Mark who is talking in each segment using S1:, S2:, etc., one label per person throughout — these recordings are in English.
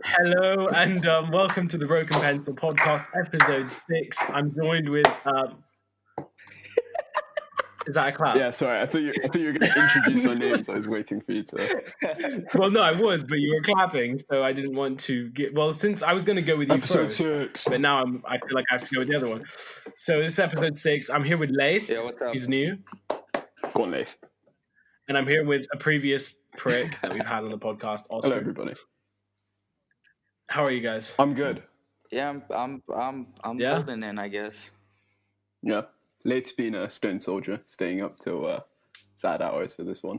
S1: Hello and welcome to the Broken Pencil Podcast, episode 6. I'm joined with. Is that a clap?
S2: Yeah, sorry. I thought you were going to introduce our names. I was waiting for you to.
S1: Well, no, I was, but you were clapping, so I didn't want to get. Well, since I was going to go with you
S2: Episode
S1: first,
S2: 6.
S1: but now I feel like I have to go with the other one. So this is episode 6. I'm here with Laith.
S3: Yeah, what's up?
S1: He's new,
S2: Go on, Laith.
S1: and I'm here with a previous prick that we've had on the podcast, Oscar.
S2: Hello, everybody.
S1: How are you guys?
S2: I'm good.
S3: Yeah, I'm
S1: Yeah?
S3: holding in, I guess.
S2: Yeah. Laith's been a stone soldier, staying up till sad hours for this one.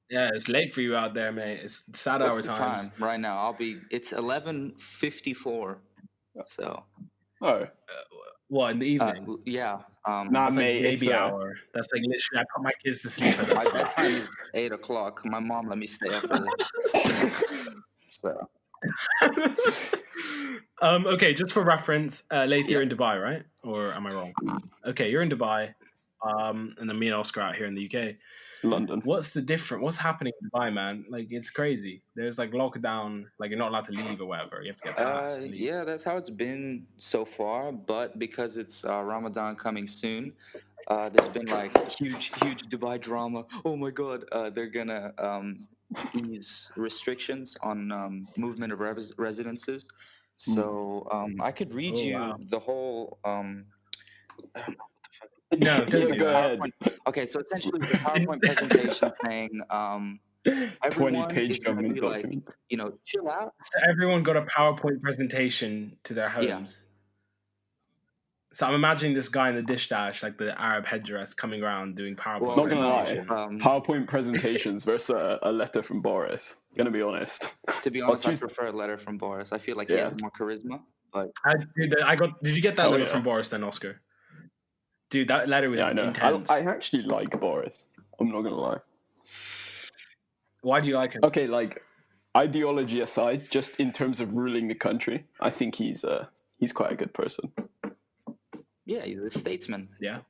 S1: Yeah, it's late for you out there, mate. It's sad
S3: What's
S1: hour
S3: the
S1: times.
S3: time right now? It's 11:54. So
S2: Oh.
S1: What, in the evening?
S3: yeah.
S2: Nah,
S1: That's like
S2: mate.
S1: baby hour. That's like literally, I put my kids to sleep at that
S3: My
S1: time.
S3: bedtime is 8:00. My mom let me stay up for this. So
S1: Okay, just for reference, Laith, you're in Dubai, right? Or am I wrong? Okay, you're in Dubai, and then me and Oscar out here in the UK.
S2: London.
S1: What's the difference? What's happening in Dubai, man? Like, it's crazy. There's like lockdown, like you're not allowed to leave or whatever. You have to get pass to leave.
S3: yeah, that's how it's been so far. But because it's Ramadan coming soon, there's been like huge Dubai drama. Oh my God, they're gonna ease restrictions on movement of residences. So I could read
S1: Oh,
S3: you
S1: wow.
S3: the whole.
S1: No, don't
S2: Yeah,
S1: do
S2: go
S1: that.
S2: ahead.
S3: Okay, so essentially the PowerPoint presentation saying
S2: 20-page
S3: is gonna
S2: government
S3: be like,
S2: document.
S3: chill out.
S1: So everyone got a PowerPoint presentation to their homes.
S3: Yeah.
S1: So I'm imagining this guy in the dish dash, like the Arab headdress, coming around doing PowerPoint
S3: Well,
S2: Not gonna lie.
S1: presentations.
S2: PowerPoint presentations versus a letter from Boris. Gonna be honest.
S3: To be honest, I
S2: choose-
S3: prefer a letter from Boris. I feel like he
S2: Yeah.
S3: has more charisma. But
S1: Did you get that
S2: Oh,
S1: letter
S2: yeah.
S1: from Boris then, Oscar? Dude, that letter was
S2: Yeah, I know.
S1: intense.
S2: I actually like Boris. I'm not gonna lie.
S1: Why do you like him?
S2: Okay, like ideology aside, just in terms of ruling the country, I think he's quite a good person.
S3: yeah, he's a statesman.
S1: Yeah.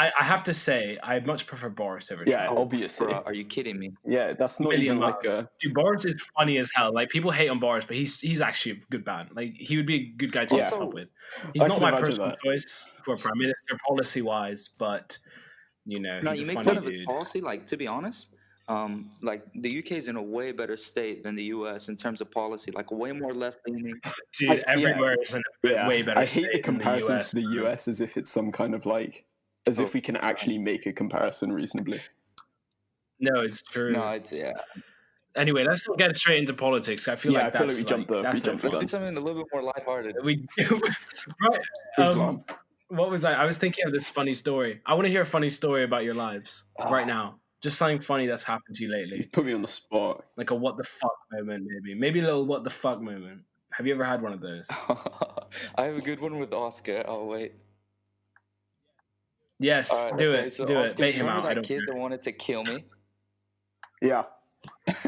S1: I have to say, I much prefer Boris over
S2: Yeah,
S1: Trump.
S2: obviously.
S3: Bro, are you kidding me?
S2: Yeah, that's not
S1: Million
S2: even like a.
S1: Dude, Boris is funny as hell. Like, people hate on Boris, but he's actually a good man. Like, he would be a good guy to
S2: Yeah.
S1: keep up with. He's
S2: I
S1: not
S2: can
S1: my
S2: imagine
S1: personal
S2: that.
S1: choice for prime minister policy-wise, but, you know,
S3: No,
S1: he's
S3: you
S1: a
S3: make
S1: funny
S3: fun of his
S1: dude.
S3: policy. Like, to be honest, like the UK is in a way better state than the US in terms of policy. Like, way more left-leaning.
S1: Dude, everywhere is in a
S2: Yeah,
S1: way better
S2: I hate the
S1: state than
S2: comparisons
S1: the
S2: to the US as if it's some kind of like, as if we can actually make a comparison reasonably.
S1: No, it's true.
S3: No, it's
S1: Anyway, let's not get straight into politics. I feel
S2: Yeah,
S1: like
S2: I feel
S1: that's
S2: like we jumped the
S1: that's no
S2: gun.
S3: Let's
S1: fun.
S3: do something a little bit more lighthearted.
S1: We right.
S2: Islam.
S1: What was I was thinking of this funny story. I want to hear a funny story about your lives right now. Just something funny that's happened to you lately.
S2: You've put me on the spot.
S1: Like a what the fuck moment, maybe a little what the fuck moment. Have you ever had one of those?
S3: I have a good one with Oscar. Oh wait.
S1: Yes,
S3: All right,
S1: do
S3: okay,
S1: it,
S3: so
S1: do
S3: Oscar,
S1: it. Bait
S3: do you
S1: him
S3: remember
S1: out. I
S3: that
S1: don't
S3: kid
S1: care.
S3: that wanted to kill me?
S2: Yeah.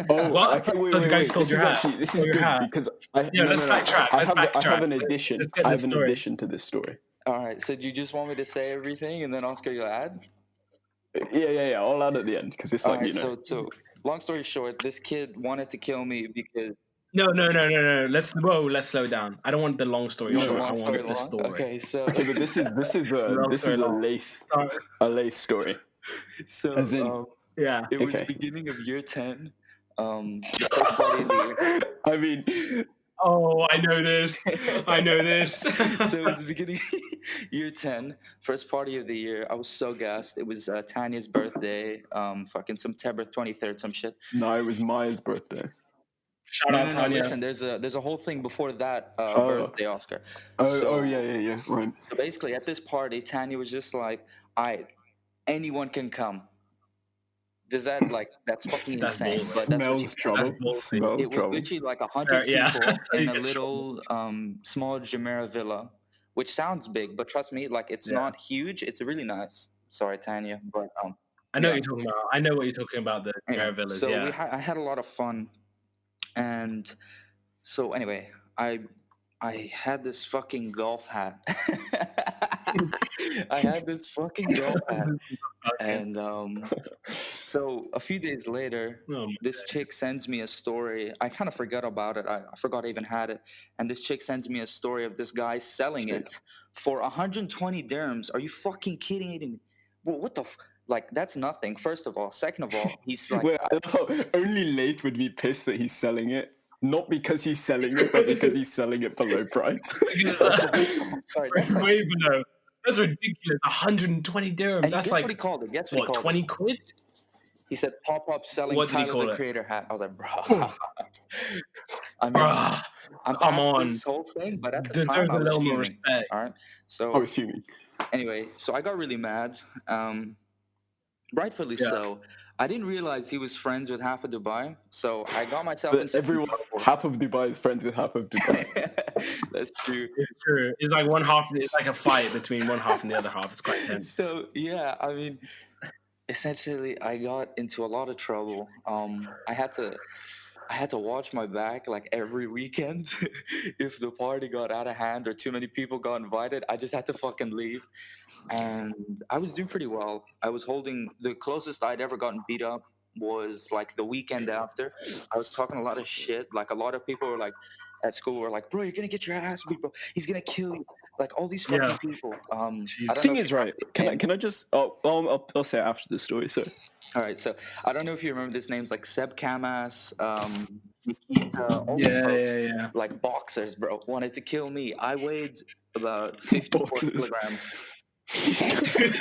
S2: Oh,
S1: What?
S2: okay, wait,
S1: Oh, the
S2: wait,
S1: guy
S2: wait.
S1: stole
S2: This
S1: your
S2: is
S1: hat.
S2: actually this
S1: Stole
S2: is
S1: your
S2: good
S1: hat.
S2: because
S1: Yeah, let's backtrack.
S2: I have
S1: backtrack.
S2: an addition.
S1: Let's get
S2: I
S1: this
S2: have an
S1: story.
S2: addition to this story.
S3: All right. So do you just want me to say everything and then Oscar you'll add?
S2: Yeah. I'll add at the end because it's
S3: All
S2: like
S3: right. So long story short, this kid wanted to kill me because.
S1: No. Let's slow down. I don't want the long story
S3: You want
S1: short.
S3: the
S1: I
S3: long
S1: want
S3: story
S1: the
S3: long?
S1: story.
S3: Okay, so
S2: Okay, but this is
S1: Long
S2: a Laith story.
S3: so
S2: As in-
S1: Yeah.
S3: it was
S2: Okay.
S3: beginning of year 10. The first party of the
S2: I mean,
S1: Oh, I know this. I know this.
S3: So it was the beginning year 10, first party of the year. I was so gassed. It was Tanya's birthday, fucking September 23rd, some shit.
S2: no, it was Maya's birthday.
S1: Shout
S3: No,
S1: out
S3: no, no.
S1: Tanya.
S3: Listen, there's a whole thing before that
S2: Oh.
S3: birthday, Oscar.
S2: Oh, yeah, right.
S3: So basically, at this party, Tanya was just like, "All right, anyone can come." Does that that's fucking
S1: That's
S3: insane?
S1: bold.
S3: But that's what she
S2: Smells
S3: said.
S2: trouble.
S1: That's bold.
S2: Smells
S3: It was
S2: trouble.
S3: literally like 100
S1: Yeah,
S3: people
S1: that's how
S3: in
S1: you
S3: a
S1: get
S3: little small Jumeirah villa, which sounds big, but trust me, like it's
S1: Yeah.
S3: not huge. It's really nice. Sorry, Tanya, but
S1: I know
S3: Yeah.
S1: what you're talking about. I know what you're talking about. The
S3: anyway,
S1: Air Villas.
S3: so
S1: Yeah.
S3: I had a lot of fun, and so anyway, I had this fucking golf hat. I had this fucking dog hat, and so a few days later,
S1: Oh,
S3: this chick sends me a story. I kind of forgot about it. I forgot I even had it. And this chick sends me a story of this guy selling it for 120 dirhams. Are you fucking kidding me? Well, what the like? That's nothing. First of all. Second of all, he's like,
S2: Wait, I love how only Laith would be pissed that he's selling it. Not because he's selling it, but because he's selling it below price.
S3: sorry, that's like,
S1: way below. That's ridiculous. 120 dirhams.
S3: and
S1: That's
S3: guess
S1: like
S3: what he called it? Guess what he
S1: what,
S3: called
S1: 20
S3: it?
S1: quid?
S3: He said pop-up selling
S1: What did he
S3: Tyler
S1: call
S3: the
S1: it?
S3: Creator hat. I was like, bro. I mean,
S1: Bruh,
S3: I'm
S1: come
S3: past
S1: on.
S3: this whole thing, but at the
S1: Deserves
S3: time I
S1: a
S3: was
S1: little more
S3: fuming.
S1: respect.
S3: All right.
S2: I
S3: So
S2: was fuming.
S3: anyway, so I got really mad. Rightfully
S1: Yeah.
S3: so. I didn't realize he was friends with half of Dubai, so I got myself
S2: But
S3: into some
S2: everyone,
S3: trouble.
S2: half of Dubai is friends with half of Dubai.
S3: That's true.
S1: It's true. It's like one half. It's like a fight between one half and the other half. It's quite tense.
S3: So yeah, I mean, essentially, I got into a lot of trouble. I had to watch my back like every weekend. If the party got out of hand or too many people got invited, I just had to fucking leave. And I was doing pretty well. I was holding the closest I'd ever gotten beat up was like the weekend after. I was talking a lot of shit. Like a lot of people were like at school were like, "Bro, you're gonna get your ass beat, bro. He's gonna kill you." Like all these fucking
S1: Yeah.
S3: people. I
S1: Jeez.
S3: don't
S2: Thing
S3: know if
S2: is,
S3: you
S2: right? Can I just? I'll say it after the story. So
S3: All right, so I don't know if you remember these names like Seb Kamas, Nikita, all these folks,
S1: Yeah.
S3: like boxers, bro, wanted to kill me. I weighed about 54
S2: Boxers.
S3: kilograms.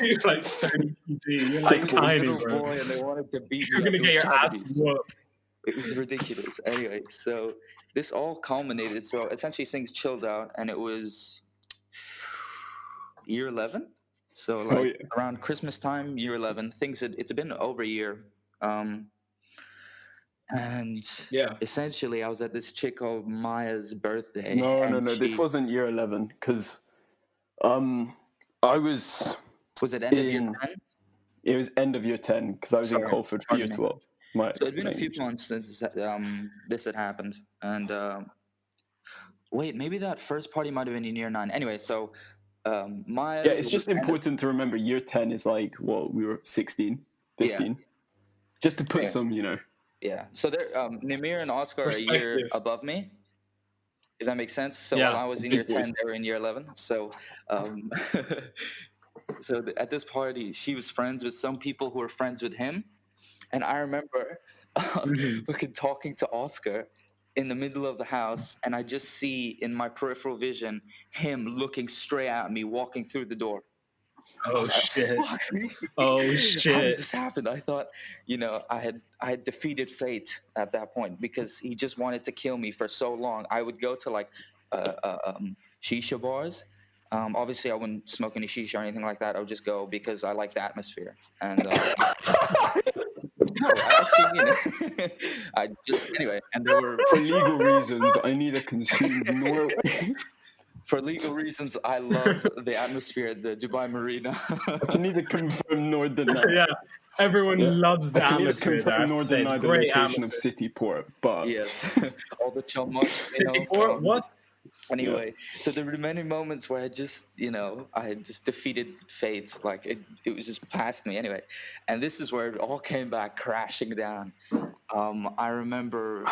S1: You're like 30 kg. You're
S3: I
S1: like
S3: was
S1: tiny,
S3: a little
S1: bro.
S3: boy, and they wanted to beat
S1: You're
S3: me up.
S1: gonna
S3: It
S1: get
S3: was
S1: your ass
S3: tragedy.
S1: whooped.
S3: It was ridiculous. Anyway, so this all culminated. So essentially, things chilled out, and it was year 11. So like around Christmas time, year 11, things it's been over a year. And
S1: Yeah.
S3: essentially, I was at this chick called Maya's birthday.
S2: No.
S3: and
S2: This wasn't year 11 because I was.
S3: Was it end of year 10?
S2: It was end of year 10 because I was in Colford for year 12.
S3: So it'd been a few months since this had happened, and wait, maybe that first party might have been in year 9. Anyway, so Maya's.
S2: Yeah, it's just important to remember. Year 10 is like what we were 16, 15.
S3: Yeah.
S2: Just to put some,
S3: Yeah. So there, Nimir and Oscar are a year above me, if that makes sense. So while I was in year 10, they were in year 11. So, at this party, she was friends with some people who were friends with him, and I remember fucking talking to Oscar in the middle of the house, and I just see in my peripheral vision him looking straight at me, walking through the door.
S1: Oh shit!
S3: Oh
S1: shit!
S3: How does this happen? I thought, I had defeated fate at that point because he just wanted to kill me for so long. I would go to like shisha bars. Obviously, I wouldn't smoke any shisha or anything like that. I would just go because I like the atmosphere. And no, actually, anyway. And there were
S2: for legal reasons, I neither consume nor.
S3: For legal reasons, I love the atmosphere at the Dubai Marina.
S2: I can neither confirm nor deny.
S1: Yeah, everyone loves the atmosphere.
S2: I can confirm nor deny the location of City Port, but
S3: yes, all the chummucks.
S1: City Port, what?
S3: Anyway, so there were many moments where I just, I had just defeated fate. Like it was just past me. Anyway, and this is where it all came back crashing down. I remember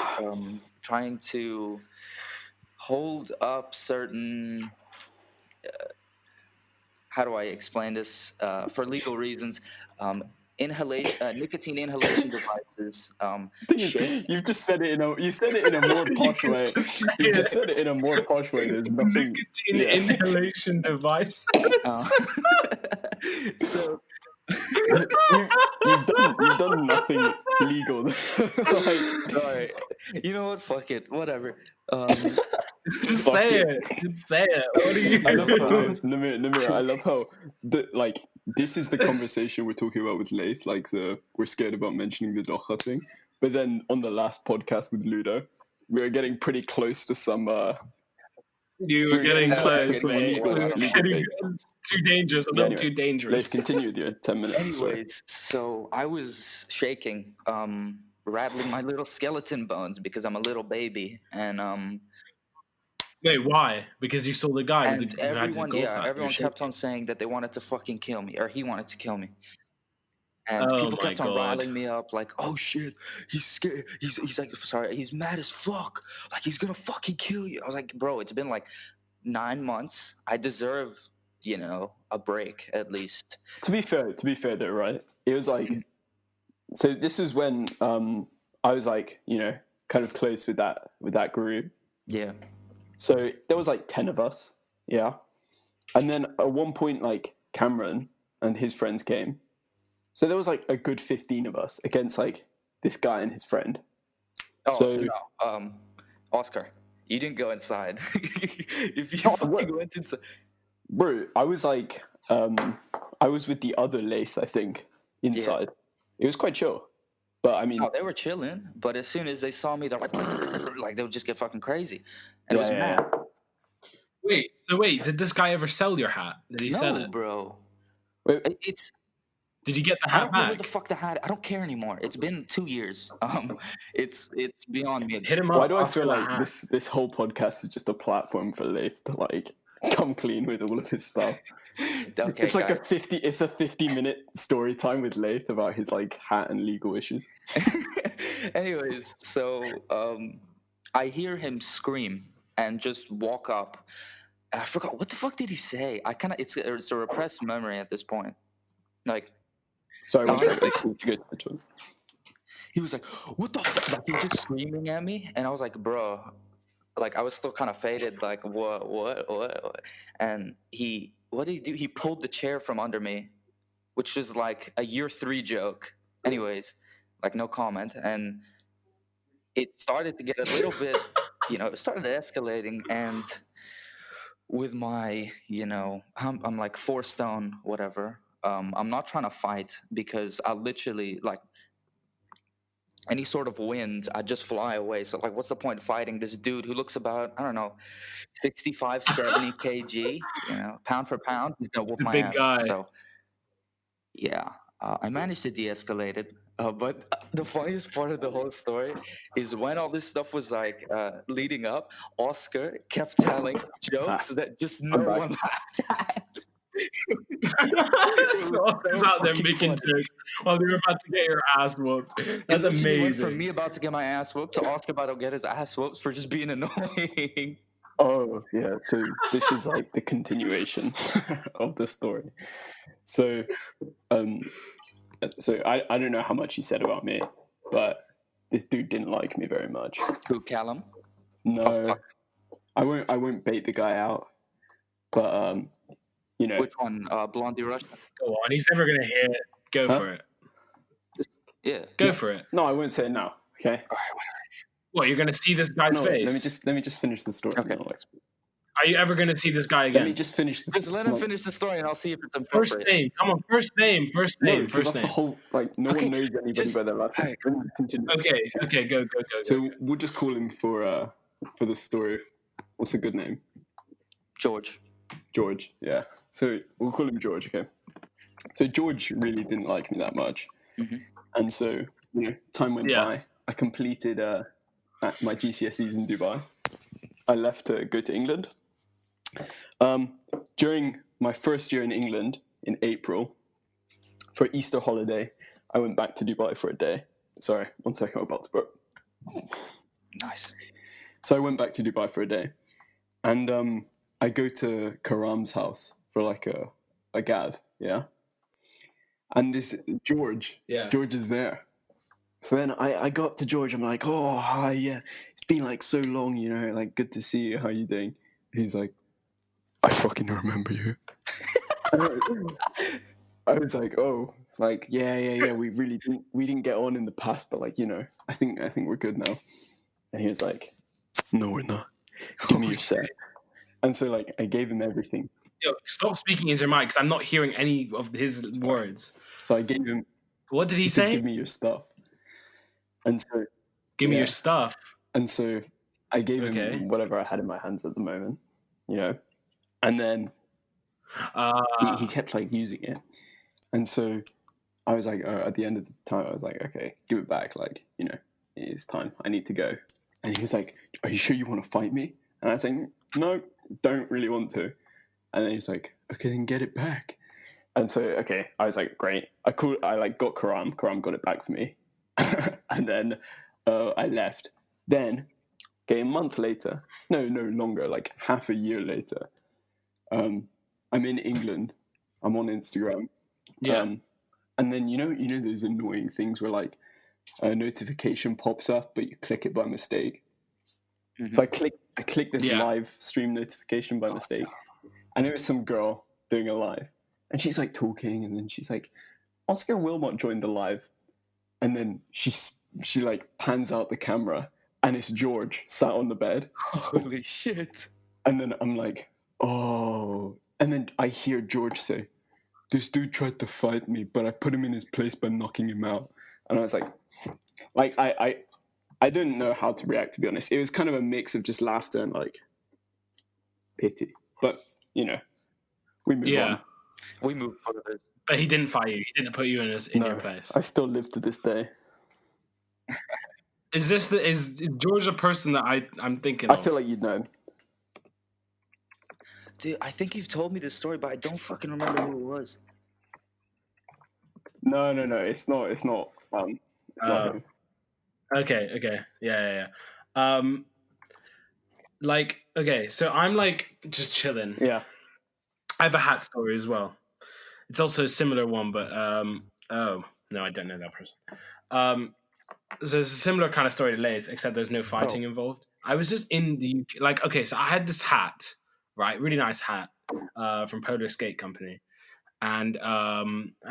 S3: trying to hold up certain how do I explain this for legal reasons, nicotine inhalation devices.
S2: You've just said it in a more posh way. You just said it in a more posh way. There's nothing.
S1: Nicotine inhalation device.
S3: So
S2: you've done nothing legal.
S3: All right. You know what? Fuck it. Whatever.
S1: Just say it. What are you?
S2: I love how Nimir, I love how this is the conversation we're talking about with Laith. Like we're scared about mentioning the Doha thing, but then on the last podcast with Ludo, we were getting pretty close to some.
S1: You were getting close, mate.
S2: Legal
S1: too dangerous. A little too dangerous.
S2: Let's continue with your 10 minutes.
S3: Anyways, so I was shaking, rattling my little skeleton bones because I'm a little baby, and
S1: Wait, why? Because you saw the guy
S3: And
S1: who had the
S3: everyone,
S1: golf hat.
S3: everyone kept on saying that they wanted to fucking kill me, or he wanted to kill me. And
S1: Oh
S3: people
S1: my
S3: kept on
S1: god.
S3: riling me up, like, "Oh shit, he's scared. He's like, sorry, he's mad as fuck. Like he's gonna fucking kill you." I was like, "Bro, it's been like 9 months. I deserve, a break at least."
S2: To be fair though, right? It was like, so this was when I was like, kind of close with that group.
S3: Yeah.
S2: So there was like 10 of us, yeah. And then at one point, like Cameron and his friends came. So there was like a good 15 of us against like this guy and his friend.
S3: Oh
S2: So
S3: no, Oscar, you didn't go inside. If you
S2: what?
S3: fucking went inside,
S2: Bro, I was like, I was with the other Laith, I think, inside. It was quite chill. But I mean,
S3: oh, they were chilling. But as soon as they saw me, they're like they would just get fucking crazy, and it was mad.
S1: Wait, did this guy ever sell your hat? Did he sell
S3: No,
S1: it?
S3: bro.
S2: Wait,
S3: It's
S1: Did you get the
S3: I
S1: hat
S3: don't know where
S1: back?
S3: the fuck the hat. I don't care anymore. It's been 2 years. It's beyond me.
S1: Hit him up.
S2: why do I
S1: after
S2: feel
S1: that
S2: like
S1: hat.
S2: this whole podcast is just a platform for Laith to like come clean with all of his stuff?
S3: Okay,
S2: It's like
S3: guys.
S2: it's a 50-minute story time with Laith about his like hat and legal issues.
S3: Anyways, so I hear him scream and just walk up. I forgot what the fuck did he say. It's a repressed memory at this point. Like
S2: Sorry, one
S3: Um,
S2: second. I just need to go to the toilet.
S3: he was like, "What the fuck?" Like he was just screaming at me, and I was like, "Bro," like I was still kind of faded. Like what? And what did he do? He pulled the chair from under me, which was like a year 3 joke. Anyways, like no comment, and it started to get a little bit, it started escalating, and with my, I'm like 4 stone, whatever. I'm not trying to fight because I literally like any sort of wind, I just fly away. So like, what's the point of fighting this dude who looks about, I don't know, 65, 70 kg, pound for pound, he's gonna whoop
S1: The
S3: my
S1: big
S3: ass.
S1: guy.
S3: So yeah, I managed to de-escalate it. But the funniest part of the whole story is when all this stuff was like leading up, Oscar kept telling jokes that just no
S2: back.
S3: one laughed at.
S1: So Oscar's out there
S3: fucking
S1: making
S3: funny.
S1: jokes while you're about to get your ass whooped. That's
S3: It literally went from
S1: amazing.
S3: me about to get my ass whooped to Oscar about to get his ass whooped for just being annoying.
S2: Oh yeah, so this is like the continuation of the story. So, I don't know how much he said about me, but this dude didn't like me very much.
S3: Who, Callum?
S2: No,
S3: Oh, fuck.
S2: I won't bait the guy out, but
S3: Which one? Blondie Russia?
S1: Go on, he's never gonna hear it. Go
S2: Huh?
S1: for it.
S3: Yeah.
S1: Go for it.
S2: no, I won't say it now. Okay.
S3: All right, whatever.
S1: What, you're gonna see this guy's
S2: No,
S1: face?
S2: let me just finish the story.
S3: Okay.
S2: and then I'll explain.
S1: Are you ever gonna see this guy
S2: Let
S1: again?
S2: me just finish.
S3: Just let him finish the story and I'll see if it's
S1: First
S3: appropriate.
S1: name. Come on, first name.
S2: No, because
S1: First
S2: that's
S1: name.
S2: the whole like. No
S3: Okay,
S2: one knows anybody
S3: just-
S2: by their last name.
S3: alright.
S2: Continue.
S1: Okay, go.
S2: So we'll just call him for the story. What's a good name?
S3: George.
S2: George. Yeah. So we'll call him George. Okay. So George really didn't like me that much,
S3: Mhm.
S2: and so time went
S1: Yeah.
S2: by. I completed my GCSEs in Dubai. I left to go to England. During my first year in England in April, for Easter holiday, I went back to Dubai for a day. Sorry, 1 second, I'm about to burp.
S3: Nice.
S2: So I went back to Dubai for a day, and I go to Karam's house for like a gav, yeah. And this George is there. So then I go up to George. I'm like, oh hi, yeah, it's been like so long, like good to see you. How you doing? And he's like, I fucking remember you. I was like, oh, like yeah. We really didn't get on in the past, but like I think we're good now. And he was like, no, we're not. Give me your set. And so like I gave him everything.
S1: Yo, stop speaking into your mic because I'm not hearing any of his words.
S2: So I gave him.
S1: What did he
S2: said,
S1: say?
S2: give me your stuff. And so
S1: Give me
S2: yeah.
S1: your stuff.
S2: And so I gave
S1: Okay.
S2: him whatever I had in my hands at the moment, and then he kept like using it. And so I was like, at the end of the time, I was like, okay, give it back. Like, it's time. I need to go. And he was like, are you sure you want to fight me? And I was like, no, don't really want to. And then he's like, okay, then get it back. And so, okay, I was like, great. I got Karam. Karam got it back for me. And then I left. Then, okay, a month later, no, longer, like half a year later, I'm in England. I'm on Instagram.
S1: Yeah.
S2: And then, you know those annoying things where like a notification pops up, but you click it by mistake.
S3: Mhm.
S2: So I click this
S1: Yeah.
S2: live stream notification by mistake. And it was some girl doing a live. And she's like talking, and then she's like, Oscar Wilmot joined the live. And then she like pans out the camera, and it's George sat on the bed.
S3: Holy shit.
S2: And then I'm like, oh. And then I hear George say, this dude tried to fight me, but I put him in his place by knocking him out. And I was like I didn't know how to react, to be honest. It was kind of a mix of just laughter and like pity. But, you know, we move on.
S3: We moved out of this.
S1: But he didn't fight you. He didn't put you in your place.
S2: I still live to this day.
S1: Is George a person that I'm thinking
S2: I
S1: of?
S2: feel like you'd know him.
S3: Dude, I think you've told me this story, but I don't fucking remember who it was.
S2: No, it's not. It's not him.
S1: Okay. Yeah. Like, okay, so I'm like just chilling.
S2: Yeah.
S1: I have a hat story as well. It's also a similar one, but oh no, I don't know that person. So it's a similar kind of story to Laith, except there's no fighting involved. I was just in the UK, like, okay, so I had this hat, right, really nice hat, from Polar Skate Company, and I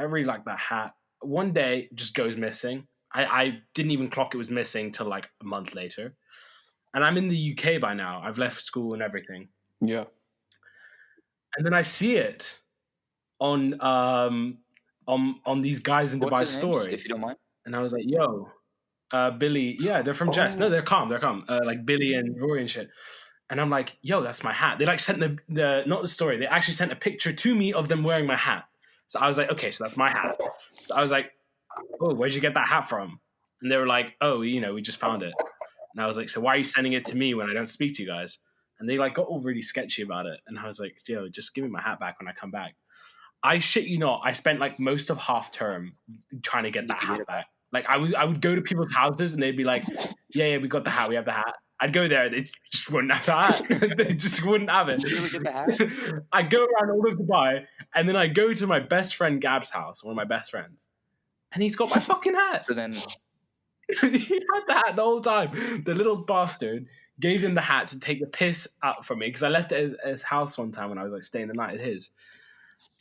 S1: really like that hat. One day, it just goes missing. I didn't even clock it was missing till like a month later, and I'm in the UK by now. I've left school and everything.
S2: Yeah.
S1: And then I see it on these guys in Dubai
S3: What's their names,
S1: stories,
S3: if you don't mind?
S1: and I was like, "Yo, Billy, yeah, they're from Jess. No, they're calm. Like Billy and Rory and shit." And I'm like, "Yo, that's my hat." They like sent the not the story. They actually sent a picture to me of them wearing my hat. So I was like, "Okay, so that's my hat." So I was like, "Oh, where'd you get that hat from?" And they were like, "Oh, we just found it." And I was like, "So why are you sending it to me when I don't speak to you guys?" And they like got all really sketchy about it. And I was like, "Yo, just give me my hat back when I come back." I shit you not, I spent like most of half term trying to get that hat back. Like I would go to people's houses and they'd be like, yeah, we got the hat, we have the hat. I'd go there, they just wouldn't have the hat. They just wouldn't have it.
S3: Did you ever get the hat?
S1: I go around all of Dubai, and then I go to my best friend Gab's house, one of my best friends, and he's got my fucking hat.
S3: So then,
S1: He had the hat the whole time. The little bastard gave him the hat to take the piss out from me because I left it at his house one time when I was like staying the night at his.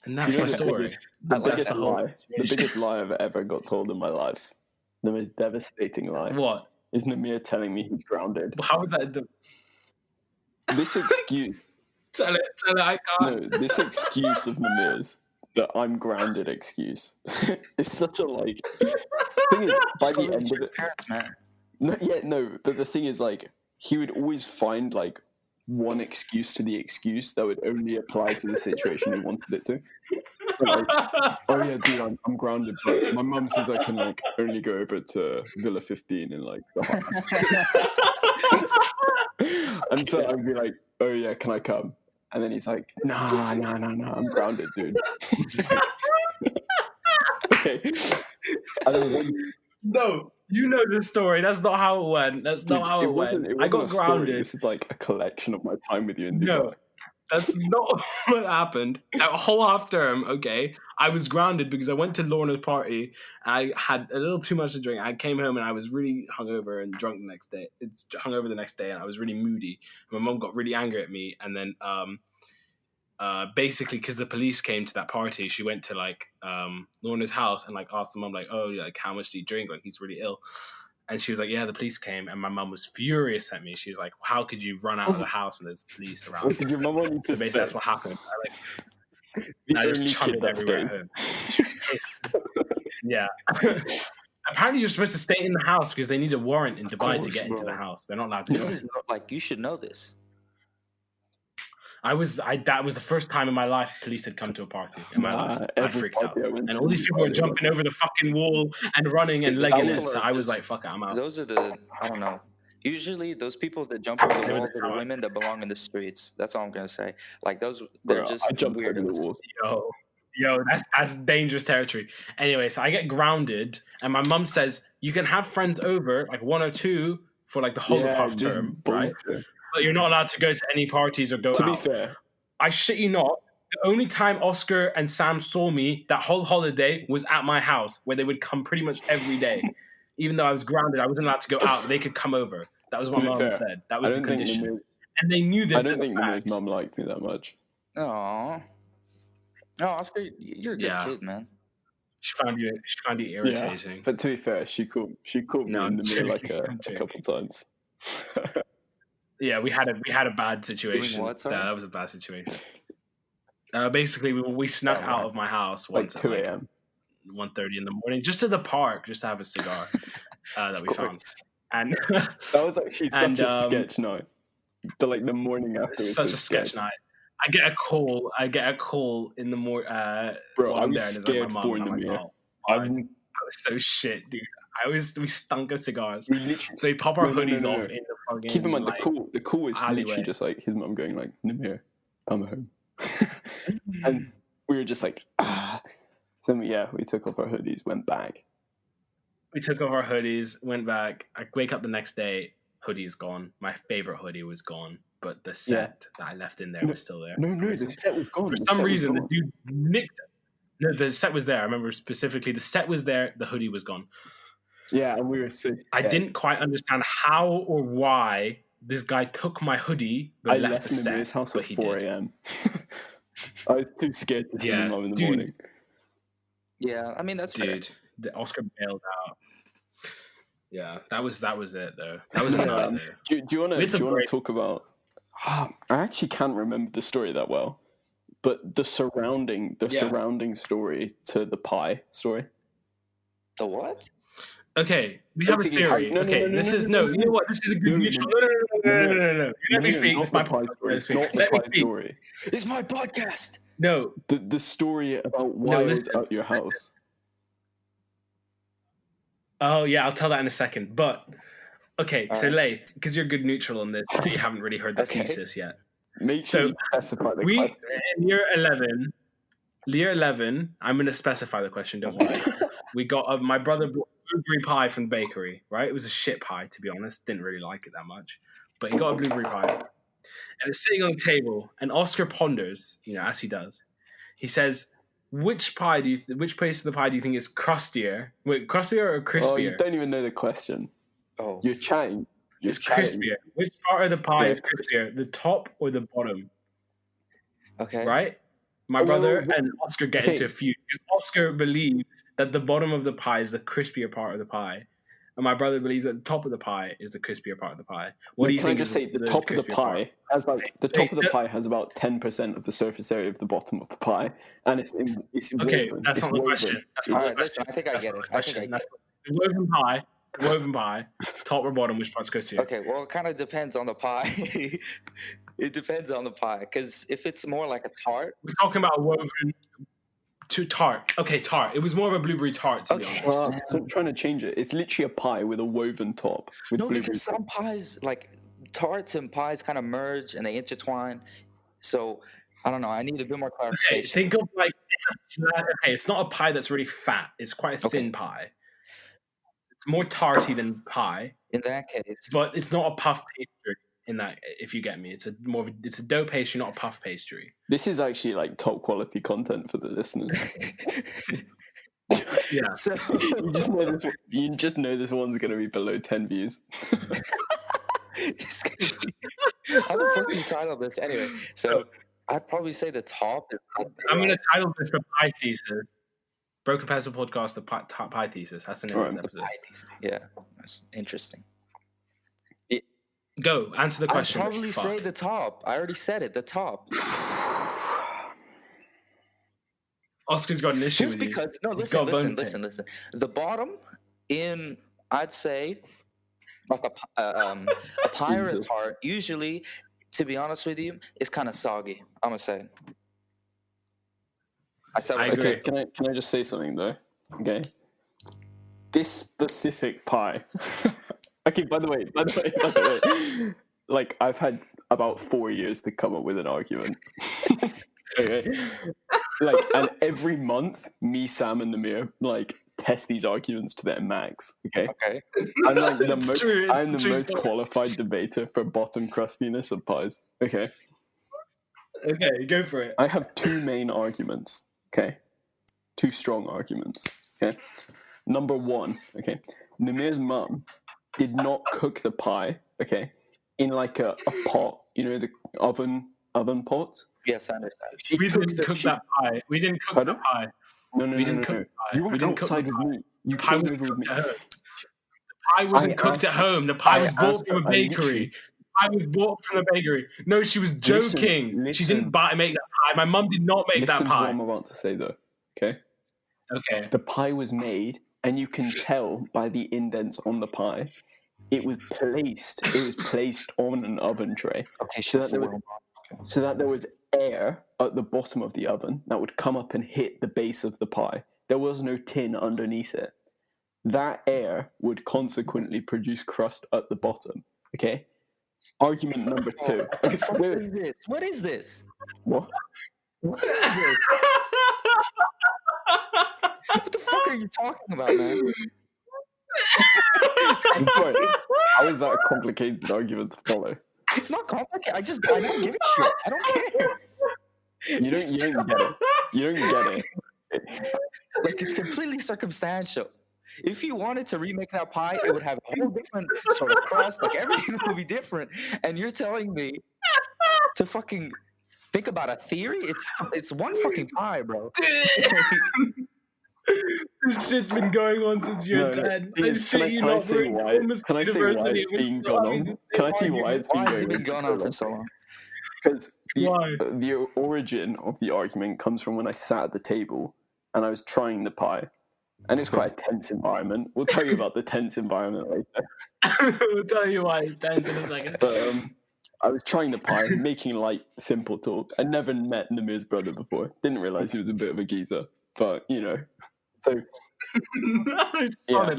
S1: And that's my story.
S2: The
S1: That's
S2: biggest lie I've ever got told in my life. The most devastating lie.
S1: What?
S2: Is Namir telling me he's grounded.
S1: How was that?
S2: This excuse.
S1: Tell it, I can't.
S2: No, this excuse of Namir's, that I'm grounded excuse, is such a like. Thing is, by the end of it,
S3: parents, man.
S2: No, but the thing is, like, he would always find like one excuse to the excuse that would only apply to the situation he wanted it to. So, like, oh yeah, dude, I'm grounded, but my mum says I can like only go over to Villa 15 in like the and so I'd be like, oh yeah, can I come? And then he's like, nah, I'm grounded, dude. Okay.
S1: No, you know the story. That's not how it went. That's not how it went. I got grounded.
S2: This is like a collection of my time with you in Dubai.
S1: No, that's not what happened. A whole half term, okay, I was grounded because I went to Lorna's party. I had a little too much to drink. I came home and I was really hungover and drunk the next day. It's hungover the next day, and I was really moody. My mum got really angry at me, and then basically because the police came to that party, she went to like Lorna's house and like asked the mum like, oh, like how much do you drink? Like he's really ill. And she was like, yeah, the police came. And my mum was furious at me. She was like, how could you run out of the house and there's police around?
S2: Did your mum want you to
S1: so basically
S2: stay?
S1: that's what happened.
S2: The
S1: I
S2: only
S1: just
S2: kid that
S1: everywhere
S2: stays.
S1: at home. Yeah. Apparently you're supposed to stay in the house because they need a warrant in Dubai to get into the house. They're not allowed to
S3: This
S1: go.
S3: is not like, you should know this.
S1: That was the first time in my life police had come to a party in my life. I freaked out. And all these people were jumping over the fucking wall and running and legging it. So I was like, fuck it, I'm out.
S3: Those are the, I don't know. Usually, those people that jump over the
S1: They would
S3: walls are the
S1: come.
S3: women that belong in the streets. That's all I'm gonna say. Like those, they're
S2: Bro,
S3: just
S2: I jumped over the
S3: weirdos.
S2: walls.
S1: Yo, that's dangerous territory. Anyway, so I get grounded, and my mum says you can have friends over, like 1 or 2, for like the whole of half
S2: this
S1: term, right?
S2: bullshit.
S1: But you're not allowed to go to any parties or go
S2: To
S1: out.
S2: be fair,
S1: I shit you not. The only time Oscar and Sam saw me that whole holiday was at my house, where they would come pretty much every day. Even though I was grounded, I wasn't allowed to go out, but they could come over. That was what
S2: to be
S1: my mum
S2: fair,
S1: said. That
S2: I
S1: was the
S2: don't think
S1: condition.
S2: Nimir's,
S1: And they knew this.
S2: I don't
S1: as a
S2: think Nimir's
S1: fact.
S2: mum liked me that much.
S3: Aww. Oh, Oscar, you're a good
S1: Yeah.
S3: kid, man.
S1: She found you irritating.
S2: But to be fair, she caught
S1: No,
S2: me in
S1: I'm
S2: the mirror like
S1: joking,
S2: a
S1: I'm joking.
S2: couple times.
S1: Yeah, we had a bad situation.
S3: what, sorry?
S1: That was a bad situation. Basically, we snuck
S3: Oh,
S1: out
S3: right.
S1: of my house
S2: Like
S1: once
S2: 2
S1: at
S2: a.m.
S1: 1:30 in the morning, just to the park, just to have a cigar that we found. And
S2: That was actually
S1: And,
S2: such a sketch night. But like the morning after was
S1: such
S2: so
S1: a sketch
S2: scared.
S1: night. I get a call in the morning.
S2: Bro,
S1: while
S2: I
S1: I'm
S2: was
S1: there, and it's
S2: scared
S1: like my
S2: for
S1: mum, and I'm like,
S2: Nimir.
S1: oh,
S2: I
S1: I was so shit, dude. We stunk of cigars.
S2: we literally
S1: So we pop our
S2: No, no,
S1: hoodies
S2: no, no,
S1: off
S2: no.
S1: in the fucking.
S2: keep in mind
S1: like,
S2: the call is
S1: alleyway.
S2: literally just like his mum going like, Nimir, I'm home. And we were just like, ah. So we took off our hoodies, went back.
S1: We took off our hoodies, went back. I wake up the next day, hoodie's gone. My favorite hoodie was gone, but the set that I left in there was still there.
S2: No, the set was gone.
S1: For some reason, the dude nicked it. No, the set was there. I remember specifically the set was there, the hoodie was gone.
S2: Yeah, and we were so
S1: I
S2: scared.
S1: didn't quite understand how or why this guy took my hoodie but
S2: I
S1: left
S2: left
S1: the
S2: Nimir's
S1: set.
S2: house
S1: but
S2: at
S1: he
S2: 4
S1: did.
S2: a.m. I was too scared to see
S1: Yeah,
S2: my mum in the
S1: dude.
S2: morning.
S3: Yeah, I mean that's fair.
S1: Dude, the Oscar bailed out. Yeah, that was it though. That was a night though.
S2: Do you want
S1: It's a
S2: to
S1: break.
S2: talk about? I actually can't remember the story that well, but the surrounding story to the pie story.
S3: The what?
S1: Okay, we have a
S2: Basically,
S1: theory.
S2: no,
S1: Okay,
S2: no,
S1: this
S2: no,
S1: is
S2: no,
S1: no. You know what? This is a good
S2: no,
S1: neutral. No. Let me speak. It's my podcast.
S2: Not the
S1: Let me
S2: pie
S1: speak.
S2: story.
S3: It's my podcast.
S1: No,
S2: The story about why it was
S1: listen,
S2: at your house.
S1: Oh yeah, I'll tell that in a second. But okay,
S3: All
S1: so
S3: right.
S1: Laith, because you're a good neutral on this, but you haven't really heard the
S3: Okay.
S1: thesis yet.
S2: Make
S1: So,
S2: sure you specify the
S1: We
S2: question.
S1: in year 11. I'm going to specify the question. Don't worry. We got my brother brought blueberry pie from the bakery. Right, it was a shit pie to be honest. Didn't really like it that much, but he got a blueberry pie, and it's sitting on the table. And Oscar ponders, as he does. He says, which place of the pie do you think is crustier? Wait, crustier or crispier?
S2: Oh, you don't even know the question.
S3: Oh,
S2: You're chatting.
S1: It's crispier. Which part of the pie is crispier? The top or the bottom?
S3: okay.
S1: Right? My brother and Oscar get into a feud because Oscar believes that the bottom of the pie is the crispier part of the pie, and my brother believes that the top of the pie is the crispier part of the pie. What do you think?
S2: Can I just say the top of the pie has pie has about 10% of the surface area of the bottom of the pie, and it's
S1: Okay,
S2: woven.
S1: that's
S2: It's
S1: not the
S2: woven.
S1: question. That's
S3: All
S1: not the
S3: right,
S1: question.
S3: listen. I think I
S1: That's
S3: get
S1: not
S3: it.
S1: the
S3: I think I
S1: question.
S3: get
S1: That's
S3: it.
S1: the woven pie, top or bottom, which part's crispier?
S3: Okay, well, it kind of depends on the pie. It depends on the pie, because if it's more like a tart,
S1: We're talking about woven to tart. Okay, tart. It was more of a blueberry tart, to be
S3: Okay.
S1: honest.
S2: So I'm trying to change it. It's literally a pie with a woven top. With
S3: no,
S2: blueberry
S3: because some pies, like tarts and pies, kind of merge and they intertwine. So I don't know. I need a bit more
S1: Okay,
S3: clarification.
S1: think of like it's a flat. Okay, it's not a pie that's really fat. It's quite a thin pie. It's more tarty than pie,
S3: In that case,
S1: but it's not a puff pastry. In that, if you get me, it's a dough pastry, not a puff pastry.
S2: This is actually like top quality content for the listeners.
S1: Yeah.
S3: So
S2: you just know this one's going to be below 10 views.
S3: I'm gonna fucking title this anyway. So I'd probably say the top is.
S1: I'm going to title this the Pie Thesis. Broken Pencil Podcast, the Pie Thesis. That's the name of this episode.
S3: Yeah, that's interesting.
S1: Go, answer the question.
S3: I'd probably say the top. I already said it. The top.
S1: Oscar's got an issue
S3: Just
S1: with you.
S3: because. No,
S1: He's got a bone
S3: listen.
S1: to pick.
S3: The bottom in, I'd say, like a pie or a tart. Usually, to be honest with you, is kind of soggy. I'm gonna say.
S1: I agree.
S2: Okay, can I just say something though? Okay. This specific pie Okay, by the way, like I've had about 4 years to come up with an argument. Okay. Like, and every month, me, Sam, and Namir like test these arguments to their max. Okay.
S3: Okay.
S2: I'm like the
S1: It's
S2: most.
S1: true, it's
S2: I'm the
S1: true
S2: most
S1: story.
S2: qualified debater for bottom crustiness of pies. Okay.
S1: Okay, go for it.
S2: I have two main arguments. Okay. Two strong arguments. Okay. Number one. Okay. Namir's mum did not cook the pie. Okay. In like a pot. You know, the oven pot.
S3: Yes, I understand.
S2: She
S1: We
S2: cooked
S1: didn't cook that pie. We didn't cook
S2: Pardon?
S1: that pie.
S2: No.
S1: We didn't cook the pie.
S2: You
S1: We
S2: were
S1: didn't cook the
S2: outside with
S1: pie.
S2: me. You
S1: The pie
S2: came
S1: was
S2: over with me.
S1: cooked at home. The pie wasn't cooked at home. The pie was bought from a bakery. The pie was bought from the bakery. No, she was joking. She didn't make that pie. My mum did not make that
S2: Listen to what
S1: pie.
S2: I'm about to say, though. Okay.
S1: Okay.
S2: The pie was made, and you can tell by the indents on the pie. It was placed on an oven tray,
S3: Okay,
S2: so that there was air at the bottom of the oven that would come up and hit the base of the pie. There was no tin underneath it. That air would consequently produce crust at the bottom. Okay. Argument number two.
S3: What is this?
S2: What?
S3: What is this? What the fuck are you talking about, man?
S2: Sorry, how is that a complicated argument to follow?
S3: It's not complicated. I don't give a shit. I don't care.
S2: You don't get it. You don't get it.
S3: Like, it's completely circumstantial. If you wanted to remake that pie, it would have a whole different sort of crust. Like, everything would be different. And you're telling me to fucking think about a theory? It's one fucking pie, bro.
S1: This shit's been going on since you're 10.
S2: Can I say why it's being gone on? Can I see why it's
S3: Why has it been going on for so long?
S2: Because the origin of the argument comes from when I sat at the table and I was trying the pie. And it's quite a tense environment. We'll tell you about the tense environment later.
S1: We'll tell you why it's tense in a second.
S2: But I was trying the pie, making light, simple talk. I'd never met Namir's brother before. Didn't realize he was a bit of a geezer. But, you know. So, I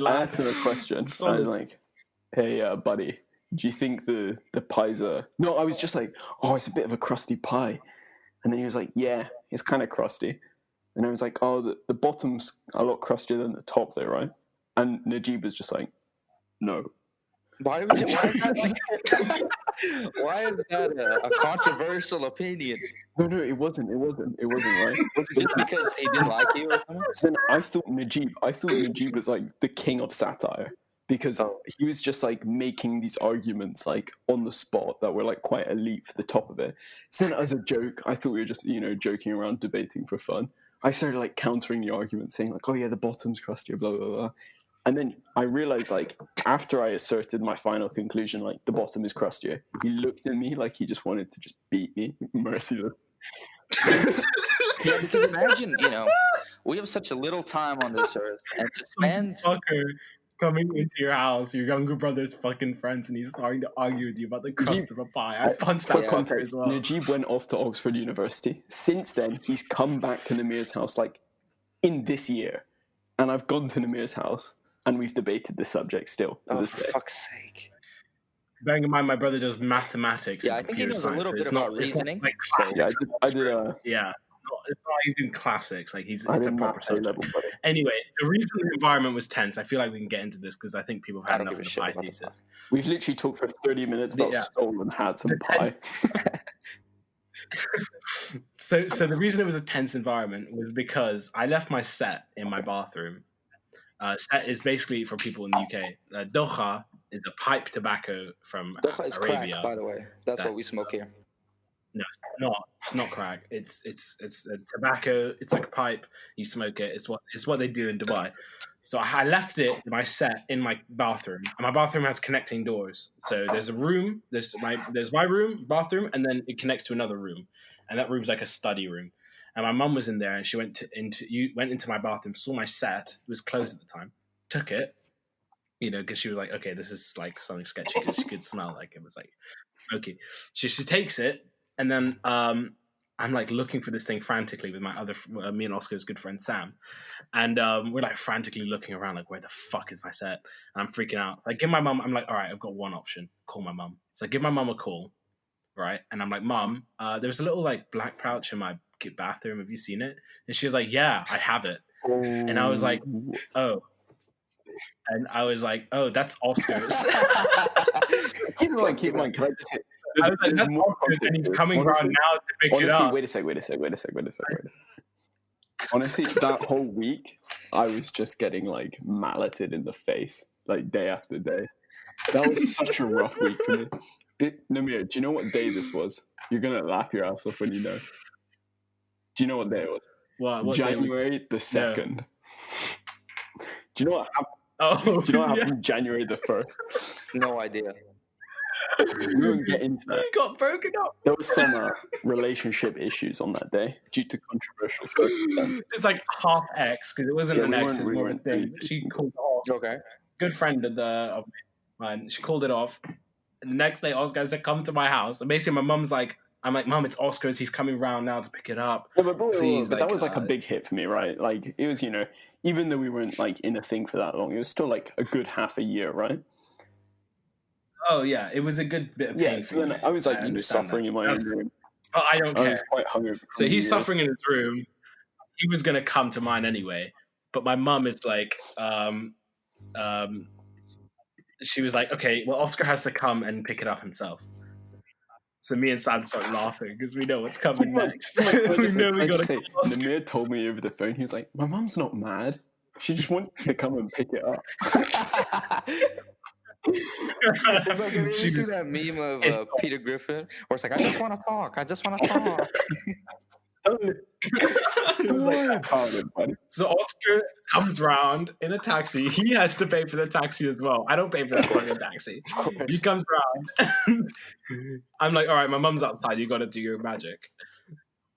S2: asked him a question. I was like, hey, buddy, do you think the pies are... No, I was just like, oh, it's a bit of a crusty pie. And then he was like, yeah, it's kind of crusty. And I was like, oh, the bottom's a lot crustier than the top there, right? And Najib was just like, no.
S3: Why is that a controversial opinion?
S2: No, it wasn't. It wasn't, right?
S3: Was it just because he didn't like you or something?
S2: So then I thought Najib was like the king of satire because he was just like making these arguments like on the spot that were like quite elite for the top of it. So then as a joke, I thought we were just, you know, joking around, debating for fun. I started like countering the argument, saying like, oh yeah, the bottom's crustier, blah, blah, blah. And then I realized, like, after I asserted my final conclusion, like, the bottom is crustier, he looked at me like he just wanted to just beat me, merciless.
S3: Yeah, because imagine, you know, we have such a little time on this earth, and to spend...
S1: fucker coming into your house, your younger brother's fucking friends, and he's starting to argue with you about the crust of a pie. I punched that fucker as well.
S2: Najib went off to Oxford University. Since then, he's come back to Namir's house, like, in this year. And I've gone to Namir's house. And we've debated this subject still to this day.
S3: For fuck's sake.
S1: Bearing in mind, my brother does mathematics.
S3: Yeah, I think he knows a little bit about reasoning.
S2: Yeah, I did.
S1: Yeah, it's not he's in classics. Like it's a proper subject.
S2: Level,
S1: anyway, the reason the environment was tense, I feel like we can get into this because I think people have had enough of the pie thesis.
S2: We've literally talked for 30 minutes about stolen hats and pie.
S1: So the reason it was a tense environment was because I left my set in my bathroom. Set is basically for people in the UK. Docha is a pipe tobacco from
S3: Docha is
S1: Arabia.
S3: Crack, by the way. That's what we smoke here.
S1: No, it's not. It's not crack. It's a tobacco. It's like a pipe. You smoke it. It's what they do in Dubai. So I left it, my set, in my bathroom. And my bathroom has connecting doors. So there's a room. There's my room, bathroom, and then it connects to another room. And that room's like a study room. And my mum was in there, and she went into my bathroom, saw my set. It was closed at the time. Took it, you know, because she was like, okay, this is like something sketchy because she could smell like it was like smoky. So she takes it, and then I'm like looking for this thing frantically with my other, me and Oscar's good friend Sam, and we're like frantically looking around, like where the fuck is my set? And I'm freaking out. Like, give my mum. I'm like, all right, I've got one option. Call my mum. So I give my mum a call, right? And I'm like, Mum, there's a little like black pouch in my bathroom. Have you seen it? And she was like, yeah, I have it. And I was like, oh. And I was like, oh, that's Oscar's.
S2: Keep in mind, can I just say,
S1: I was like, that's Oscar's, and he's coming around now to pick it up.
S2: Wait a sec. Honestly, that whole week, I was just getting like malleted in the face, like day after day. That was such a rough week for me. Namir, do you know what day this was? You're gonna laugh your ass off when you know. Do you know what day it was?
S1: What
S2: January the 2nd. Do you know what happened?
S1: Oh,
S2: do you know what happened January the 1st?
S3: No idea.
S2: We won't get into that.
S1: It got broken up.
S2: There was some relationship issues on that day due to controversial circumstances.
S1: It's like half X because it wasn't an X, it was more a thing. She called it off.
S3: Okay.
S1: Good friend of mine. She called it off. And the next day, Oscar said, "Come to my house." And basically, my mum's like, "I'm like, Mum, it's Oscar's. He's coming round now to pick it up."
S2: Yeah, but
S1: Please,
S2: that was like a big hit for me, right? Like it was, even though we weren't like in a thing for that long, it was still like a good half a year, right?
S1: Oh yeah, it was a good bit of pain.
S2: Yeah, so then I was like, suffering in my own room.
S1: Oh, I don't care.
S2: I was quite hungry.
S1: So he's suffering in his room. He was gonna come to mine anyway, but my mum is like, she was like, okay, well, Oscar has to come and pick it up himself. So me and Sam start laughing because we know what's coming next. We know we got to.
S2: Namir told me over the phone. He was like, "My mum's not mad. She just wants to come and pick it up."
S3: It's like, have you ever seen that meme of Peter Griffin where it's like, I just want to talk.
S1: So Oscar comes round in a taxi. He has to pay for the taxi as well. I don't pay for the fucking taxi. He comes round. I'm like, all right, my mum's outside. You got to do your magic.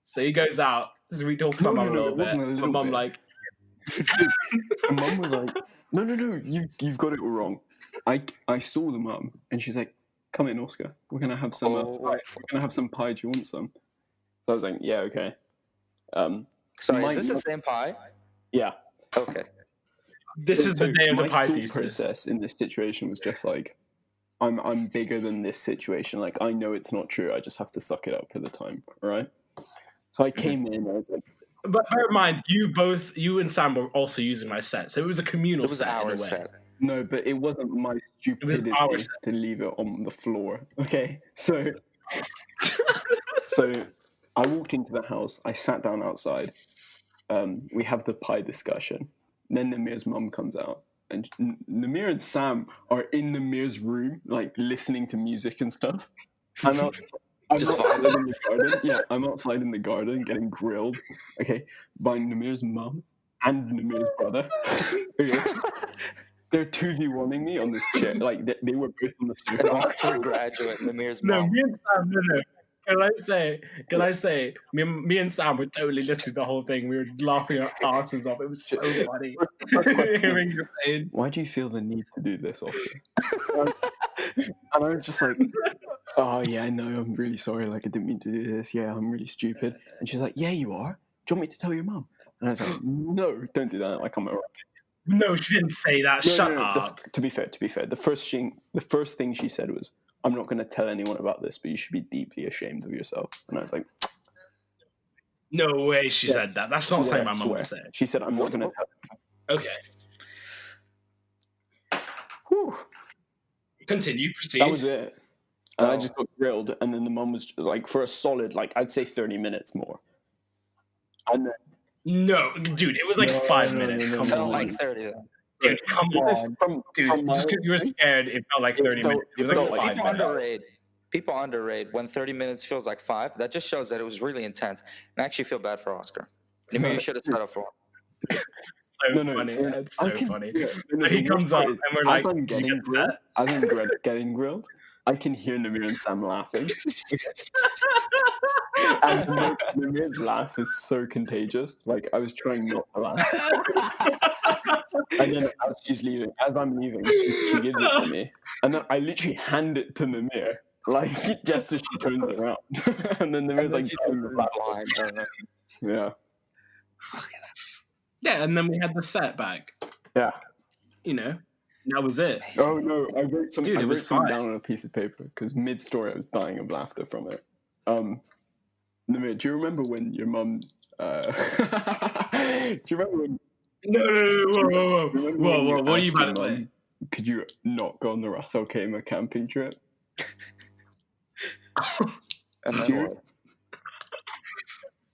S1: So he goes out. So we talk about mum a little bit. My mum like,
S2: mum was like, no, you've got it all wrong. I saw the mum, and she's like, "Come in, Oscar. We're gonna have some. We're gonna have some pie. Do you want some?" So I was like, "Yeah, okay."
S3: Sorry, is this the same pie?
S2: Yeah.
S3: Okay.
S1: This is the day of the pie thesis.
S2: My process in this situation was just like, I'm bigger than this situation. Like, I know it's not true. I just have to suck it up for the time, right? So I came in, I was like...
S1: But bear in mind, you and Sam were also using my set, so it was a communal set in a way.
S3: Set.
S2: No, but it wasn't my stupidity to leave it on the floor. Okay, so I walked into the house. I sat down outside. We have the pie discussion. Then Namir's mum comes out, and Namir and Sam are in Namir's room, like listening to music and stuff. I'm outside in the garden. Yeah, I'm outside in the garden getting grilled. Okay, by Namir's mum and Namir's brother. Okay. They're 2v1ing me on this chair. Like, they were both on the sofa.
S3: An Oxford graduate, Namir's mom.
S1: No, me and Sam, no. Can I say, me and Sam were totally listening to the whole thing. We were laughing our asses off. It was so funny. Hearing your pain.
S2: Why do you feel the need to do this, Oscar? And I was just like, oh, yeah, I know. I'm really sorry. Like, I didn't mean to do this. Yeah, I'm really stupid. And she's like, yeah, you are. Do you want me to tell your mum? And I was like, no, don't do that. Like, I'm alright.
S1: No, she didn't say that.
S2: No,
S1: Shut up.
S2: To be fair, the first thing she said was, "I'm not going to tell anyone about this, but you should be deeply ashamed of yourself." And I was like,
S1: "No way!" She said that. That's not something my mum would say.
S2: She said, "I'm not going to tell."
S1: Okay.
S2: Whew.
S1: Continue. Proceed.
S2: That was it. And I just got grilled, and then the mum was like, for a solid, like I'd say 30 minutes more. And then.
S1: No, dude, it was like 5 minutes.
S3: It felt like 30 then.
S1: Dude, come on. Dude, just because you were scared, it felt like 30 minutes. It was like 5 minutes.
S3: People underrate when 30 minutes feels like 5. That just shows that it was really intense. And I actually feel bad for Oscar. Maybe you should have set up for him.
S1: Funny. It's so funny. So he comes up and we're like,
S2: as I'm getting grilled, I can hear Namir and Sam laughing. And Namir's laugh is so contagious. Like, I was trying not to laugh. And then as I'm leaving, she gives it to me. And then I literally hand it to Namir. like just as she turns around, and then Nimir's like,
S3: blind.
S2: yeah,
S1: Yeah, and then we had the setback.
S2: yeah.
S1: You know, that was it.
S2: Oh no, I wrote some.
S1: Dude,
S2: I
S1: it was
S2: wrote something
S1: fine.
S2: down on a piece of paper because mid-story I was dying of laughter from it. Nimir, do you remember when your mum? Do you remember when?
S1: No, whoa.
S2: Remember when you
S1: What are you
S2: asked your
S1: about to play?
S2: mum, could you not go on the Ras Al Khaimah camping trip?
S3: And then
S2: Dude.
S3: what?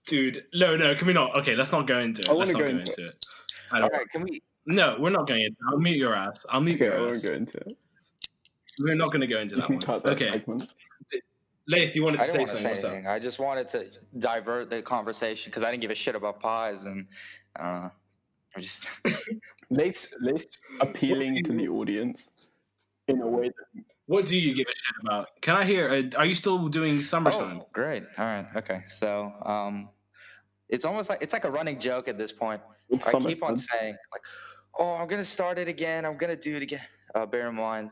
S1: Dude, no, can we not? Okay, let's not go into it.
S2: I wanna
S1: Let's not
S2: go
S1: go
S2: into
S1: into it. I don't.
S3: Okay, can we?
S1: No, we're not going into it. I'll mute your ass. I'll mute
S2: Okay, I
S1: your
S2: won't
S1: ass.
S2: go into it.
S1: We're not going to go into
S2: You
S1: that
S2: can
S1: one.
S2: cut that
S1: Okay.
S2: segment.
S1: Laith, you wanted
S3: I
S1: to
S3: didn't
S1: say
S3: want to
S1: something.
S3: say
S1: What's up?
S3: anything. I just wanted to divert the conversation because I didn't give a shit about pies, and I just.
S2: Laith's appealing to the audience in a way that
S1: What do you give a shit about? Can I hear? Are you still doing summertime?
S3: Oh, great. All right. Okay. So, it's almost like it's like a running joke at this point.
S2: it's
S3: I keep on
S2: summertime.
S3: saying like, "Oh, I'm gonna start it again. I'm gonna do it again." Bear in mind,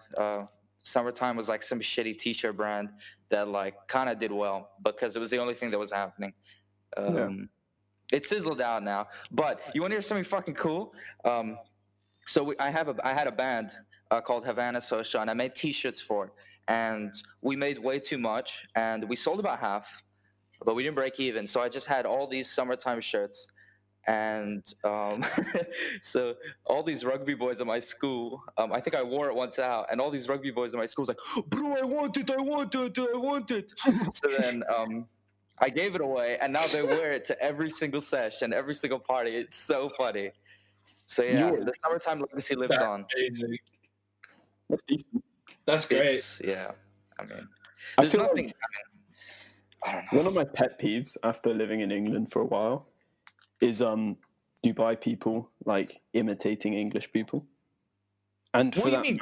S3: Summertime was like some shitty T-shirt brand that like kind of did well because it was the only thing that was happening. It sizzled out now. But you want to hear something fucking cool? So I had a band called Havana Social, and I made T-shirts for it. And we made way too much, and we sold about half, but we didn't break even. So I just had all these summertime shirts, and so all these rugby boys at my school, I think I wore it once out, and all these rugby boys at my school was like, "Bro, I want it." So then I gave it away, and now they wear it to every single sesh and every single party. It's so funny. So yeah, the summertime legacy lives on.
S1: Amazing.
S2: That's decent.
S1: That's great.
S3: I mean,
S2: I
S3: there's
S2: feel
S3: nothing.
S2: like
S3: I don't know.
S2: one of my pet peeves after living in England for a while is Dubai people like imitating English people. And
S3: What
S2: for
S3: do you
S2: that
S3: mean?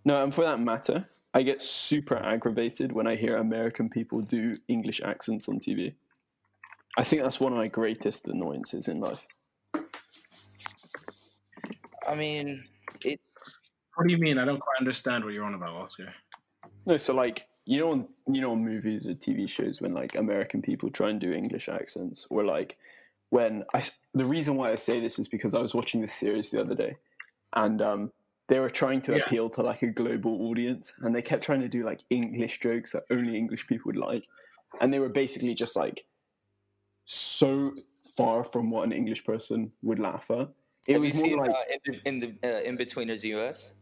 S2: no, and for that matter, I get super aggravated when I hear American people do English accents on TV. I think that's one of my greatest annoyances in life.
S3: I mean,
S1: What do you mean? I don't quite understand what you're on about, Oscar.
S2: No, so like you know, in movies or TV shows when like American people try and do English accents, or like the reason why I say this is because I was watching this series the other day, and they were trying to appeal to like a global audience, and they kept trying to do like English jokes that only English people would like, and they were basically just like so far from what an English person would laugh at.
S3: have you seen in the In-Betweeners US?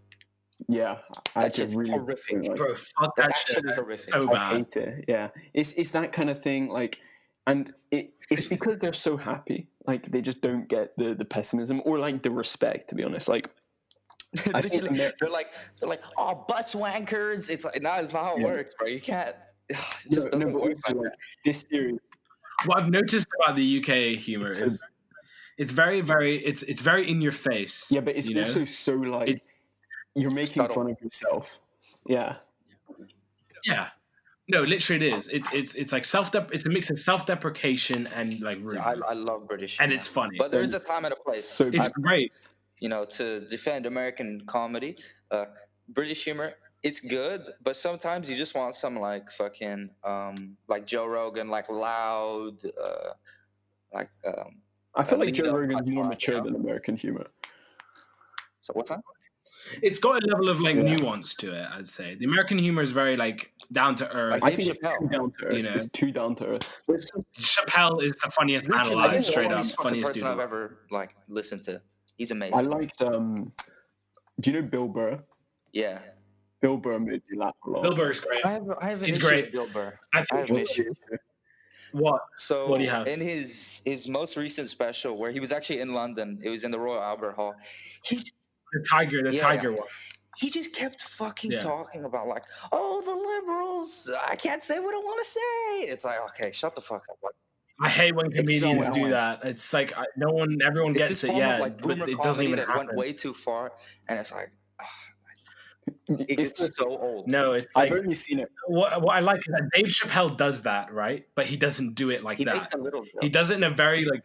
S2: Yeah,
S3: That shit's horrific.
S2: Like,
S1: Bro, fuck
S3: That's
S1: that shit.
S3: actually horrific.
S1: So
S2: I
S1: bad.
S2: hate it. Yeah, it's that kind of thing. Like, and it's because they're so happy. Like they just don't get the pessimism or like the respect. To be honest, like I think
S3: Literally, they're like, "Oh, bus wankers." It's like, no, it's not how it works, bro. You can't. It just doesn't work like that.
S2: This series.
S1: What I've noticed about the UK humor is it's very, very, it's very in your face.
S2: Yeah, but it's also so like you're making
S3: subtle.
S2: fun of yourself. Yeah.
S1: Yeah. No, literally, it is. It's like it's a mix of self-deprecation and like rudeness.
S3: I love British,
S1: and
S3: humor.
S1: it's funny.
S3: But there is a time and a place.
S2: So
S1: It's great.
S3: You know, to defend American comedy, British humor, it's good, but sometimes you just want some like fucking like Joe Rogan, like loud, like.
S2: I feel like
S3: lead
S2: Joe
S3: up
S2: Rogan's more
S3: punchline,
S2: mature
S3: you know?
S2: than American humor.
S3: So what's that?
S1: It's got a level of like nuance to it, I'd say. The American humor is very like down to earth.
S2: I think it's too down to earth.
S1: You know?
S2: It's too down to earth.
S1: Chappelle is the funniest man
S3: Literally,
S1: alive,
S3: he's the
S1: straight up.
S3: funniest fucking
S1: Funniest
S3: person
S1: dude.
S3: I've ever like listened to. He's amazing.
S2: I liked. Do you know Bill Burr?
S3: Yeah.
S2: Bill Burr made me laugh a lot.
S1: Bill Burr's great.
S3: I have an
S1: He's
S3: issue
S1: great.
S3: with Bill Burr.
S1: I
S3: I
S1: think
S3: have an issue.
S1: What?
S3: So
S1: What do you have?
S3: in his most recent special, where he was actually in London, it was in the Royal Albert Hall.
S1: The Tiger one.
S3: He just kept fucking
S1: Yeah.
S3: talking about like, oh, the liberals. I can't say what I want to say. It's like, okay, shut the fuck up. Like,
S1: I hate when comedians do
S3: annoying.
S1: that. It's like everyone
S3: it's
S1: gets
S3: this
S1: it,
S3: form
S1: yeah,
S3: of like
S1: but
S3: boomer
S1: it doesn't
S3: comedy
S1: even
S3: that
S1: happen.
S3: went way too far, and it's like, it gets so old.
S1: No, it's like
S2: I've only seen it.
S1: what I like is that Dave Chappelle does that, right? But he doesn't do it like
S3: He
S1: that.
S3: makes a little joke.
S1: He does it in a very like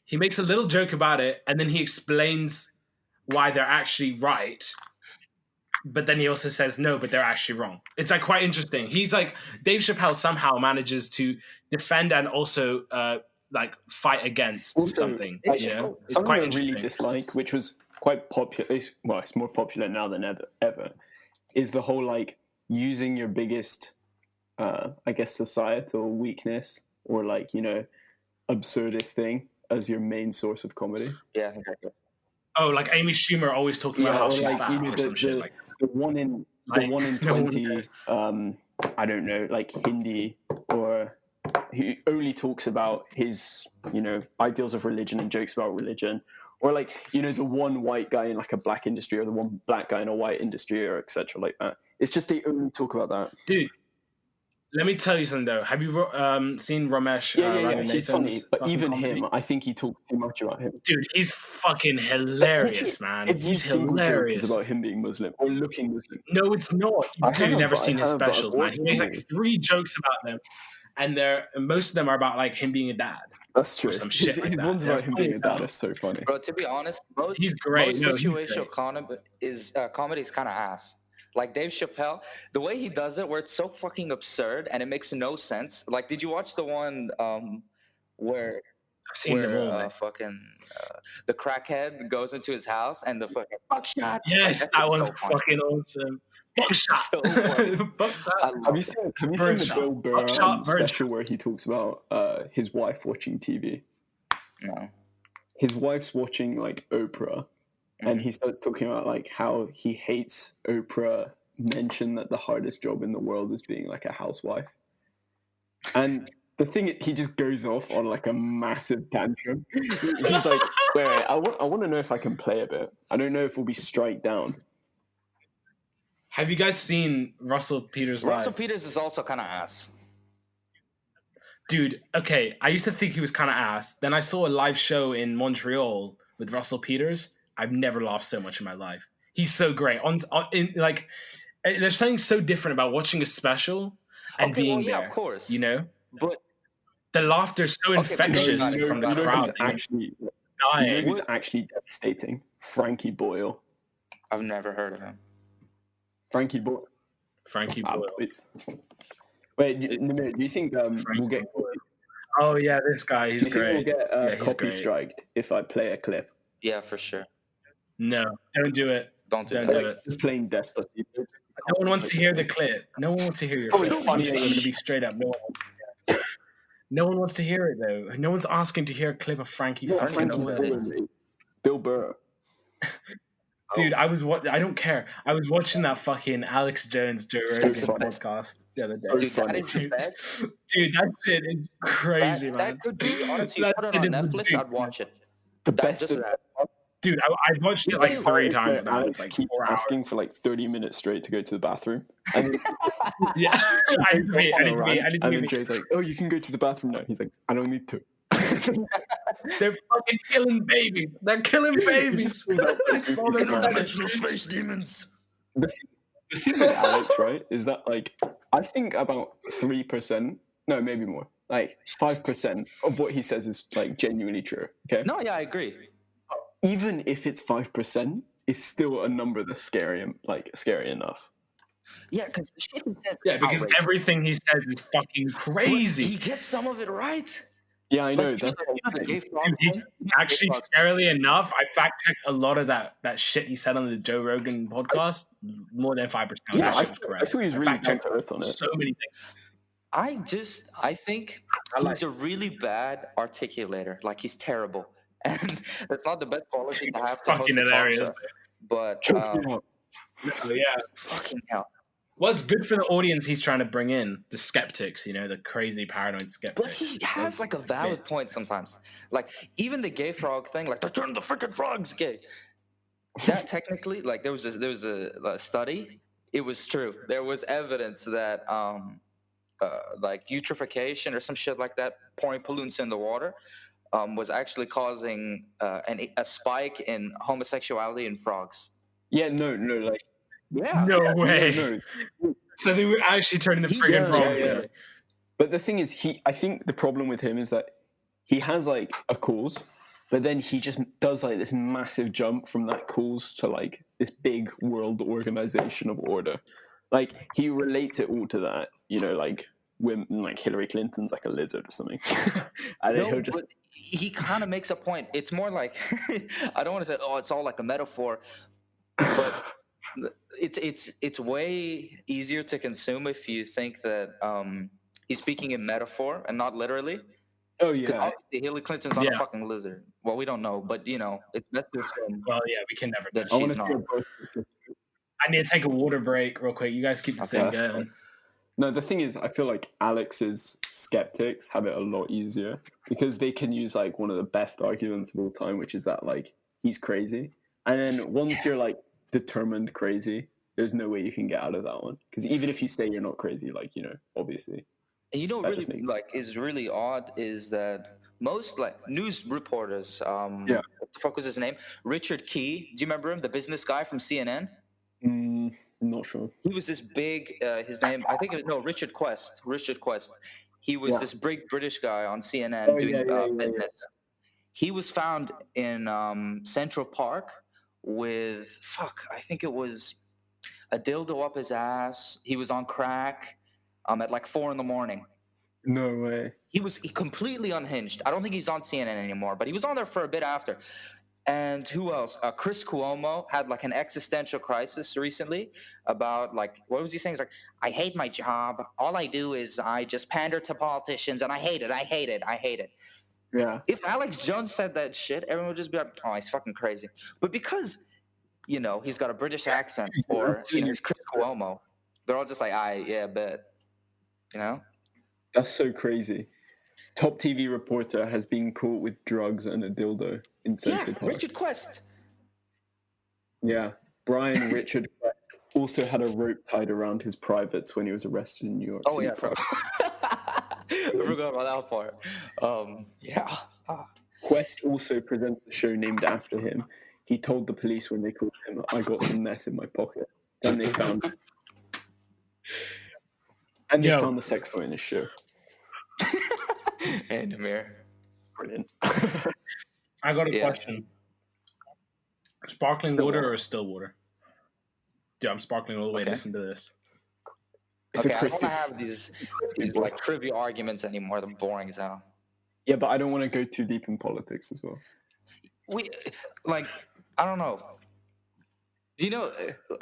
S1: he makes a little joke about it, and then he explains why they're actually right. but then he also says no, but they're actually wrong. It's like quite interesting. He's like Dave Chappelle somehow manages to defend and also like fight against
S2: Also,
S1: something.
S2: like,
S1: You know, it's
S2: something
S1: quite
S2: I
S1: interesting.
S2: really dislike, which was quite popular. Well, it's more popular now than ever. Is the whole like using your biggest, I guess, societal weakness or like absurdist thing as your main source of comedy.
S3: Yeah, exactly.
S1: Oh, like Amy Schumer always talking about how
S2: or
S1: she's
S2: like
S1: fat or some shit like that.
S2: the one in
S1: Like,
S2: the 1 in
S1: no one
S2: 20. I don't know, like Hindi, or he only talks about his ideals of religion and jokes about religion, or like the one white guy in like a black industry or the one black guy in a white industry or etc. like that. It's just they only talk about that.
S1: Dude, let me tell you something though. Have you seen Ramesh?
S2: Yeah. He's funny,
S1: Nathan's
S2: but
S1: fucking
S2: even
S1: comedy?
S2: him, I think he talks too much about him.
S1: Dude, he's fucking hilarious, man.
S2: Every
S1: He's
S2: single
S1: hilarious.
S2: joke is about him being Muslim or looking Muslim.
S1: No, it's not. You've clearly never seen his specials, man. He makes like 3 jokes about them, and most of them are about like him being a dad.
S2: That's true.
S1: Or some shit like
S2: his
S1: that.
S2: ones
S1: They're
S2: about him
S1: funny
S2: being a
S1: as
S2: dad
S1: hell.
S2: are so funny.
S3: Bro, to be honest,
S1: He's great.
S3: most
S1: No, he's
S3: situational
S1: great.
S3: comedy is kind of ass. Like Dave Chappelle, the way he does it, where it's so fucking absurd and it makes no sense. Like, did you watch the one where
S1: I've seen them all, man.
S3: the crackhead goes into his house and the fucking buckshot?
S1: Yes,
S3: Like,
S1: that
S3: shit's
S1: one's
S3: so funny.
S1: fucking awesome. Buckshot.
S3: So funny.
S1: Buckshot.
S2: Have you seen the
S1: Birdshot.
S2: Bill Burr
S1: Buckshot,
S2: special where he talks about his wife watching TV?
S3: No.
S2: His wife's watching like Oprah, and he starts talking about like how he hates Oprah mention that the hardest job in the world is being like a housewife. And the thing, he just goes off on like a massive tantrum. He's like, wait, I want to know if I can play a bit. I don't know if we'll be strike down.
S1: Have you guys seen Russell Peters live?
S3: Russell Peters is also kind of ass.
S1: Dude, okay, I used to think he was kind of ass. Then I saw a live show in Montreal with Russell Peters. I've never laughed so much in my life. He's so great. There's something so different about watching a special and being there.
S3: Of course.
S1: You know?
S3: But
S1: the laughter's so infectious from the crowd.
S2: Who's actually devastating? Frankie Boyle.
S3: I've never heard of him.
S2: Frankie Boyle. Wait, do you think we'll get?
S1: Oh yeah, this guy. He's great.
S2: Do you think we'll get copy striked if I play a clip?
S3: Yeah, for sure.
S1: No, don't do it.
S3: Don't do
S1: it.
S2: Just playing Despacito.
S1: No one wants to hear the clip. No one wants to hear your clip. I'm going to be straight up. No one wants to hear it though. No one's asking to hear a clip of Frankie.
S2: Bill Burr.
S1: Dude, I don't care. I was watching that fucking Alex Jones Joe Rogan podcast the other day.
S3: Dude, that is the best.
S1: Dude, that shit is crazy, man.
S3: That could be, honestly, you put it on Netflix, I'd watch it.
S2: The best of that.
S1: Dude, I watched it like 3 times now.
S2: Alex keeps asking for like 30 minutes straight to go to the bathroom. And
S1: yeah, I need to be.
S2: And then Jay's like, "Oh, you can go to the bathroom now." He's like, "I don't need to."
S1: They're fucking killing babies. They're killing babies.
S3: Dimensional space demons.
S2: The thing with Alex, right, is that like I think about 3%, no, maybe more, like 5% of what he says is like genuinely true. Okay.
S3: No, yeah, I agree.
S2: Even if it's 5%, it's still a number that's scary enough.
S3: Yeah, because the shit he says.
S1: Yeah, because everything he says is fucking crazy.
S3: But he gets some of it right.
S2: Yeah, I know.
S1: Actually, scarily enough, I fact checked a lot of that shit he said on the Joe Rogan podcast. More than 5%.
S2: Yeah, I thought he was really down to earth on it.
S1: So many things.
S3: I think he's a really bad articulator. Like, he's terrible. And that's not the best quality to have to host a talk show. But,
S1: yeah.
S3: Fucking hell.
S1: Well, it's good for the audience he's trying to bring in, the skeptics, the crazy paranoid skeptics.
S3: But he has like a valid point sometimes. Like, even the gay frog thing, like, they're turning the freaking frogs gay. That technically, like, there was a study. It was true. There was evidence that like eutrophication or some shit like that, pouring pollutants in the water, was actually causing a spike in homosexuality in frogs.
S2: Yeah, no, like.
S1: Yeah. No way. No. So they were actually turning the friggin' frogs.
S2: Yeah. But the thing is, I think the problem with him is that he has like a cause, But then he just does like this massive jump from that cause to like this big world organization of order. Like he relates it all to that, you know, like women, like Hillary Clinton's like a lizard or something. And then
S3: No,
S2: he'll just
S3: but he kind of makes a point. It's more like I don't want to say, oh, it's all like a metaphor, but it's way easier to consume if you think that he's speaking in metaphor and not literally.
S2: oh
S3: Because
S2: yeah.
S3: obviously Hillary Clinton's not a
S1: Yeah.
S3: fucking lizard. Well, we don't know, but you know, it's best to assume
S1: Well, yeah, we can never know.
S3: that
S2: I want
S3: she's
S2: to
S3: not.
S2: see a birth.
S1: I need to take a water break real quick. You guys keep the
S3: Okay,
S1: thing
S2: that's
S1: going.
S2: fine. No, the thing is, I feel like Alex's skeptics have it a lot easier because they can use like one of the best arguments of all time, which is that like he's crazy. And then once you're like determined crazy, there's no way you can get out of that one. Because even if you say you're not crazy, like, you know, obviously.
S3: And you know what
S2: That
S3: really
S2: just makes-
S3: like is really odd is that most like news reporters,
S2: Yeah.
S3: what the fuck was his name? Richard Key. Do you remember him? The business guy from CNN?
S2: Not sure.
S3: He was this big his name I think Richard Quest. He was
S2: Yeah.
S3: this big British guy on CNN doing business. He was found in Central Park with I think it was a dildo up his ass. He was on crack at like 4 a.m.
S2: No way.
S3: He completely unhinged. I don't think he's on CNN anymore, but he was on there for a bit after. And who else? Chris Cuomo had like an existential crisis recently about like, what was he saying? He's like, I hate my job. All I do is I just pander to politicians and I hate it.
S2: Yeah.
S3: If Alex Jones said that shit, everyone would just be like, oh, he's fucking crazy. But because, you know, he's got a British accent or, you know, he's Chris Cuomo, they're all just like, yeah, bet. You know?
S2: That's so crazy. Top TV reporter has been caught with drugs and a dildo in Central Park.
S3: Richard Quest.
S2: Yeah. Brian Richard Quest also had a rope tied around his privates when he was arrested in New York City.
S3: I forgot about that part. Yeah.
S2: Quest also presents a show named after him. He told the police when they called him, I got some meth in my pocket. Then they found and they found the sex toy in his show.
S3: Hey, Namir.
S2: Brilliant.
S1: I got a question. Sparkling
S2: Still
S1: water
S2: water.
S1: or still water? Dude, I'm sparkling all the way.
S3: Okay.
S1: Listen to this.
S2: It's
S3: Okay,
S2: a
S3: I don't
S2: crispy.
S3: want to have these like trivia arguments anymore. They're boring as hell.
S2: Yeah, but I don't want to go too deep in politics as well.
S3: We like, I don't know. Do you know?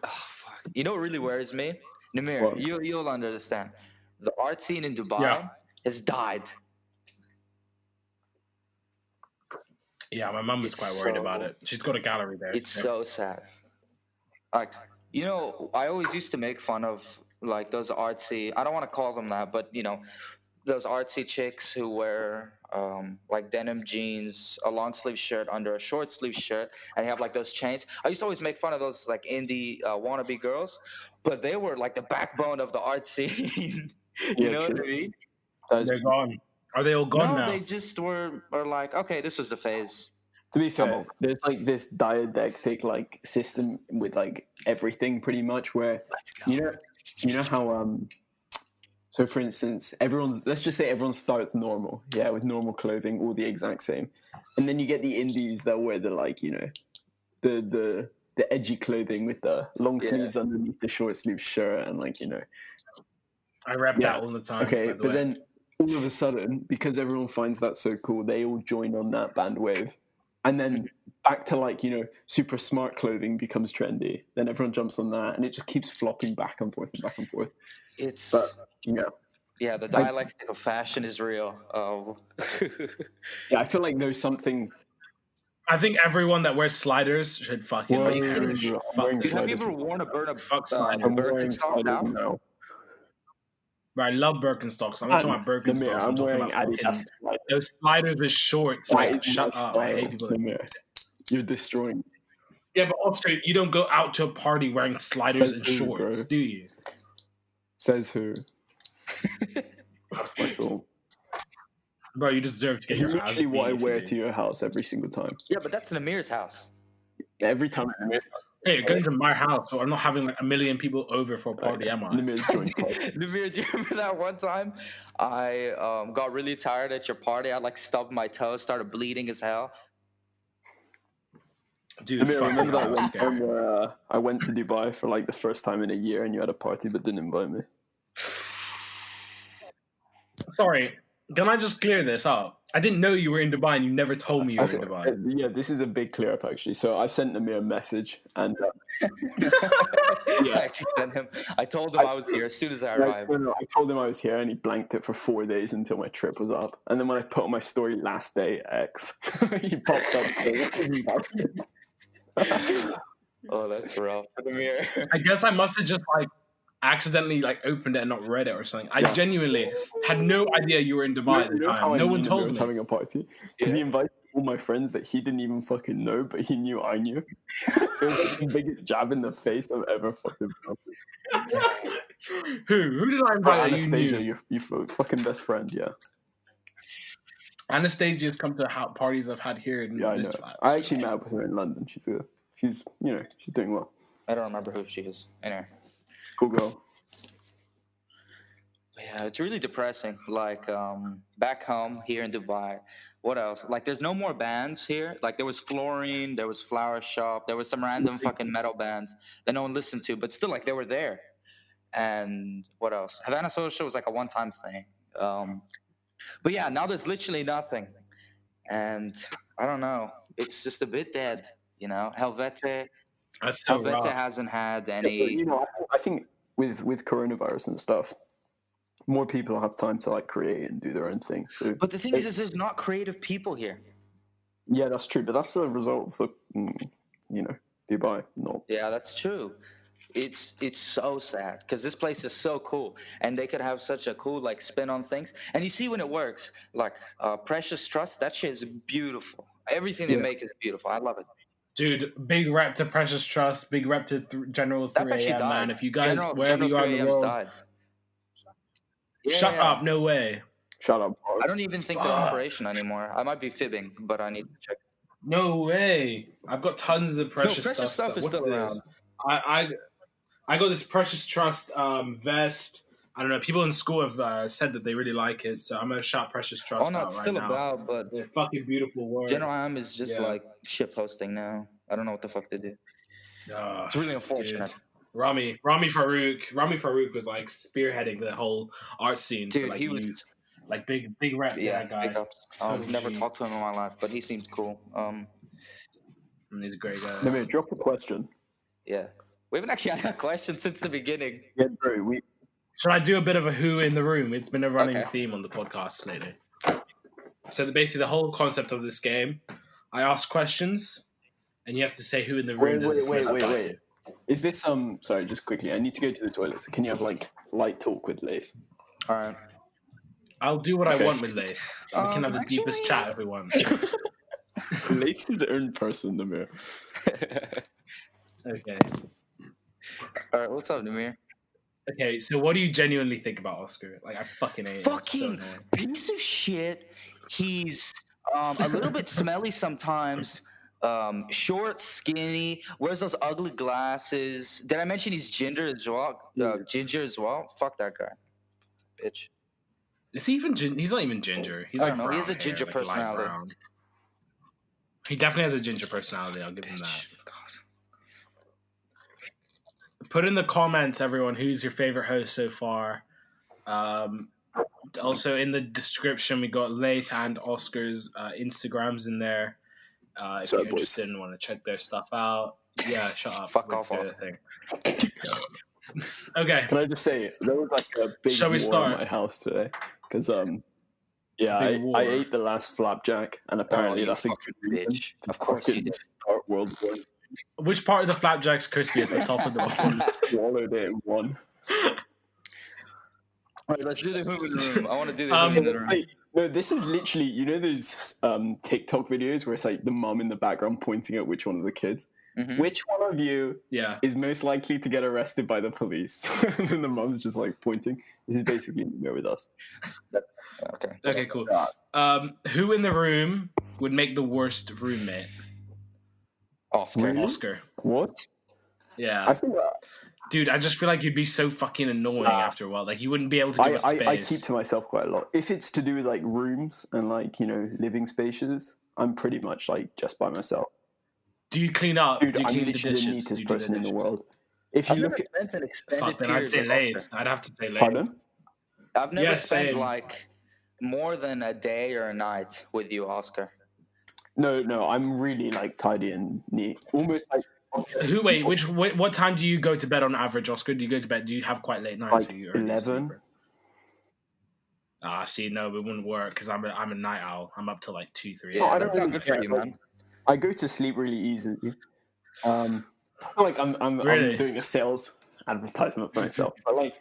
S3: Fuck. You know what really worries me, Namir?
S2: What?
S3: You'll understand. The art scene in Dubai has died.
S1: Yeah, my mum was
S3: It's
S1: quite worried
S3: so-
S1: about it. She's got a gallery there.
S3: It's so sad. Like, you know, I always used to make fun of like those artsy. I don't want to call them that, but you know, those artsy chicks who wear like denim jeans, a long sleeve shirt under a short sleeve shirt, and they have like those chains. I used to always make fun of those like indie wannabe girls, but they were like the backbone of the art scene. You know what I mean?
S1: They're gone. Are they all gone
S3: No,
S1: now?
S3: they just were like, okay, this was a phase.
S2: To be fair,
S3: over.
S2: there's like this didactic like system with like everything pretty much where
S3: Let's go.
S2: you know how so for instance let's just say everyone starts normal, with normal clothing, all the exact same, and then you get the indies that wear the like, you know, the edgy clothing with the long sleeves underneath the short sleeve shirt and like, you know.
S1: I rap that all the time.
S2: Okay,
S1: by the
S2: but
S1: way.
S2: then all of a sudden, because everyone finds that so cool, they all join on that bandwave. And then back to like, you know, super smart clothing becomes trendy. Then everyone jumps on that and it just keeps flopping back and forth and back and forth. But, you know.
S3: Yeah, the dialectic of fashion is real.
S2: Yeah, I feel like there's something.
S1: I think everyone that wears sliders should fucking
S2: Whoa,
S1: be
S2: I'm
S1: punished.
S2: wearing
S3: Dude, have you
S2: sliders.
S3: ever worn a
S1: Fuck sliders.
S2: I'm wearing
S3: Birkenstock
S2: sliders
S3: now?
S2: now.
S1: But I love Birkenstocks. I'm not talking about Birkenstocks.
S2: I'm
S1: I'm talking
S2: wearing
S1: about fucking
S2: Adidas sliders.
S1: those sliders with shorts.
S2: That
S1: Like,
S2: is my
S1: shut up. I hate
S2: style,
S1: people.
S2: Namir. You're destroying.
S1: Yeah, but also you don't go out to a party wearing sliders
S2: Says
S1: and
S2: who,
S1: shorts,
S2: bro?
S1: do you?
S2: Says who? That's my fault.
S1: Bro, you deserve to get
S2: It's
S1: your ass
S2: literally what I
S1: beat if you
S2: wear
S1: do.
S2: to your house every single time.
S3: Yeah, but that's Namir's house.
S2: Every time
S1: Hey, you're going to my house, so I'm not having like a million people over for a party, am I?
S2: Namir's joint party.
S3: Namir, do you remember that one time I got really tired at your party? I like stubbed my toe, started bleeding as hell.
S1: Dude,
S2: Amir,
S1: fucking
S2: remember
S1: hell,
S2: that
S1: that's
S2: one
S1: scary.
S2: time where I went to Dubai for like the first time in a year and you had a party but didn't invite me?
S1: Sorry, can I just clear this up? I didn't know you were in Dubai and you never told me you were in Dubai.
S2: Yeah, this is a big clear up actually. So I sent Amir a message and
S3: I actually sent him. I told him I was here as soon as I arrived.
S2: I told him I was here and he blanked it for 4 days until my trip was up. And then when I put on my story last day X, he popped up.
S3: Oh, that's rough. Amir.
S1: I guess I must have just like accidentally like opened it and not read it or something. I genuinely had no idea you were in Dubai at the time. No one told
S2: me.
S1: me.
S2: Having a party because he invited all my friends that he didn't even fucking know, but he knew I knew. It was like the biggest jab in the face I've ever fucking felt.
S1: Who did I invite?
S2: Anastasia,
S1: You knew?
S2: your fucking best friend, yeah.
S1: Anastasia's come to parties I've had here in
S2: I
S1: this
S2: know.
S1: flat.
S2: I actually met up with her in London. She's she's doing well.
S3: I don't remember who she is. Anyway.
S2: Cool girl.
S3: Yeah, it's really depressing. Like back home here in Dubai, what else? Like there's no more bands here. Like there was Florine, there was Flower Shop, there was some random fucking metal bands that no one listened to, but still like they were there. And what else? Havana Social was like a one-time thing. But yeah, now there's literally nothing. And I don't know. It's just a bit dead, you know. Helvete hasn't had any.
S2: You know, I think with coronavirus and stuff, more people have time to like create and do their own thing. So,
S3: but the thing is there's not creative people here.
S2: Yeah, that's true. But that's the result of Dubai. No.
S3: Yeah, that's true. It's so sad because this place is so cool and they could have such a cool like spin on things. And you see when it works, like Precious Trust, that shit is beautiful. Everything they make is beautiful. I love it.
S1: Dude, big rep to Precious Trust, big rep to General 3AM, man. If you guys, wherever you are in the world,
S3: died.
S1: Shut up, no way.
S2: Shut up.
S3: I don't even think they're operation anymore. I might be fibbing, but I need to check.
S1: No way. I've got tons of Precious
S3: stuff is still around.
S1: I got this Precious Trust vest. I don't know. People in school have said that they really like it, so I'm gonna shout Precious Trust out right now.
S3: It's still about, but
S1: they're fucking beautiful words.
S3: General Am is just like shit posting now. I don't know what the fuck to do. It's really unfortunate.
S1: Dude. Rami Farouk was like spearheading the whole art scene.
S3: Dude,
S1: like,
S3: he was
S1: like big rep to that guy.
S3: Big ups. I've never talked to him in my life, but he seems cool.
S1: He's a great guy.
S2: Let me drop a question.
S3: Yeah, we haven't actually had a question since the beginning.
S2: Yeah, bro.
S1: Should I do a bit of a who in the room? It's been a running theme on the podcast lately. So basically, the whole concept of this game, I ask questions, and you have to say who in the room.
S2: Wait. Is this Sorry, just quickly. I need to go to the toilet. So can you have like light talk with Laith?
S3: All right.
S1: I'll do what I want with Laith. We can have the deepest chat if we want.
S2: Laith's his own person, Namir.
S1: Okay.
S3: All right. What's up, Namir?
S1: Okay, so what do you genuinely think about Oscar? Like, I fucking hate him.
S3: Fucking piece of shit. He's a little bit smelly sometimes. Short, skinny, wears those ugly glasses. Did I mention he's ginger as well? Ginger as well? Fuck that guy. Bitch.
S1: Is he even he's not even ginger. He's like brown.
S3: He has a ginger
S1: hair,
S3: personality.
S1: Like he definitely has a ginger personality, I'll give him that.
S3: God.
S1: Put in the comments, everyone, who's your favorite host so far. Also in the description we got Laith and Oscar's Instagrams in there. If you're interested and want to check their stuff out. Yeah, shut up.
S3: Fuck off,
S1: thing. Okay.
S2: Can I just say, there was like a big war in my house today. Because, I ate the last flapjack, and apparently that's a good reason.
S3: Of course you did.
S2: Start World War.
S1: Which part of the flapjack's crispy is the top of the bottom?
S2: Swallowed it in one.
S3: All right, let's do the who in the room. I want to do the who in the room.
S2: No, this is literally, you know those TikTok videos where it's like the mom in the background pointing at which one of the kids? Mm-hmm. Which one of you is most likely to get arrested by the police? And then the mom's just like pointing. This is basically go with us.
S1: Okay, cool. Who in the room would make the worst roommate?
S3: Oscar.
S2: Really?
S1: Oscar.
S2: What?
S1: Yeah.
S2: I think that...
S1: Dude, I just feel like you'd be so fucking annoying after a while. Like, you wouldn't be able to give us space.
S2: I keep to myself quite a lot. If it's to do with, like, rooms and, like, living spaces, I'm pretty much, like, just by myself.
S1: Do you clean up?
S2: Dude,
S1: do you
S2: I'm
S1: clean the
S2: literally the
S1: dishes?
S2: neatest
S1: Do you do the
S2: person in the
S1: dishes?
S2: world. If you
S3: I've
S2: look
S3: never
S2: at
S3: spent an extended
S1: Fuck, then I'd
S3: period
S1: say
S3: with
S1: Laith.
S3: Oscar.
S1: I'd have to say Laith.
S2: pardon,
S3: I've never
S1: Yeah,
S3: spent
S1: same.
S3: like more than a day or a night with you, Oscar.
S2: no, I'm really like tidy and neat. Almost like
S1: What time do you go to bed on average, Oscar? Do you go to bed? Do you have quite late nights? Or are you early
S2: 11.
S1: sleeper? See, no, it wouldn't work because I'm a night owl. I'm up till like 2, 3.
S3: Yeah,
S2: I don't
S3: that's not
S2: really
S3: good for
S2: care,
S3: you,
S2: like,
S3: man.
S2: I go to sleep really easily. I feel like I'm
S1: Really?
S2: doing a sales advertisement for myself, but like,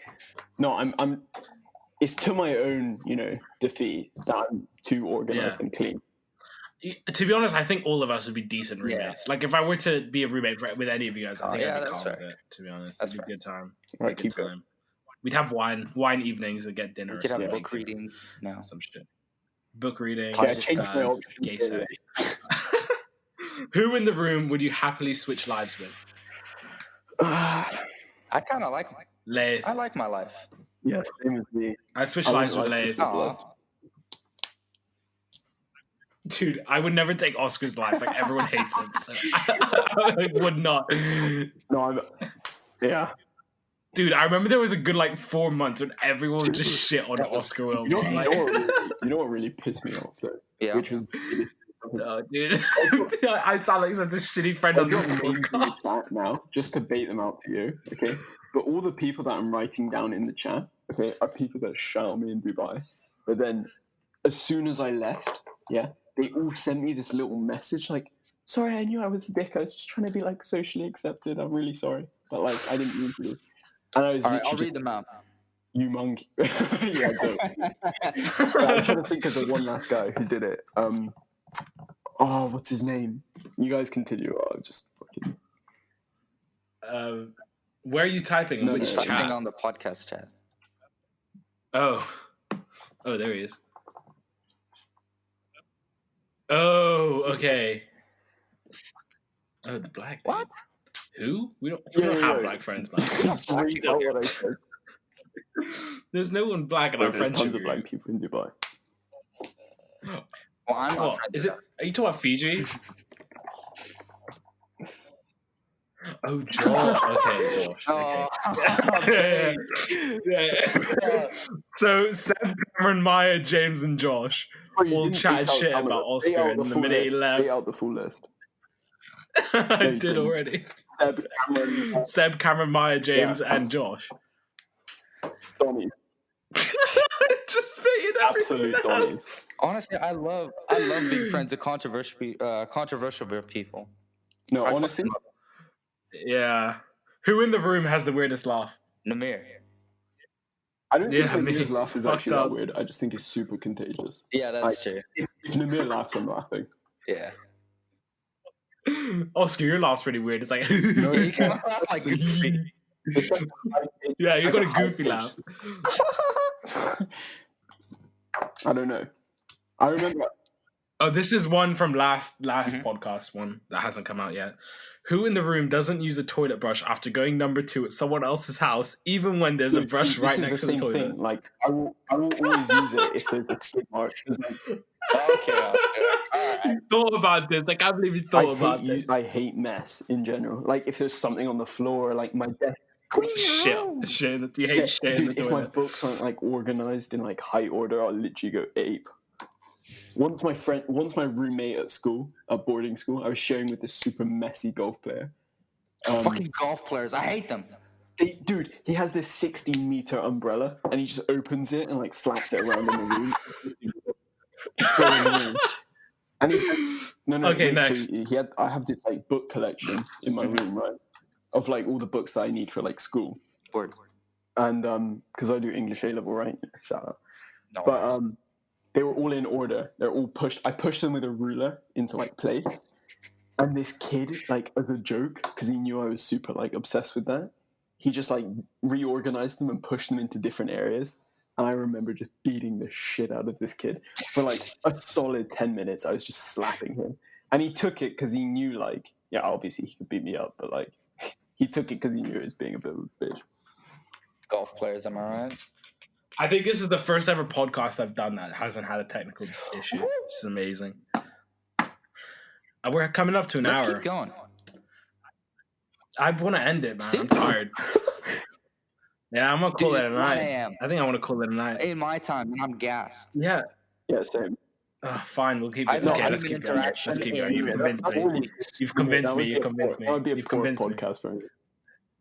S2: no, I'm. It's to my own, defeat that I'm too organized and clean.
S1: To be honest, I think all of us would be decent
S3: Yeah.
S1: roommates. Like if I were to be a roommate with any of you guys, I think
S3: yeah,
S1: I'd be
S3: that's
S1: calm with
S3: fair.
S1: it. To be honest,
S3: That's
S1: it'd be a
S3: fair.
S1: good time.
S2: Right,
S1: Good
S2: keep going.
S1: time. We'd have wine evenings and get dinner.
S3: We
S1: or
S3: could have
S1: something,
S3: book readings. No.
S1: some shit. Book reading.
S2: Okay, I changed my options.
S1: Gay sex. Who in the room would you happily switch lives with?
S3: I kind of like.
S1: Laith.
S3: I like my life.
S2: Yeah, same as me.
S1: I switch
S2: I
S1: lives with
S2: wouldn't like to
S1: Laith.
S2: switch
S3: Aw.
S2: lives.
S1: Dude, I would never take Oscar's life. Like everyone hates him, so I would not.
S2: No, yeah.
S1: Dude, I remember there was a good 4 months when everyone would just shit on
S3: That was-
S1: Oscar Wilde.
S2: You know what really pissed me off though?
S3: Yeah.
S2: Which was
S1: No, dude. I sound like such a shitty friend
S2: I
S1: on this
S2: got names in the
S1: podcast.
S2: chat now just to bait them out to you, okay? But all the people that I'm writing down in the chat, okay, are people that shout me in Dubai. But then, as soon as I left, they all sent me this little message like, "Sorry, I knew I was a dick. I was just trying to be socially accepted. I'm really sorry, but I didn't mean to." And I was
S3: All right, I'll
S2: literally
S3: read them out.
S2: you monkey. Yeah, go. I'm trying to think of the one last guy who did it. What's his name? You guys continue. I'll just fucking.
S1: Where are you typing?
S2: No,
S1: Which
S2: no,
S3: Typing
S1: chat?
S3: on the podcast chat.
S1: Oh, there he is. Oh, okay. Oh, the black.
S3: What?
S1: Dude. Who? We don't have black friends, man.
S2: Retell what I said.
S1: There's no one black in our
S2: There's
S1: friendship
S2: tons of
S1: group.
S2: black people in Dubai.
S3: Well, I'm not
S1: Oh,
S3: friends
S1: is
S3: with
S1: it? Are you talking about Fiji? Oh, Josh. Okay, Josh.
S3: Oh,
S1: Okay. Yeah. So Seb, Cameron, Maya, James, and Josh all chatted shit about Oscar, and the minute he left,
S2: Lay out the full list.
S1: I
S2: you
S1: did
S2: didn't.
S1: already.
S2: Seb, Cameron,
S1: Seb, Cameron, Maya, James, and Josh.
S2: Donnie.
S1: Just fitting
S2: Absolute
S1: everything
S2: Donnies.
S1: else.
S3: honestly, I love being friends with controversial people.
S2: No,
S3: I
S2: honestly,
S3: fucking love
S1: Yeah. Who in the room has the weirdest laugh?
S3: Namir.
S2: I don't
S1: Yeah,
S2: think
S1: me,
S2: Namir's laugh
S1: it's
S2: is
S1: fucked
S2: actually
S1: up.
S2: that weird. I just think it's super contagious.
S3: Yeah, that's true.
S2: If Namir laughs, I'm laughing.
S3: Yeah.
S1: Oscar, your laugh's pretty weird. It's like,
S2: No,
S3: You can laugh like goofy.
S2: It's like
S1: yeah,
S2: it's
S1: you
S2: like
S1: got a goofy
S2: high-pitched-
S1: laugh.
S2: I don't know. I remember.
S1: Oh, this is one from last
S3: Mhm.
S1: podcast one that hasn't come out yet. Who in the room doesn't use a toilet brush after going number 2 at someone else's house, even when there's a
S2: Look,
S1: brush
S2: see,
S1: right
S2: this
S1: next
S2: is
S1: to
S2: the
S1: the
S2: same
S1: toilet?
S2: thing. Like I will always use it if there's a skid mark. 'Cause, like,
S3: Okay. All right.
S1: You thought about this. I can't believe you thought about this.
S2: I hate mess in general. Like if there's something on the floor, like my desk. Clean your room.
S1: Shit. You hate
S2: Yeah,
S1: shit in
S2: dude,
S1: the
S2: if my
S1: toilet.
S2: books aren't organized in height order, I'll literally go ape. Once my roommate at school, at boarding school, I was sharing with this super messy golf player.
S3: Fucking golf players. I hate them.
S2: Dude, he has this 60-meter umbrella, and he just opens it and flaps it around in the room. It's so annoying. And
S1: Okay, next.
S2: So I have this book collection in my room, right, of all the books that I need for school,
S3: Word.
S2: and because I do English A level, right? Shout out.
S3: No
S2: But
S3: worries.
S2: they were all in order. They're all pushed. I pushed them with a ruler into place. And this kid, as a joke, because he knew I was super obsessed with that, he just reorganized them and pushed them into different areas. And I remember just beating the shit out of this kid for a solid 10 minutes. I was just slapping him, and he took it because he knew obviously he could beat me up, but he took it because he knew it was being a bit of a bitch.
S3: Golf players, am I right?
S1: I think this is the first ever podcast I've done that hasn't had a technical issue. This is amazing. We're coming up to an
S3: Let's
S1: hour.
S3: keep going.
S1: I want to end it, man.
S3: See?
S1: I'm tired. Yeah, I'm gonna call
S3: Dude,
S1: it a
S3: it's 1
S1: night.
S3: a.m.
S1: I think I want to call it a night.
S3: In my time, and I'm gassed.
S1: Yeah.
S2: Yeah, same.
S1: Fine, we'll keep
S3: I
S1: it.
S3: haven't
S1: Okay,
S3: had
S1: let's
S3: an
S1: keep going.
S3: interaction
S1: Let's keep
S3: in
S1: going. You've convinced me.
S3: 4 weeks.
S1: You've convinced me.
S2: That
S1: You've convinced
S2: That would be
S1: me.
S2: a
S1: You've
S2: poor
S1: convinced me.
S2: podcast for me.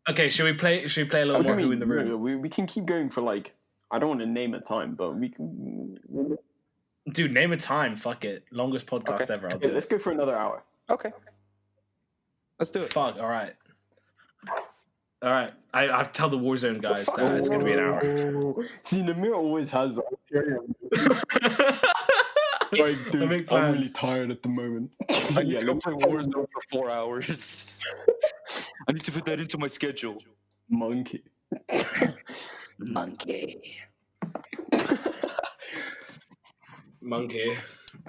S1: Okay, should we play? Should we play a little more? Who in the room?
S2: We can keep going for like, I don't want to name a time, but we can.
S1: Dude, name a time. Fuck it. Longest podcast ever. I'll do
S2: Okay, let's
S1: it.
S2: go for another hour.
S3: Okay. Let's do it.
S1: Fuck. All right. All right. I've tell the Warzone guys that it's gonna be an hour.
S2: See, Namir always has ulterior. Sorry, dude, I'm really tired at the moment.
S3: I need to go play Warzone for 4 hours. I need to put that into my schedule.
S2: Monkey.
S1: Monkey.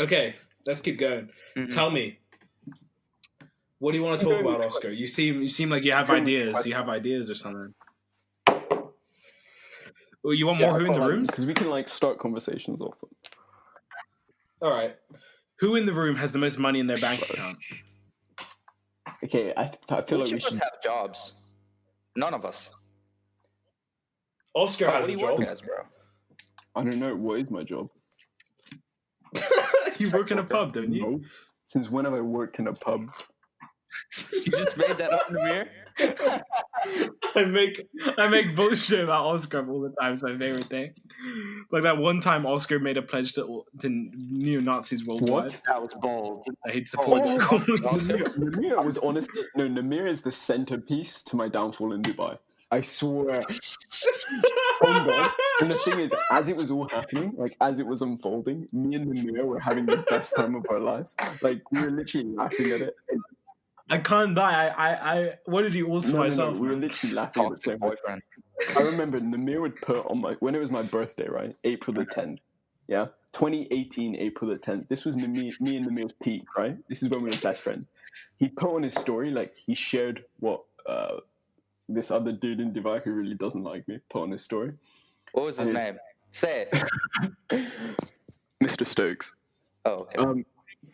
S1: Okay, let's keep going.
S3: Mhm.
S1: Tell me, what do you want to talk about, Oscar? You seem like you have ideas. You have ideas or something. Well, you want more who in the rooms?
S2: Because we can like start conversations off.
S1: All right. Who in the room has the most money in their bank account?
S2: Okay, I feel like we
S3: Which of us
S2: should.
S3: have jobs? None of us.
S1: Oscar
S3: Oh,
S1: has
S3: what do
S1: a
S3: you work
S1: job.
S3: as, bro?
S2: I don't know what is my job.
S1: You work in a pub, don't you?
S2: No. Since when have I worked in a pub?
S3: You just made that up in the mirror?
S1: I make bullshit about Oscar all the time. It's my favorite thing. Like that one time Oscar made a pledge to neo-Nazis worldwide.
S2: What?
S3: That was bold.
S1: That he'd support the cause.
S2: Namir was honestly Namir is the centerpiece to my downfall in Dubai. I swear. Oh God. And the thing is, as it was all happening, like as it was unfolding, me and Namir were having the best time of our lives. Like we were literally laughing at it.
S1: I can't die. I what did you alter myself?
S2: We were literally laughing at the
S3: Toxic
S2: same
S3: boyfriend.
S2: I remember Namir would put on when it was my birthday, right? April the 10th. Yeah. 2018, April the 10th. This was me and Namir's peak, right? This is when we were best friends. He put on his story, like he shared what this other dude in Dubai who really doesn't like me put on his story.
S3: What was his name? Say it.
S2: Mr. Stokes.
S3: Oh, okay.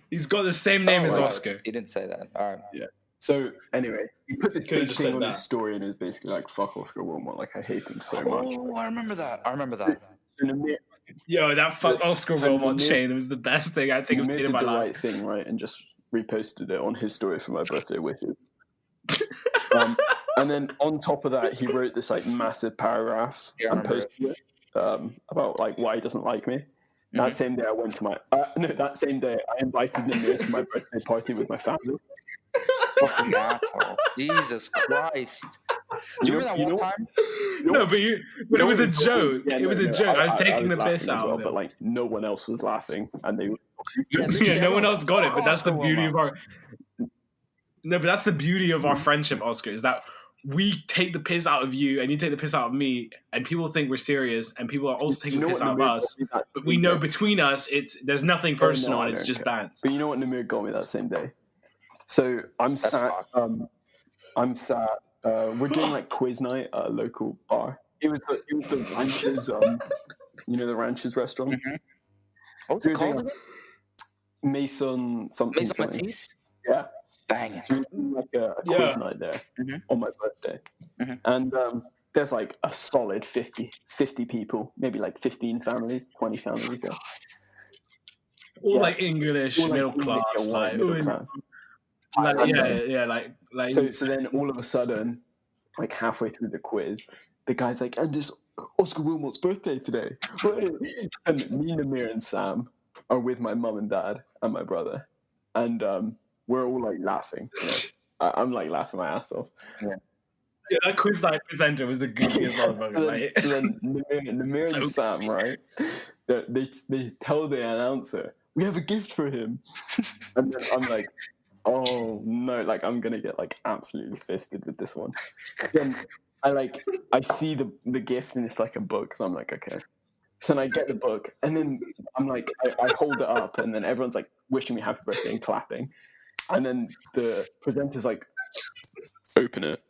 S1: He's got the same name as
S3: right.
S1: Oscar.
S3: He didn't say that. All right.
S2: Yeah. So anyway, he put this
S1: Could've
S2: big
S1: just
S2: thing
S1: said
S2: on
S1: that.
S2: his story and it was basically like, fuck Oscar Wilmot, like I hate him so much.
S3: Oh, I remember that.
S2: So Namir,
S1: Yo, that fuck Oscar
S2: So
S1: Wilmot
S2: Namir-
S1: chain was the best thing I think I've
S2: Namir
S1: seen
S2: did
S1: in my
S2: the
S1: life.
S2: right thing, right? And just reposted it on his story for my birthday wishes. And then on top of that, he wrote this like massive paragraph
S3: Yeah, I
S2: and
S3: remember
S2: posted it about like why he doesn't like me. That same day, I went to my that same day I invited Namir to my birthday party with my family.
S3: Fucking asshole. Jesus Christ. Do you remember that one time?
S1: No, but it was a joke.
S2: Yeah,
S1: it was a joke. I was taking the
S2: laughing
S1: piss
S2: as
S1: out
S2: well,
S1: of it.
S2: but like no one else was laughing, and they.
S1: Yeah, no one else got it, but that's the
S3: Oscar
S1: beauty
S3: Wilmot.
S1: of our. No, but that's the beauty of our friendship, Oscar. Is that we take the piss out of you, and you take the piss out of me, and people think we're serious, and people are also taking the piss out of us. But we know between us, there's nothing personal, and it's just bands.
S2: But you know what Namir got me that same day? So I'm sat. We're doing like quiz night at a local bar. It was the Ranches. The Ranches restaurant.
S3: Mm-hmm. What's it called again?
S2: Mason something.
S3: Maison
S2: something.
S3: Matisse?
S2: Yeah.
S3: Bang.
S2: So we were doing like a quiz night there on my birthday, and there's like a solid 50 people, maybe like 15 families, 20 families there.
S1: All like English,
S2: All, like,
S1: middle
S2: English
S1: class,
S2: and white middle class.
S1: like.
S2: So then all of a sudden, like halfway through the quiz, the guy's like, "And it's Oscar Wilmot's birthday today." And me, Namir, and Sam are with my mum and dad and my brother, and we're all like laughing. You know? I'm like laughing my ass off.
S1: Yeah, that quiz night presenter was the goofiest motherfucker.
S2: So then Namir and Sam, right? They tell the announcer, "We have a gift for him," and then I'm like, "Oh no!" Like I'm gonna get like absolutely fisted with this one. Then I see the gift and it's like a book, so I'm like, okay. So then I get the book and then I'm like, I hold it up and then everyone's like wishing me happy birthday and clapping, and then the presenter's like, "Open it."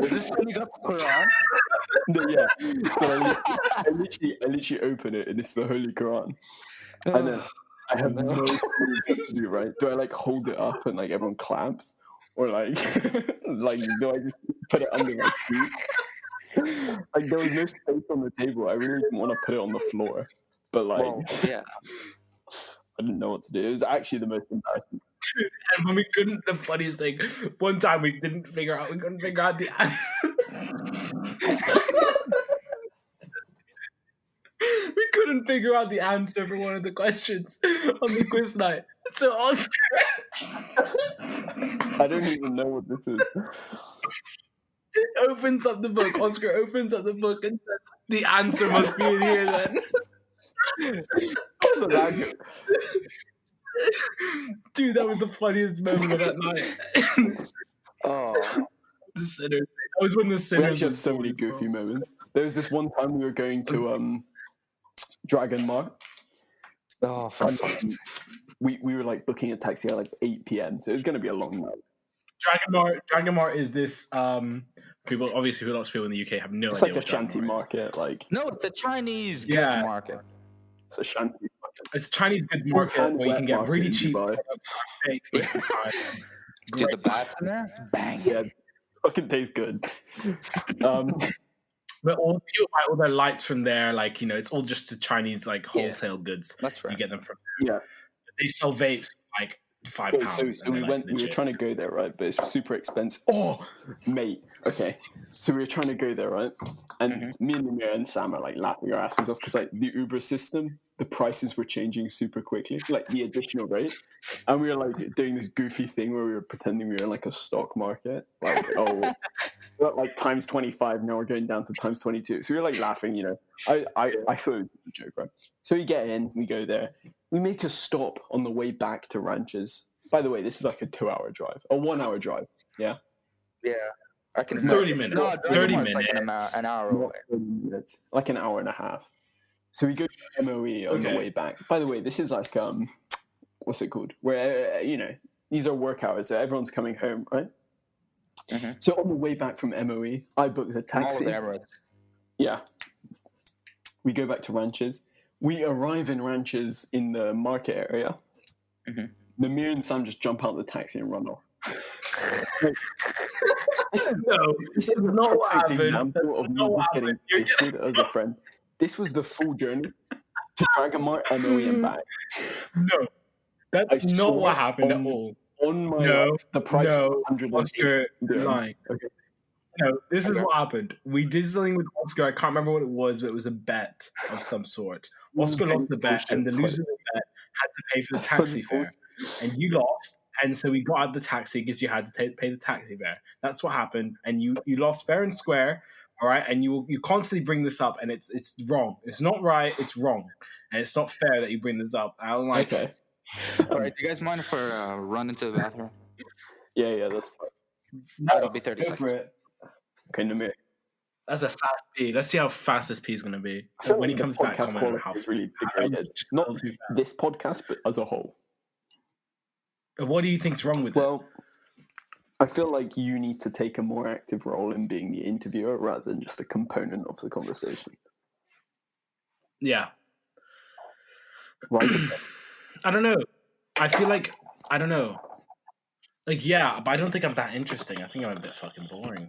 S3: Was this when you got the Quran?
S2: No, yeah. So I literally open it and it's the Holy Quran. And I have no clue what to do, right? Do I like hold it up and like everyone claps? Or like like do I just put it under my feet? Like there was no space on the table. I really didn't want to put it on the floor. But like
S3: Well, yeah.
S2: I didn't know what to do. It was actually the most embarrassing.
S1: And when we couldn't, the funniest thing, one time we couldn't figure out the answer. We couldn't figure out the answer for one of the questions on the quiz night. So Oscar
S2: I don't even know what this is.
S1: opens up the book. Oscar opens up the book and says, the answer must be in here then.
S2: Wasn't that good?
S1: Dude, that was the funniest moment of that night.
S3: Oh,
S1: The sinners. That was when the
S2: We
S1: sinners
S2: actually have
S1: was
S2: so
S1: born
S2: many
S1: as well.
S2: goofy moments. There was this one time we were going to Dragon Mart.
S3: oh, for
S2: And,
S3: fuck's sake.
S2: we were like booking a taxi at like 8 p.m. So it was going to be a long night.
S1: Dragon Mart is this people, obviously lots of people in the UK have no
S2: It's
S1: idea
S2: like a
S1: what Dragon
S2: shanty
S1: Mart is.
S2: market. Like
S3: No, it's a Chinese
S1: Yeah.
S3: goods market.
S2: it's a shanty market.
S1: It's a Chinese goods
S2: Wuhan
S1: market where you
S2: wet
S1: can get
S2: market
S1: really
S2: in
S1: cheap
S2: Dubai.
S1: products that are fake. but you can buy them.
S3: Dude, the
S1: Great.
S3: bats in there? Bang.
S2: Yeah, fucking tastes good.
S1: But all people buy all their lights from there, like, you know, it's all just the Chinese like
S3: Yeah.
S1: wholesale goods.
S3: That's
S1: You
S3: right.
S1: get them from
S2: Yeah.
S1: they sell vapes for, like £5.
S2: Okay, so
S1: and
S2: we
S1: they're,
S2: went.
S1: like,
S2: We were
S1: legit.
S2: trying to go there, right? But it's super expensive. Oh, mate. Okay, so we were trying to go there, right? And me and Namir and Sam are like laughing our asses off because like the Uber system, the prices were changing super quickly, like the additional rate, and we were like doing this goofy thing where we were pretending we were in like a stock market, like we're at, like times 25 now we're going down to times 22. So we were like laughing, you know. I thought it was a joke, right? So we get in, we go there. We make a stop on the way back to Ranches. By the way, this is like a 2-hour drive, a 1-hour drive. Yeah,
S3: Yeah. I can
S1: 30 minutes.
S3: No,
S1: 30
S3: minutes. Like
S1: minutes.
S3: an hour
S2: not
S3: away.
S2: 30 minutes, like an hour and a half. So we go to MOE on the
S1: Okay.
S2: way back. By the way, this is like what's it called? Where you know these are work hours, so everyone's coming home, right?
S3: Mhm.
S2: So on the way back from MOE, I booked the
S3: From all of
S2: taxi.
S3: the Emirates.
S2: Yeah. We go back to Ranches. We arrive in Ranches in the market area.
S3: Mhm.
S2: Namir and Sam just jump out of the taxi and run off.
S1: No,
S2: This is the
S1: not what
S2: perfect
S1: happened.
S2: example of me
S1: not what
S2: just getting
S1: happened. You're
S2: fisted as a friend. This was the full journey to Dragon Mart, MOE, and back.
S1: No,
S2: I
S1: that's not
S2: swear
S1: what happened at
S2: on-
S1: all.
S2: On my
S1: No,
S2: life, the price
S1: no,
S2: was 180
S1: Oscar, you're
S2: dirhams.
S1: lying.
S2: Okay.
S1: No, this is
S3: Okay.
S1: what happened. We did something with Oscar. I can't remember what it was, but it was a bet of some sort. Oscar lost the bet, and the loser of the bet had to pay for the
S2: That's
S1: taxi
S2: so
S1: fare. And you lost, and so we got out of the taxi because you had to pay the taxi fare. That's what happened, and you lost fair and square. All right, and you constantly bring this up, and it's wrong. It's not right. It's wrong, and it's not fair that you bring this up. I don't like.
S2: Okay.
S3: All right, do you guys mind if I run into the bathroom?
S2: Yeah, that's fine.
S1: No,
S3: It'll be 30
S1: go for
S3: seconds.
S1: it.
S2: Okay, Namir.
S1: That's a fast pee. Let's see how fast this pee is going to be.
S2: I feel
S1: When he
S2: like the
S1: comes back,
S2: podcast
S1: comment on
S2: quality
S1: how
S2: is really
S1: how
S2: degraded.
S1: much
S2: Not
S1: too fast.
S2: this podcast, but as a whole.
S1: What do you think's wrong with it?
S2: Well, I feel like you need to take a more active role in being the interviewer rather than just a component of the conversation.
S1: Yeah.
S2: Right?
S1: I don't know. I feel like I don't know. Like, yeah, but I don't think I'm that interesting. I think I'm a bit fucking boring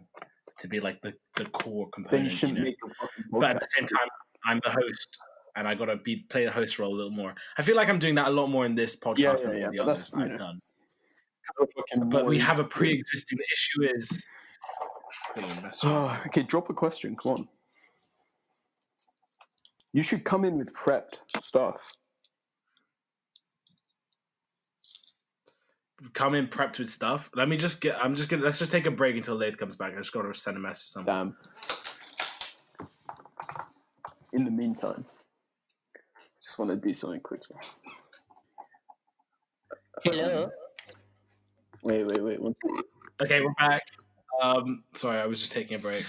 S1: to be like the core
S2: Then
S1: component.
S2: you shouldn't
S1: know?
S2: make a fucking
S1: But at
S2: podcast.
S1: the same time, I'm the host, and I gotta play the host role a little more. I feel like I'm doing that a lot more in this podcast than all the
S2: but
S1: others
S2: that's,
S1: that
S2: you
S1: I've
S2: know,
S1: done.
S2: fucking
S1: But
S2: more
S1: we have a
S2: interesting.
S1: pre-existing issue. Is
S2: Okay, drop a question. Come on. You should come in with prepped stuff.
S1: come in prepped with stuff. Let's just take a break until Laith comes back. I just gotta send a message to him.
S2: Damn. In the meantime, just want to do something quickly.
S3: Hello.
S2: Wait. One second.
S1: Okay, we're back. Sorry, I was just taking a break.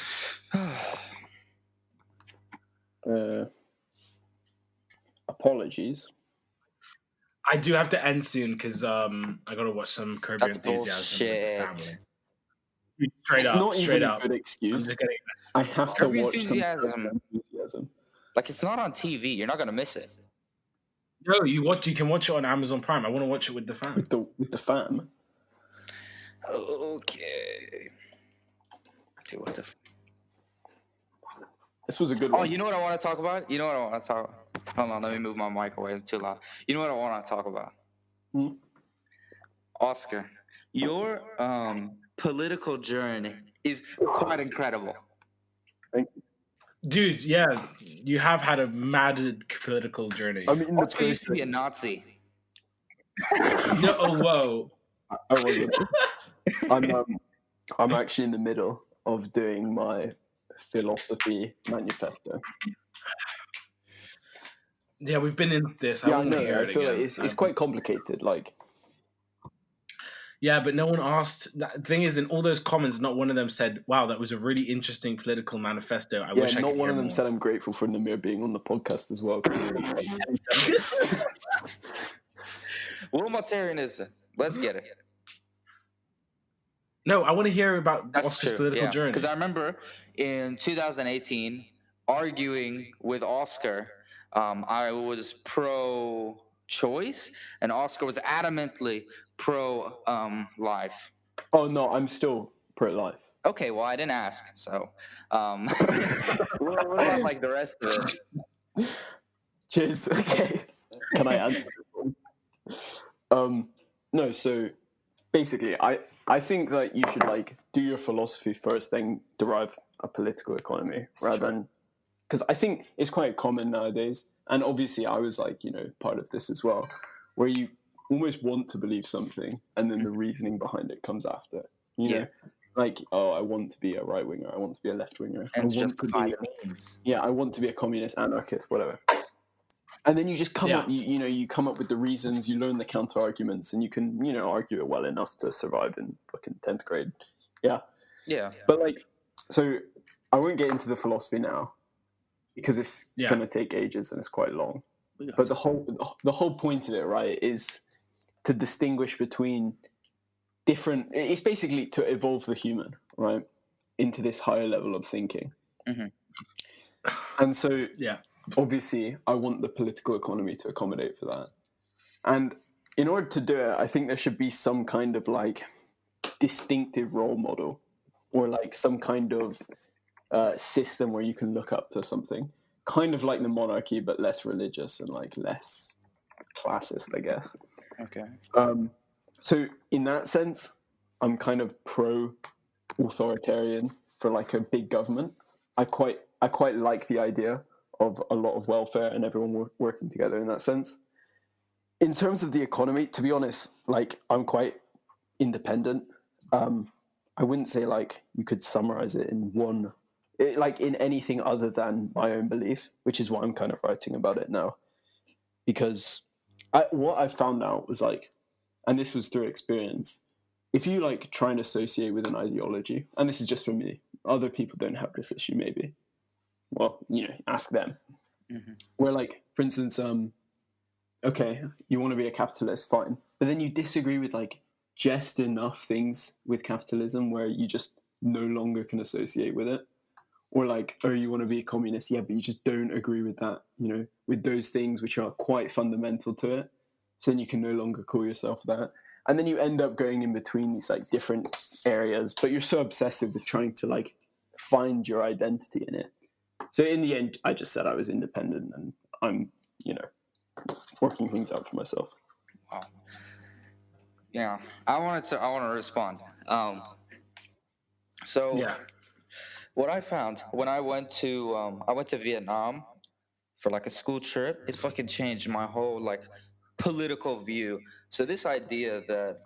S2: Apologies.
S1: I do have to end soon because I gotta watch some Curb Your
S3: That's
S1: Enthusiasm with the
S3: bullshit.
S1: family. Straight
S2: It's
S1: up,
S2: not
S1: straight
S2: even
S1: up.
S2: a good
S1: I'm
S2: excuse.
S1: just getting.
S2: I have to
S3: Curb Your
S2: watch some Curb Your
S3: Enthusiasm.
S2: Enthusiasm.
S3: Like, it's not on TV. You're not going to miss it.
S1: No, you can watch it on Amazon Prime. I want to watch it with the fam.
S2: with the fam.
S3: Okay. Dude, what the?
S2: This was a good
S3: Oh,
S2: one.
S3: you know what I want to talk about? You know what I want to talk about? Hold on, let me move my mic away. It's too loud. You know what I want to talk about?
S2: Hmm?
S3: Oscar, your political journey is quite incredible.
S2: Thank you.
S1: Dude, yeah, you have had a mad political journey.
S2: I mean, in the
S3: Oscar used to be a
S2: process,
S3: Nazi.
S1: No, oh, whoa.
S2: I wasn't. I'm actually in the middle of doing my philosophy manifesto.
S1: Yeah, we've been in this. I
S2: Yeah, I
S1: want to
S2: know.
S1: hear
S2: I
S1: it
S2: feel
S1: again.
S2: like it's quite complicated. Like,
S1: Yeah, but no one asked. The thing is, in all those comments, not one of them said, "Wow, that was a really interesting political manifesto." I wish I
S2: not
S1: could
S2: one
S1: hear
S2: of them
S1: more.
S2: said I'm grateful for Namir being on the podcast as well. 'Cause
S3: Womatarianism. Let's get it.
S1: No, I want to hear about
S3: That's
S1: Oscar's
S3: true.
S1: political
S3: Yeah,
S1: journey.
S3: because I remember in 2018 arguing with Oscar. I was pro-choice, and Oscar was adamantly pro-life.
S2: Oh no, I'm still pro-life.
S3: Okay, well, I didn't ask, so what about like the rest of it?
S2: Cheers. Okay. Can I answer this one? No, so basically I think that you should like do your philosophy first, then derive a political economy rather than, because I think it's quite common nowadays, and obviously I was like, part of this as well, where you almost want to believe something and then the reasoning behind it comes after. You know, like, oh, I want to be a right winger, I want to be a left winger,
S3: And
S2: I want to
S3: justify
S2: be,
S3: the means.
S2: yeah, I want to be a communist, anarchist, whatever. And then you just come up, you come up with the reasons, you learn the counter arguments, and you can, argue it well enough to survive in fucking 10th grade. Yeah.
S3: Yeah.
S2: But like, so I won't get into the philosophy now because it's going to take ages and it's quite long. But the whole point of it, right, is to distinguish between different, it's basically to evolve the human, right, into this higher level of thinking.
S3: Mm-hmm.
S2: And so, obviously, I want the political economy to accommodate for that. And in order to do it, I think there should be some kind of like distinctive role model or like some kind of system where you can look up to something. Kind of like the monarchy, but less religious and like less classist, I guess.
S3: Okay.
S2: So in that sense, I'm kind of pro-authoritarian for like a big government. I quite like the idea of a lot of welfare and everyone working together in that sense. In terms of the economy, to be honest, like I'm quite independent. I wouldn't say like you could summarize it in one, like in anything other than my own belief, which is why I'm kind of writing about it now. Because what I found out was like, and this was through experience, if you like try and associate with an ideology, and this is just for me, other people don't have this issue maybe. Well, ask them. Mm-hmm. Where like, for instance, okay, you want to be a capitalist, fine. But then you disagree with like just enough things with capitalism where you just no longer can associate with it. Or like, oh, you want to be a communist, yeah, but you just don't agree with that, with those things which are quite fundamental to it. So then you can no longer call yourself that. And then you end up going in between these like different areas, but you're so obsessive with trying to like find your identity in it. So in the end, I just said I was independent and I'm, working things out for myself.
S3: Wow. Yeah, I want to respond. What I found when I went to Vietnam for like a school trip, it fucking changed my whole like political view. So this idea that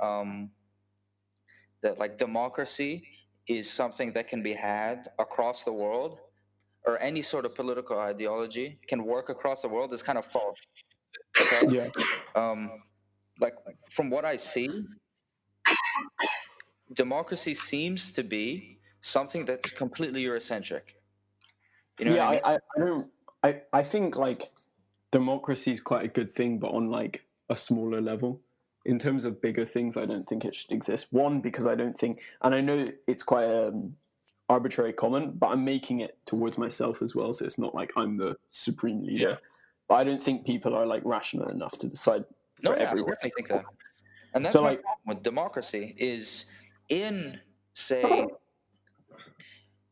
S3: that like democracy is something that can be had across the world, or any sort of political ideology can work across the world, is kind of false. Okay.
S2: Yeah.
S3: Like from what I see, democracy seems to be something that's completely Eurocentric. You know what I mean?
S2: I think like democracy is quite a good thing, but on like a smaller level. In terms of bigger things, I don't think it should exist. One, because I don't think, and I know it's quite an arbitrary comment, but I'm making it towards myself as well, so it's not like I'm the supreme leader. But I don't think people are like rational enough to decide for
S3: No, yeah, I
S2: everyone.
S3: definitely think that. And that's
S2: So
S3: my
S2: like,
S3: problem with democracy is in, say,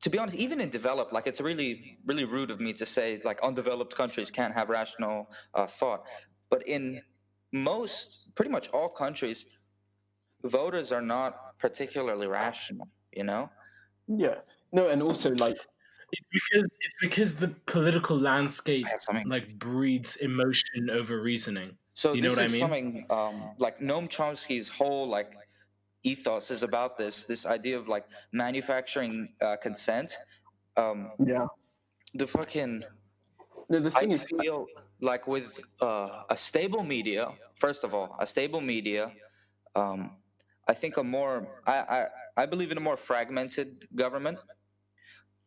S3: to be honest, even in developed, like it's really, really rude of me to say like undeveloped countries can't have rational thought. But in pretty much all countries, voters are not particularly rational, you know?
S2: yeah, no, and also like,
S1: It's because the political
S3: I
S1: landscape
S3: have something.
S1: like breeds emotion over reasoning.
S3: So
S1: You know
S3: this
S1: what I
S3: is
S1: mean?
S3: something like Noam Chomsky's whole like ethos is about this idea of like manufacturing consent.
S2: yeah,
S3: The fucking
S2: no, the
S3: I
S2: thing is,
S3: feel like with a stable media, first of all, a stable media, um, I think I believe in a more fragmented government.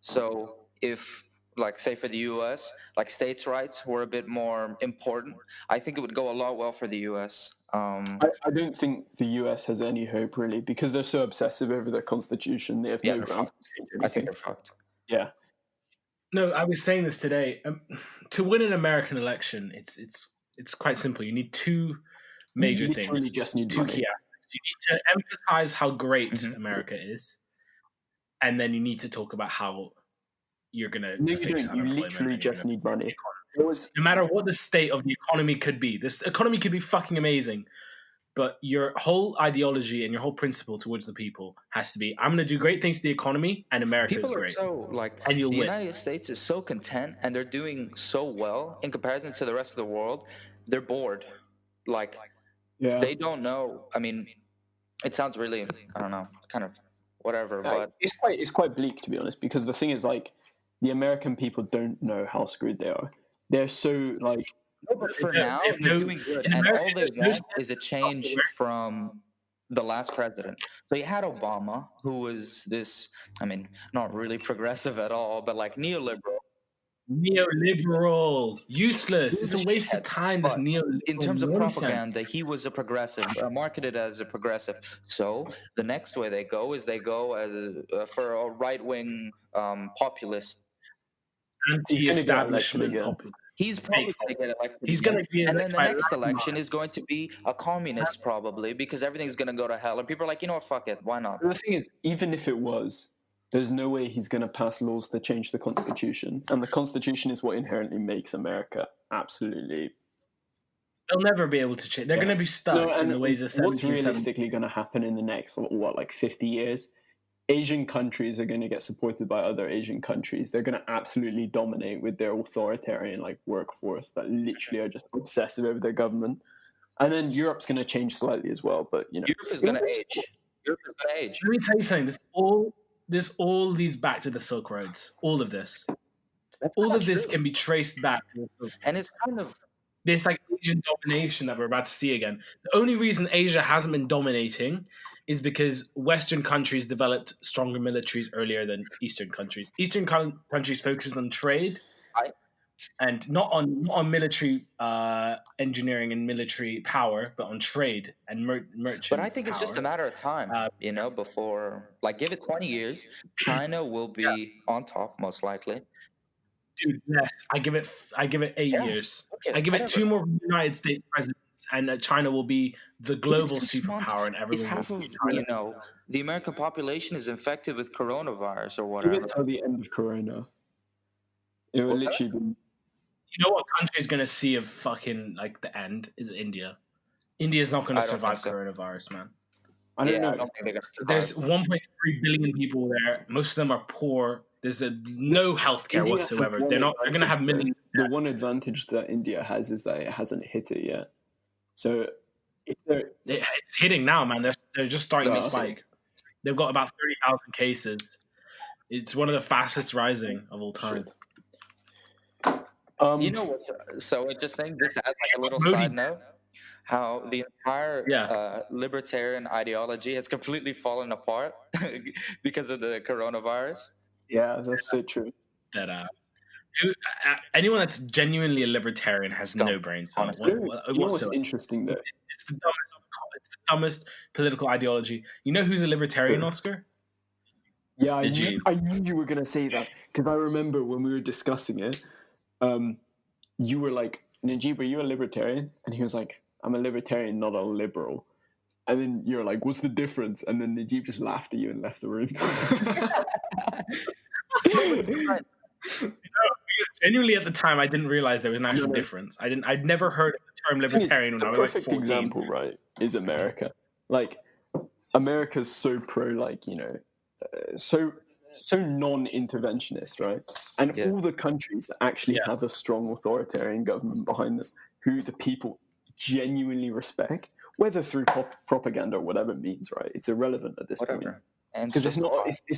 S3: So if, like, say for the U.S., like states' rights were a bit more important, I think it would go a lot well for the U.S.
S2: I don't think the US has any hope really because they're so obsessive over their constitution. They have
S3: Yeah,
S2: no
S3: they're
S2: grounds
S3: fucked.
S2: to change
S3: I think
S2: anything.
S3: they're fucked.
S2: Yeah,
S1: No, I was saying this today. To win an American election, it's quite simple. You need two major
S2: you literally
S1: things,
S2: just need
S1: two
S2: money.
S1: key aspects. You need to emphasize how great
S3: Mhm.
S1: America is, and then you need to talk about how you're gonna
S2: No, you
S1: fix
S2: don't. You
S1: unemployment
S2: literally
S1: and you're
S2: just
S1: gonna
S2: need
S1: fix the
S2: money.
S1: economy.
S2: There was
S1: No matter what the state of the economy could be, this economy could be fucking amazing, but your whole ideology and your whole principle towards the people has to be: I'm gonna do great things to the economy, and America is
S3: People are
S1: great,
S3: so like
S1: and you'll
S3: the
S1: win.
S3: United States is so content and they're doing so well in comparison to the rest of the world. They're bored. Like
S2: yeah.
S3: they don't know. I mean, it sounds really, I don't know, kind of whatever, but
S2: It's quite bleak to be honest because the thing is like the American people don't know how screwed they are. They're so like
S3: no, but for
S1: They
S3: now
S1: have
S3: they're
S1: no
S3: doing good,
S1: in
S3: and
S1: America.
S3: all they
S1: There's no
S3: want is a change from the last president. So you had Obama, who was this, I mean, not really progressive at all, but like neoliberal.
S1: neoliberal,
S3: He
S1: useless.
S3: was
S1: It's
S3: a
S1: a waste of
S3: shithead,
S1: time. This
S3: but in
S1: neoliberal
S3: terms of
S1: nonsense.
S3: propaganda, he was a progressive, marketed as a progressive. So the next way they go is they go as for a right wing populist.
S2: he's going to get elected
S1: Anti-establishment
S2: again.
S1: popular.
S3: He's probably going to get elected
S1: He's
S3: again.
S1: going to be
S3: And
S1: elected
S3: then the
S1: by
S3: next election
S1: landmarks.
S3: is going to be a communist, probably, because everything's going to go to hell. And people are like, you know what, fuck it, why not?
S2: And the thing is, even if it was, there's no way he's going to pass laws to change the constitution, and the constitution is what inherently makes America absolutely.
S1: They'll never be able to change. They're
S2: Yeah.
S1: going to be stuck
S2: No,
S1: in
S2: and
S1: the ways of
S2: what's
S1: 1770.
S2: realistically going to happen in the next what like 50 years? Asian countries are going to get supported by other Asian countries. They're going to absolutely dominate with their authoritarian like workforce that literally are just obsessive over their government. And then Europe's going to change slightly as well, but you know,
S3: Europe is going to age. Europe is going to age.
S1: Let me tell you something. This all leads back to the Silk Roads. All of this.
S3: That's
S1: All
S3: kinda
S1: of this
S3: true.
S1: can be traced back to the Silk Roads.
S3: And it's kind of,
S1: This like Asian domination that we're about to see again. The only reason Asia hasn't been dominating is because Western countries developed stronger militaries earlier than Eastern countries. Eastern countries focused on trade
S3: I-
S1: and not on military engineering and military power, but on trade and merchant.
S3: but I think it's just a
S1: power.
S3: matter of time, before, like, give it 20 years, China will be on top, most likely.
S1: Dude, yes, I give it 8
S3: Yeah,
S1: years.
S3: okay,
S1: I give it
S3: whatever.
S1: 2 more United States presidents, and China will be the global
S3: 6 months,
S1: superpower, and
S3: if
S1: everyone
S3: half
S1: will
S3: of,
S1: be China.
S3: the American population is infected with coronavirus or
S2: give
S3: whatever.
S2: it till the end of Corona. It will
S3: What's that?
S1: You
S2: literally be.
S1: know what country is going to see a fucking like the end is India. India's not going
S3: I
S1: to
S3: don't think
S1: survive
S3: so.
S1: coronavirus, man.
S2: I don't
S3: Yeah, I
S2: know.
S3: don't think they're going to
S1: There's
S3: survive.
S1: 1.3 billion people there. Most of them are poor. There's no healthcare
S2: India has
S1: whatsoever.
S2: one
S1: They're going to have
S2: advantage, though.
S1: millions.
S2: The one advantage that India has is that it hasn't hit it yet. So if they're
S1: It's hitting now, man. They're just starting to
S2: Yeah.
S1: spike. They've got about 30,000 cases. It's one of the fastest rising of all time.
S3: You know what's so interesting? Just as like a little
S1: Modi-
S3: side note, how the entire
S1: Yeah.
S3: libertarian ideology has completely fallen apart because of the coronavirus.
S2: Yeah, that's so true.
S1: That anyone that's genuinely a libertarian has
S3: Scum,
S1: no brains. So
S3: honestly.
S2: You know what's
S1: whatsoever.
S2: interesting though?
S1: It's the dumbest political ideology. You know who's a libertarian, Oscar?
S2: Yeah, I
S1: Did
S2: knew you were gonna say that because I remember when we were discussing it, you were like, Najib, are you a libertarian? And he was like, I'm a libertarian, not a liberal. And then you're like, what's the difference? And then Najib just laughed at you and left the room.
S3: Right.
S1: Because genuinely at the time I didn't realize there was an actual
S2: No.
S1: difference. I'd never heard of the term
S2: Thing is,
S1: libertarian when
S2: the
S1: I was like
S2: perfect
S1: 14.
S2: example, right, is America. Like, America's so pro, like, you know, so non-interventionist, right? And
S3: Yeah.
S2: all the countries that actually have a strong authoritarian government behind them, who the people genuinely respect, whether through propaganda or whatever it means, right? It's irrelevant at this point.
S3: Whatever. And
S2: Because it's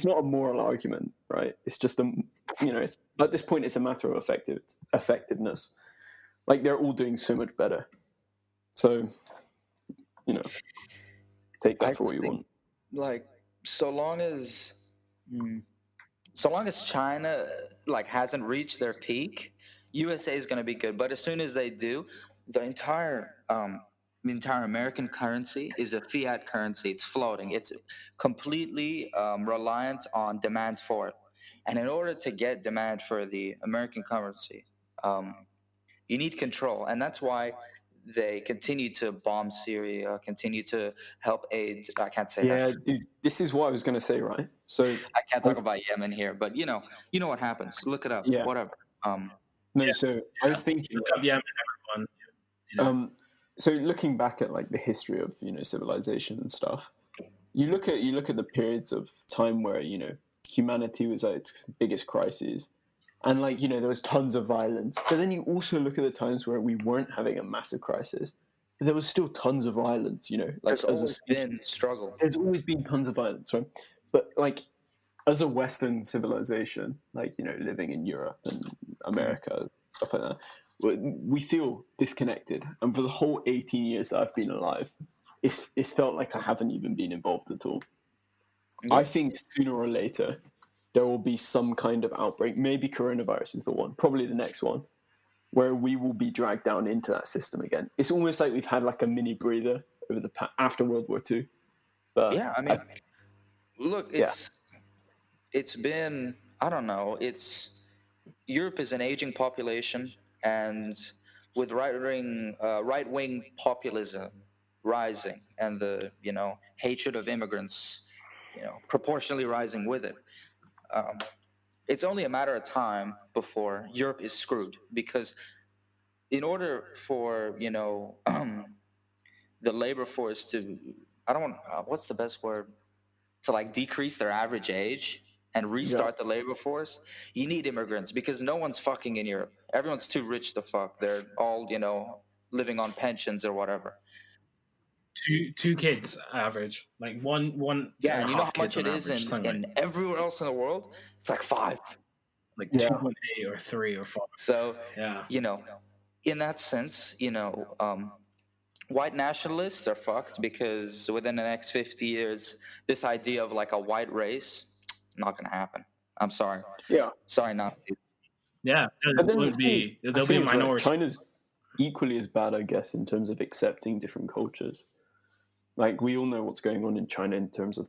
S2: not a moral argument, right? It's just it's, at this point it's a matter of effectiveness. Like, they're all doing so much better. So, you know, take that for what you want.
S3: Like, so long as China like hasn't reached their peak, USA is going to be good. But as soon as they do, the entire American currency is a fiat currency. It's floating. It's completely reliant on demand for it. And in order to get demand for the American currency, you need control. And that's why they continue to bomb Syria, continue to help aid. I can't say that.
S2: Dude, this is what I was going to say, right? So
S3: I can't talk about Yemen here, but you know what happens. Look it up.
S2: Yeah.
S3: Whatever.
S2: I was thinking,
S1: Look up Yemen, everyone. You know.
S2: so looking back at like the history of, you know, civilization and stuff, you look at the periods of time where, you know, humanity was at its biggest crises, and like, you know, there was tons of violence. But then you also look at the times where we weren't having a massive crisis, but there was still tons of violence. You know, like
S3: There's always been struggle.
S2: there's always been tons of violence, right? But like, as a Western civilization, like, you know, living in Europe and America, stuff like that, we feel disconnected. And for the whole 18 years that I've been alive, it's felt like I haven't even been involved at all.
S3: Yeah.
S2: I think sooner or later there will be some kind of outbreak. Maybe coronavirus is the one, probably the next one, where we will be dragged down into that system again. It's almost like we've had like a mini breather over after World War II. But
S3: Yeah, I mean, look, it's been, I don't know, Europe is an aging population, and with right-wing populism rising, and the, you know, hatred of immigrants, you know, proportionally rising with it, it's only a matter of time before Europe is screwed. Because in order for, you know, the labor force to, I don't want, what's the best word, to like decrease their average age and restart the labor force, you need immigrants, because no one's fucking in Europe. Everyone's too rich to fuck. They're all, you know, living on pensions or whatever.
S1: Two kids average, like one.
S3: Yeah,
S1: and
S3: and
S1: a
S3: you know
S1: half
S3: how much
S1: kids
S3: it
S1: on
S3: is
S1: average, something
S3: in everywhere else in the world? It's like 5.
S1: like 2.8 or 3 or 4.
S3: So,
S1: Yeah.
S3: you know, in that sense, you know, white nationalists are fucked, because within the next 50 years, this idea of like a white race, not going to happen. I'm sorry.
S2: Yeah.
S3: Sorry, not.
S1: Yeah,
S2: But then
S1: there'll be a minority.
S2: China's equally as bad, I guess, in terms of accepting different cultures. Like, we all know what's going on in China in terms of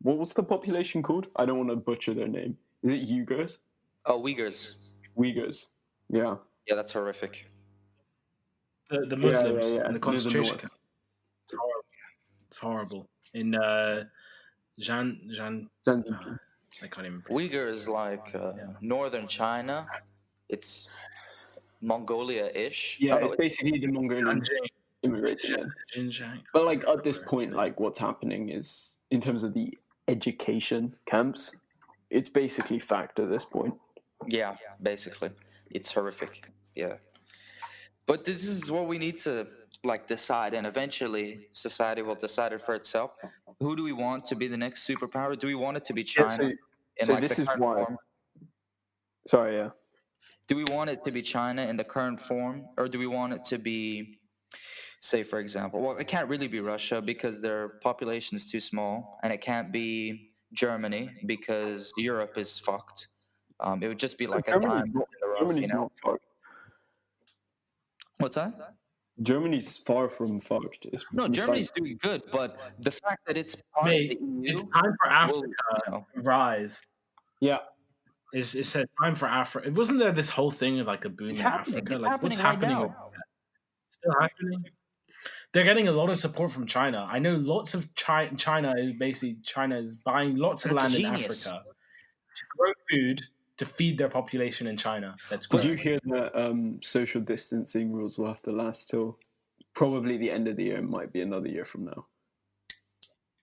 S2: what was the population called? I don't want to butcher their name. Is it Uyghurs?
S3: Oh, Uyghurs.
S2: Uyghurs. Yeah.
S3: Yeah, that's horrific.
S1: The Muslims in the
S2: Near
S1: concentration
S2: north.
S1: camp. It's horrible. In Zhan, I can't even.
S3: Uyghur is like northern China. It's Mongolia-ish.
S2: Yeah,
S3: Oh, no,
S2: it's basically the Mongolians immigrating in.
S1: Xinjiang.
S2: But like, at this point, like, what's happening is, in terms of the education camps, it's basically fact at this point.
S3: Yeah, basically, it's horrific. Yeah, but this is what we need to like decide, and eventually society will decide it for itself. Who do we want to be the next superpower? Do we want it to be China?
S2: So this is why.
S3: Form?
S2: Sorry, yeah.
S3: Do we want it to be China in the current form, or do we want it to be, say, for example, well, it can't really be Russia because their population is too small, and it can't be Germany because Europe is fucked. It would just be like a dime in the rough,
S2: Germany's
S3: you know?
S2: not fucked.
S3: What's that?
S2: Germany's far from fucked.
S3: No, Germany's doing good, but the fact that it's part of the EU,
S1: It's time for Africa to rise.
S2: Yeah.
S1: It's a time for Africa. It wasn't there this whole thing of like a boom
S3: It's
S1: in
S3: happening.
S1: Africa.
S3: It's
S1: Like what's
S3: happening right
S1: happening?
S3: now.
S1: Still happening. They're getting a lot of support from China. I know lots of China is buying lots of
S3: That's
S1: land in
S3: genius.
S1: Africa to grow food to feed their population in China. That's
S2: Did
S1: growing.
S2: you hear that social distancing rules will have to last till probably the end of the year? It might be another year from now.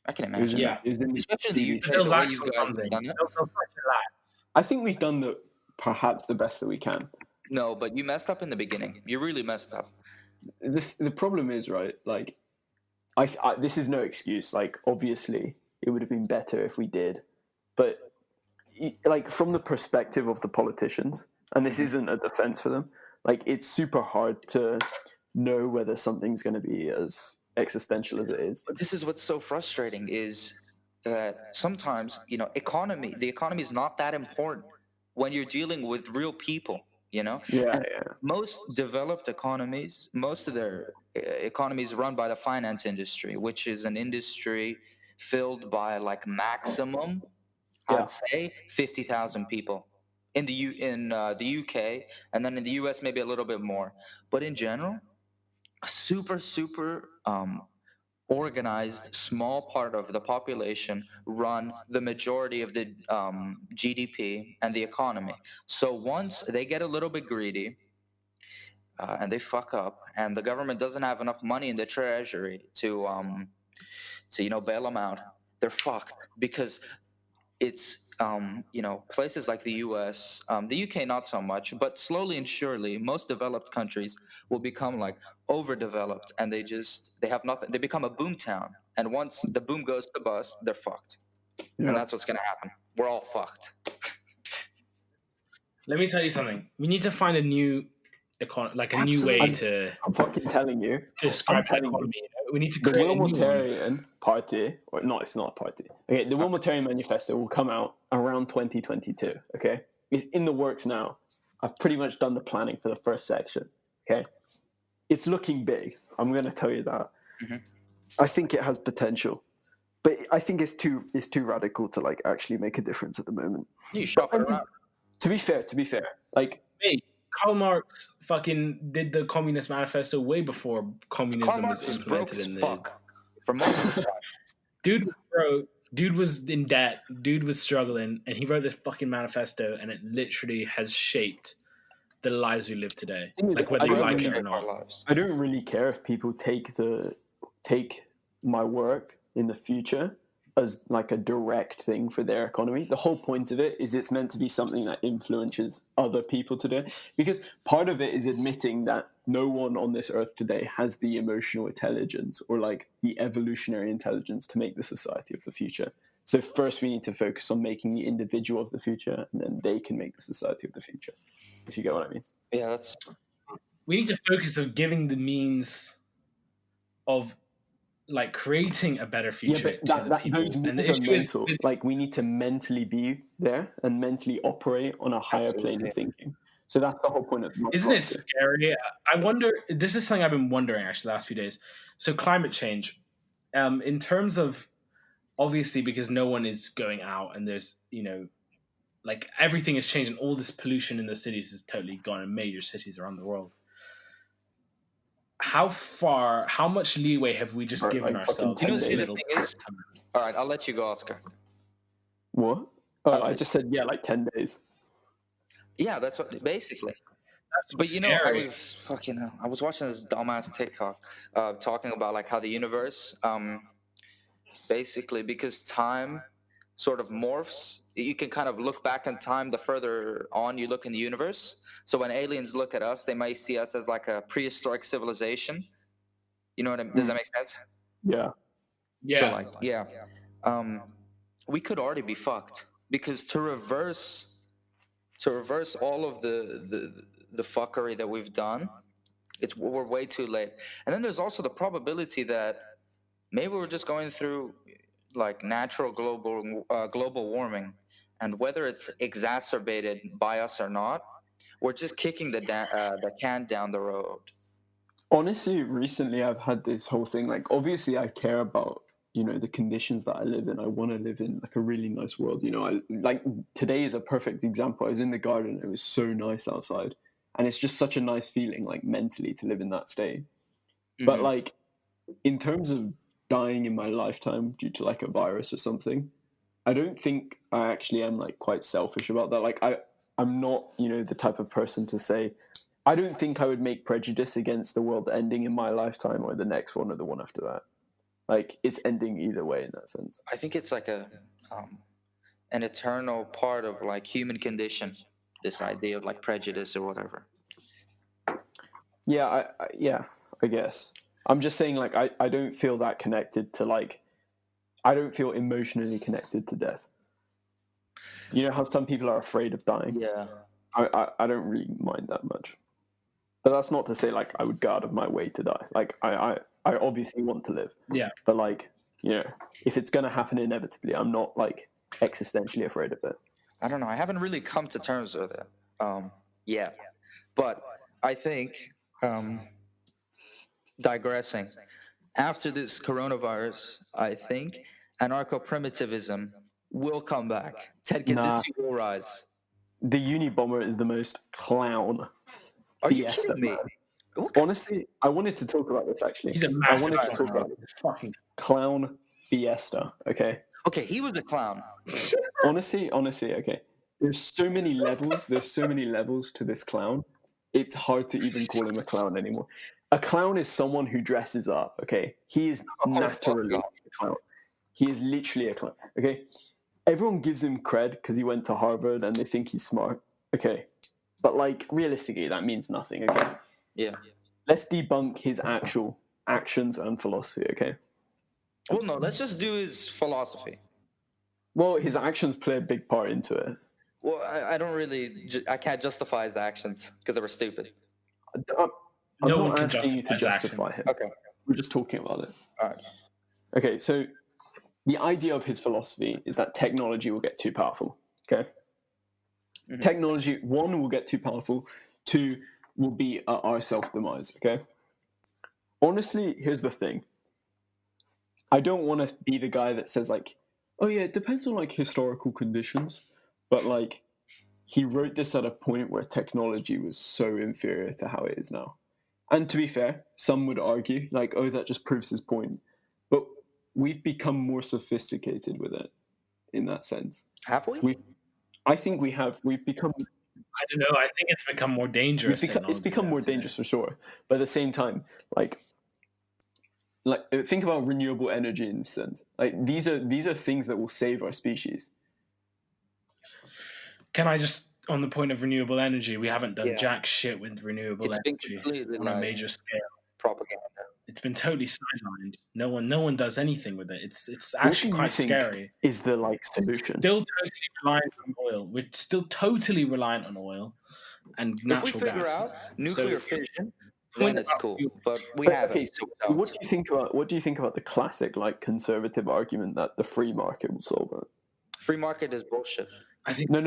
S3: I can
S2: It was
S3: imagine.
S2: in,
S1: Yeah.
S2: it was in the
S3: Especially in the
S2: BBC.
S3: UK,
S1: They'll
S3: the way
S1: lax
S3: you
S1: on
S3: guys have
S1: something.
S3: done it.
S1: They'll try to lax.
S2: I think we've done perhaps the best that we can.
S3: No, but you messed up in the beginning. You really messed up.
S2: The problem is, right, like, this is no excuse. Like, obviously, it would have been better if we did. But, like, from the perspective of the politicians, and this isn't a defense for them, like, it's super hard to know whether something's going to be as existential as it is.
S3: But this is what's so frustrating is that sometimes, the economy is not that important when you're dealing with real people,
S2: Yeah,
S3: And
S2: yeah.
S3: most developed economies, most of their economies run by the finance industry, which is an industry filled by like maximum,
S2: Yeah.
S3: I'd say 50,000 people in the UK, and then in the US maybe a little bit more. But in general, a super organized small part of the population run the majority of the GDP and the economy. So once they get a little bit greedy and they fuck up, and the government doesn't have enough money in the treasury to bail them out, they're fucked because it's places like the US, the UK not so much, but slowly and surely most developed countries will become like overdeveloped, and they have nothing. They become a boom town, and once the boom goes to bust, they're fucked.
S2: Yeah.
S3: And that's what's gonna happen. We're all fucked.
S1: Let me tell you something. We need to find a new new way
S3: Absolutely.
S2: I'm fucking telling you.
S1: to describe the
S2: telling you.
S1: economy. We need to
S2: The
S1: create a new one.
S2: Wilmotarian Party, or no, it's not a party. Okay, the Wilmotarian Manifesto will come out around 2022. Okay, it's in the works now. I've pretty much done the planning for the first section. Okay, it's looking big. I'm going to tell you that.
S3: Mhm.
S2: I think it has potential, but I think it's too radical to like actually make a difference at the moment.
S3: You shop it around.
S2: To be fair, like,
S1: Hey, Karl Marx fucking did the Communist Manifesto way before communism
S3: Karl Marx
S1: was
S3: was broke
S1: implemented
S3: as
S1: in the.
S3: fuck for most of the time.
S1: Dude was broke. Dude was in debt. Dude was struggling, and he wrote this fucking manifesto, and it literally has shaped the lives we live today.
S2: Thing is,
S1: Like whether
S2: I
S1: you
S2: don't
S1: like
S2: really
S1: it or
S3: Shape our
S1: not.
S3: lives.
S2: I don't really care if people take my work in the future as like a direct thing for their economy. The whole point of it is it's meant to be something that influences other people today. Because part of it is admitting that no one on this earth today has the emotional intelligence or like the evolutionary intelligence to make the society of the future. So first we need to focus on making the individual of the future, and then they can make the society of the future. If you get what I mean.
S3: Yeah, that's
S1: We need to focus on giving the means of like creating a better future to the people.
S2: Those
S1: And the
S2: means are
S1: issue is
S2: mental. Like we need to mentally be there and mentally operate on a higher plane of thinking. So that's the whole point of my
S1: isn't it
S2: project.
S1: scary? I wonder. This is something I've been wondering actually the last few days. So climate change, in terms of obviously because no one is going out and there's like everything is changing. All this pollution in the cities is totally gone in major cities around the world. How much leeway have we just
S2: Right,
S1: given
S2: like fucking
S1: ourselves?
S2: 10
S3: see, the
S2: days.
S3: thing is, all right, I'll let you go, Oscar.
S2: What? Oh, I just said, yeah, like 10 days.
S3: Yeah, that's what basically.
S1: That's
S3: But
S1: scary.
S3: I was watching this dumbass TikTok talking about like how the universe, basically because time sort of morphs. You can kind of look back in time the further on you look in the universe. So when aliens look at us, they might see us as like a prehistoric civilization. You know what I mean? Does that make sense?
S2: Yeah.
S1: Yeah.
S3: So like, yeah, we could already be fucked because to reverse all of the fuckery that we've done, we're way too late. And then there's also the probability that maybe we're just going through like natural global warming, and whether it's exacerbated by us or not, we're just kicking the can down the road.
S2: Honestly, recently I've had this whole thing. Like, obviously, I care about, the conditions that I live in. I want to live in like a really nice world. I like today is a perfect example. I was in the garden. It was so nice outside, and it's just such a nice feeling, like mentally, to live in that state. But like in terms of dying in my lifetime due to like a virus or something, I don't think I actually am like quite selfish about that. Like I'm not, the type of person to say, I don't think I would make prejudice against the world ending in my lifetime or the next one or the one after that. Like it's ending either way in that sense.
S3: I think it's like an eternal part of like human condition. This idea of like prejudice or whatever.
S2: Yeah, I guess. I'm just saying, like, I don't feel that connected to, like, I don't feel emotionally connected to death. You know how some people are afraid of dying?
S3: Yeah.
S2: I don't really mind that much. But that's not to say, like, I would go out of my way to die. Like, I obviously want to live.
S1: Yeah.
S2: But, like, if it's going to happen inevitably, I'm not, like, existentially afraid of it.
S3: I don't know. I haven't really come to terms with it. Yeah. But I think, digressing, after this coronavirus, I think anarcho-primitivism will come back. Ted Kaczynski will rise.
S2: The Unabomber is the most clown
S3: Are you
S2: fiesta,
S3: kidding me?
S2: man.
S3: What kind-
S2: Honestly, I wanted to talk about this actually.
S1: He's a
S2: I
S1: massive
S2: wanted to talk
S1: clown.
S2: about
S1: Fucking
S2: clown fiesta. Okay.
S3: Okay, he was a clown.
S2: Honestly, okay. There's so many levels. There's so many levels to this clown. It's hard to even call him a clown anymore. A clown is someone who dresses up. Okay, he is naturally a clown. He is literally a clown. Okay, everyone gives him cred because he went to Harvard and they think he's smart. Okay, but like realistically, that means nothing. Okay.
S3: Yeah.
S2: Let's debunk his actual actions and philosophy. Okay.
S3: Well, no, let's just do his philosophy.
S2: Well, his actions play a big part into it.
S3: Well, I don't really, I can't justify his actions because they were stupid.
S2: I'm
S1: No one
S2: not
S1: can
S2: asking you to
S1: justify his
S2: justify him.
S3: Okay.
S2: We're just talking about it.
S3: All right.
S2: Okay, so the idea of his philosophy is that technology will get too powerful. Okay.
S3: Mhm.
S2: Technology, one, will get too powerful. Two, will be our self-demise. Okay. Honestly, here's the thing. I don't want to be the guy that says like, oh yeah, it depends on like historical conditions, but like he wrote this at a point where technology was so inferior to how it is now. And to be fair, some would argue like, oh, that just proves his point. But we've become more sophisticated with it in that sense.
S3: Have we?
S2: I think we have. We've become.
S1: I don't know. I think it's become more dangerous.
S2: It's become more dangerous for sure. But at the same time, like think about renewable energy in this sense. Like these are things that will save our species.
S1: Can I just, on the point of renewable energy, we haven't done
S3: Yeah.
S1: jack shit with renewable
S3: It's been
S1: energy
S3: completely
S1: on a
S3: like
S1: major scale.
S3: propaganda.
S1: It's been totally sidelined. No one does anything with it. It's
S2: What
S1: actually
S2: do you
S1: quite
S2: think
S1: scary.
S2: is the like solution?
S1: Still totally reliant on oil. We're still totally reliant on oil and
S3: If we
S1: natural
S3: figure
S1: gas.
S3: out nuclear
S1: So-
S3: fission,
S1: Point
S3: then it's
S1: about
S3: cool.
S1: fuel.
S3: But we
S2: But,
S3: haven't.
S2: okay,
S3: So
S2: so
S3: we don't.
S2: what do you think about the classic like conservative argument that the free market will solve it?
S3: Free market is bullshit.
S1: I think
S2: No.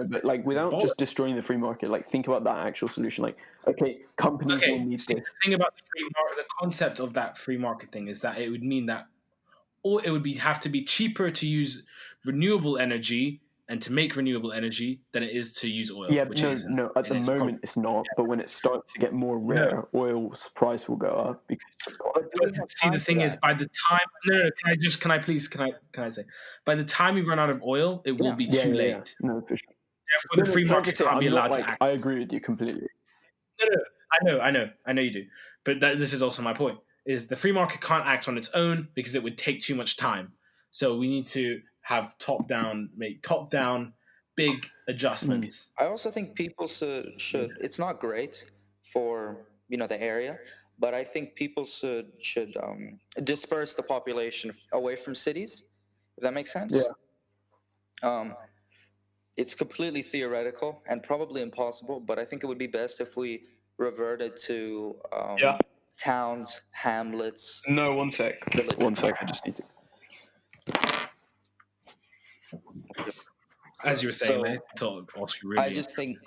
S2: But like, without just destroying the free market, like, think about that actual solution. Like, okay, companies will need
S1: see,
S2: this.
S1: the thing about the free market, the concept of that free market thing is that it would mean that, or it would have to be cheaper to use renewable energy and to make renewable energy than it is to use oil.
S2: Yeah,
S1: which
S2: no,
S1: is
S2: no. At the moment, it's not. But when it starts to get more rare, oil's price will go up because.
S1: see, the thing is, by the time can I say, by the time we run out of oil, it will be too late.
S2: No, for sure.
S1: Therefore, the free
S2: can I
S1: market
S2: just say,
S1: can't be
S2: I'm not,
S1: allowed to
S2: like,
S1: act.
S2: I agree with you completely.
S1: No, I know you do. But this is also my point: is the free market can't act on its own because it would take too much time. So we need to have make top down big adjustments.
S3: I also think people should. It's not great for the area, but I think people should disperse the population away from cities. If that makes sense.
S2: Yeah.
S3: It's completely theoretical and probably impossible, but I think it would be best if we reverted to towns, hamlets.
S2: No, one sec.
S3: villages.
S2: One sec. I just need to.
S1: As you were saying,
S3: So,
S1: mate, to ask you
S3: I
S1: really.
S3: just think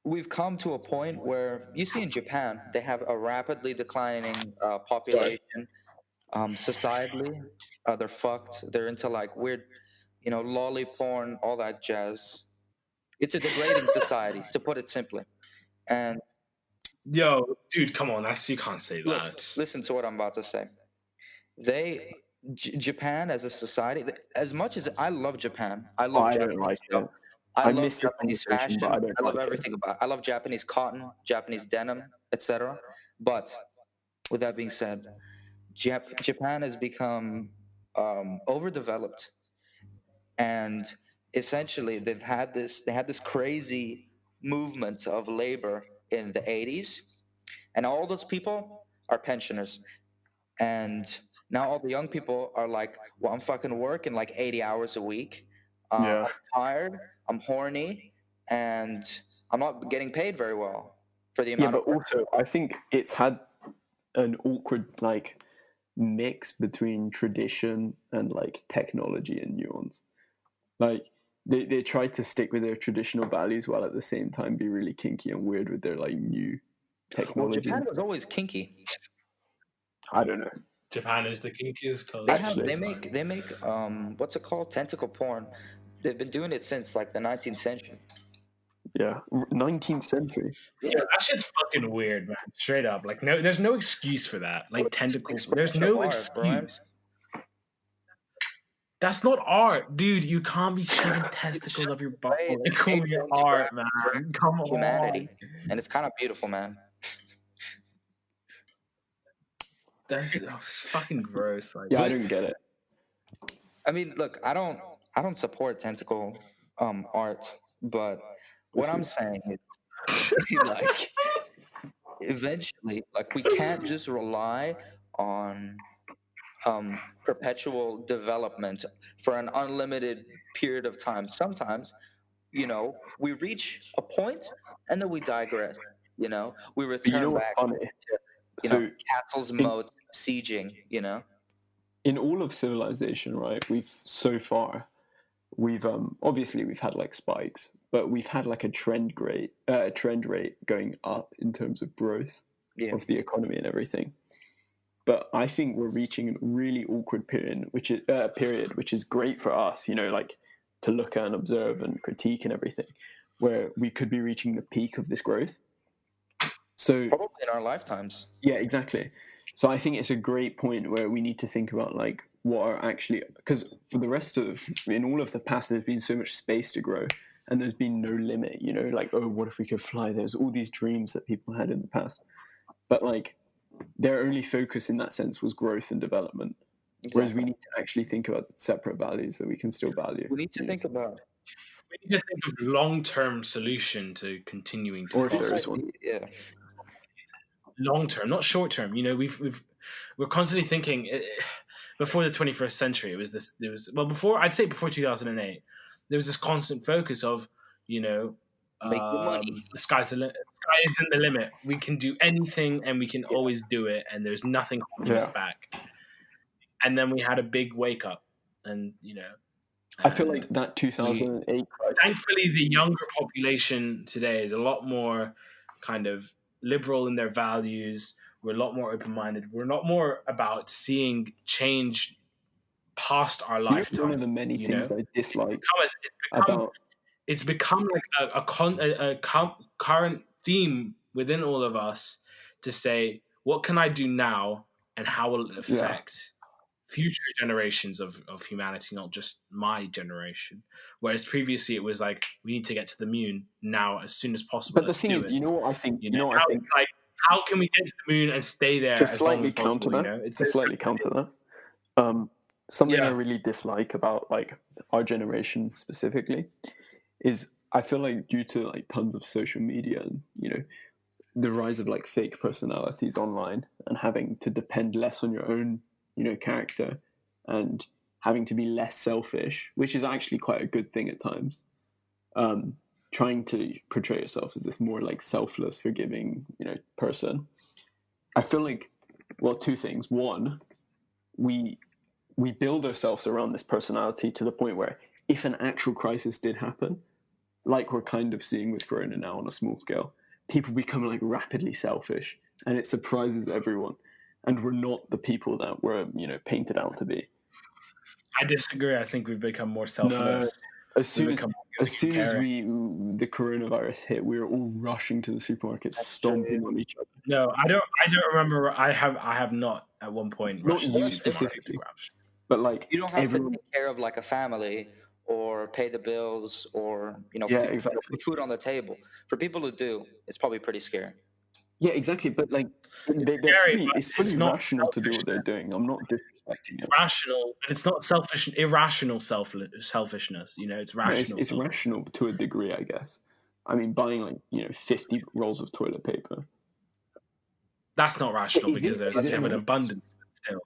S3: we've come to a point where you see in Japan they have a rapidly declining population, Societally, they're fucked. They're into like weird, lolly porn, all that jazz. It's a degrading society, to put it simply. And
S1: Yo, dude, come on, you can't say
S3: look,
S1: that.
S3: listen to what I'm about to say. Japan as a society, as much as I love Japan, I love
S2: I don't like
S3: Japanese stuff.
S2: it.
S3: I
S2: I
S3: love
S2: missed the
S3: Japanese
S2: conversation, but
S3: fashion.
S2: I don't
S3: I love
S2: like it.
S3: everything about it. I love Japanese cotton, Japanese denim, etc. But with that being said, Japan has become overdeveloped, and essentially they had this crazy movement of labor in the 80s, and all those people are pensioners, and now all the young people are like, well, I'm fucking working like 80 hours a week,
S2: Yeah.
S3: I'm tired, I'm horny, and I'm not getting paid very well for the
S2: Yeah,
S3: amount
S2: but
S3: of work.
S2: also I think it's had an awkward like mix between tradition and like technology and nuance. Like they tried to stick with their traditional values while at the same time be really kinky and weird with their like new
S3: Well,
S2: technology
S3: Japan
S2: and
S3: was
S2: stuff.
S3: always kinky.
S2: I don't know.
S1: Japan is the kinkiest culture.
S3: They have
S2: Actually.
S3: they make what's it called, tentacle porn. They've been doing it since like the 19th century.
S2: Yeah. 19th century.
S1: Yeah, that shit's fucking weird, man. Straight up, like no, there's no excuse for that. Like tentacle, there's
S3: Expression of
S1: no
S3: art, Brian.
S1: excuse. That's not art, dude. You can't be shoving testicles up your butt
S3: Way
S1: and
S3: to
S1: calling it art,
S3: interact
S1: man. Come
S3: with humanity,
S1: on.
S3: and it's kind of beautiful, man.
S1: That's fucking gross. Like,
S2: Yeah, I don't get it.
S3: I mean, look, I don't support tentacle art, but what I'm saying is like eventually, like we can't just rely on perpetual development for an unlimited period of time. Sometimes, we reach a point and then we digress. We
S2: But you know
S3: return
S2: what's
S3: back
S2: funny?
S3: to,
S2: So
S3: castles,
S2: in,
S3: moats, sieging.
S2: in all of civilization, right, we've obviously we've had like spikes, but we've had like a trend rate going up in terms of growth
S3: Yeah.
S2: of the economy and everything. But I think we're reaching a really awkward period, which is great for us, like to look at and observe and critique and everything, where we could be reaching the peak of this growth. So
S3: Probably in our lifetimes.
S2: yeah, exactly. So I think it's a great point where we need to think about like what are actually, because for the rest of in all of the past there's been so much space to grow and there's been no limit, like, oh, what if we could fly? There's all these dreams that people had in the past, but like their only focus in that sense was growth and development. Whereas
S3: Exactly.
S2: we need to actually think about separate values that we can still value.
S3: We need to think about.
S1: we need to think of long-term solution to continuing to
S2: Or if
S1: prosper.
S2: there is one.
S3: Yeah.
S1: Long-term, not short-term. We're constantly thinking. Before the 21st century, before 2008, there was this constant focus of,
S3: Make the money.
S1: the sky's the limit. Sky isn't the limit. We can do anything, and we can always do it, and there's nothing holding us back. And then we had a big wake up, and
S2: I feel like that 2008 crisis.
S1: Thankfully, the younger population today is a lot more kind of liberal in their values. We're a lot more open-minded. We're not more about seeing change past our lifetime.
S2: One of the many things I dislike
S1: it's become like a current theme within all of us to say, what can I do now, and how will it affect future generations of humanity, not just my generation. Whereas previously it was like, we need to get to the moon now as soon as possible.
S2: But the thing is, what I think?
S1: I think, like, how can we get to the moon and stay there
S2: to
S1: as
S2: slightly
S1: long as
S2: counter
S1: possible?
S2: that, to slightly counter that, something I really dislike about like our generation specifically is I feel like due to like tons of social media and the rise of like fake personalities online and having to depend less on your own character and having to be less selfish, which is actually quite a good thing at times. Trying to portray yourself as this more like selfless, forgiving, person. I feel like, well, two things. One, we build ourselves around this personality to the point where if an actual crisis did happen, like we're kind of seeing with Corona now on a small scale, people become like rapidly selfish, and it surprises everyone. and we're not the people that we're painted out to be.
S1: I disagree. I think we've become more selfless.
S2: As soon as
S1: caring.
S2: the coronavirus hit, we were all rushing to the supermarket, stomping on each other.
S1: No, I don't remember. I have not at one point.
S2: Not you specifically, but like
S3: you don't have to take care of like a family or pay the bills or put food on the table. For people who do, it's probably pretty scary.
S2: Yeah, exactly. But like, it's fully rational to do what they're doing. I'm not disrespecting it.
S1: Rational, but it's not selfish. Irrational selfishness. It's rational.
S2: It's rational to a degree, I guess. I mean, buying 50 rolls of toilet paper.
S1: That's not rational because we have an abundance still.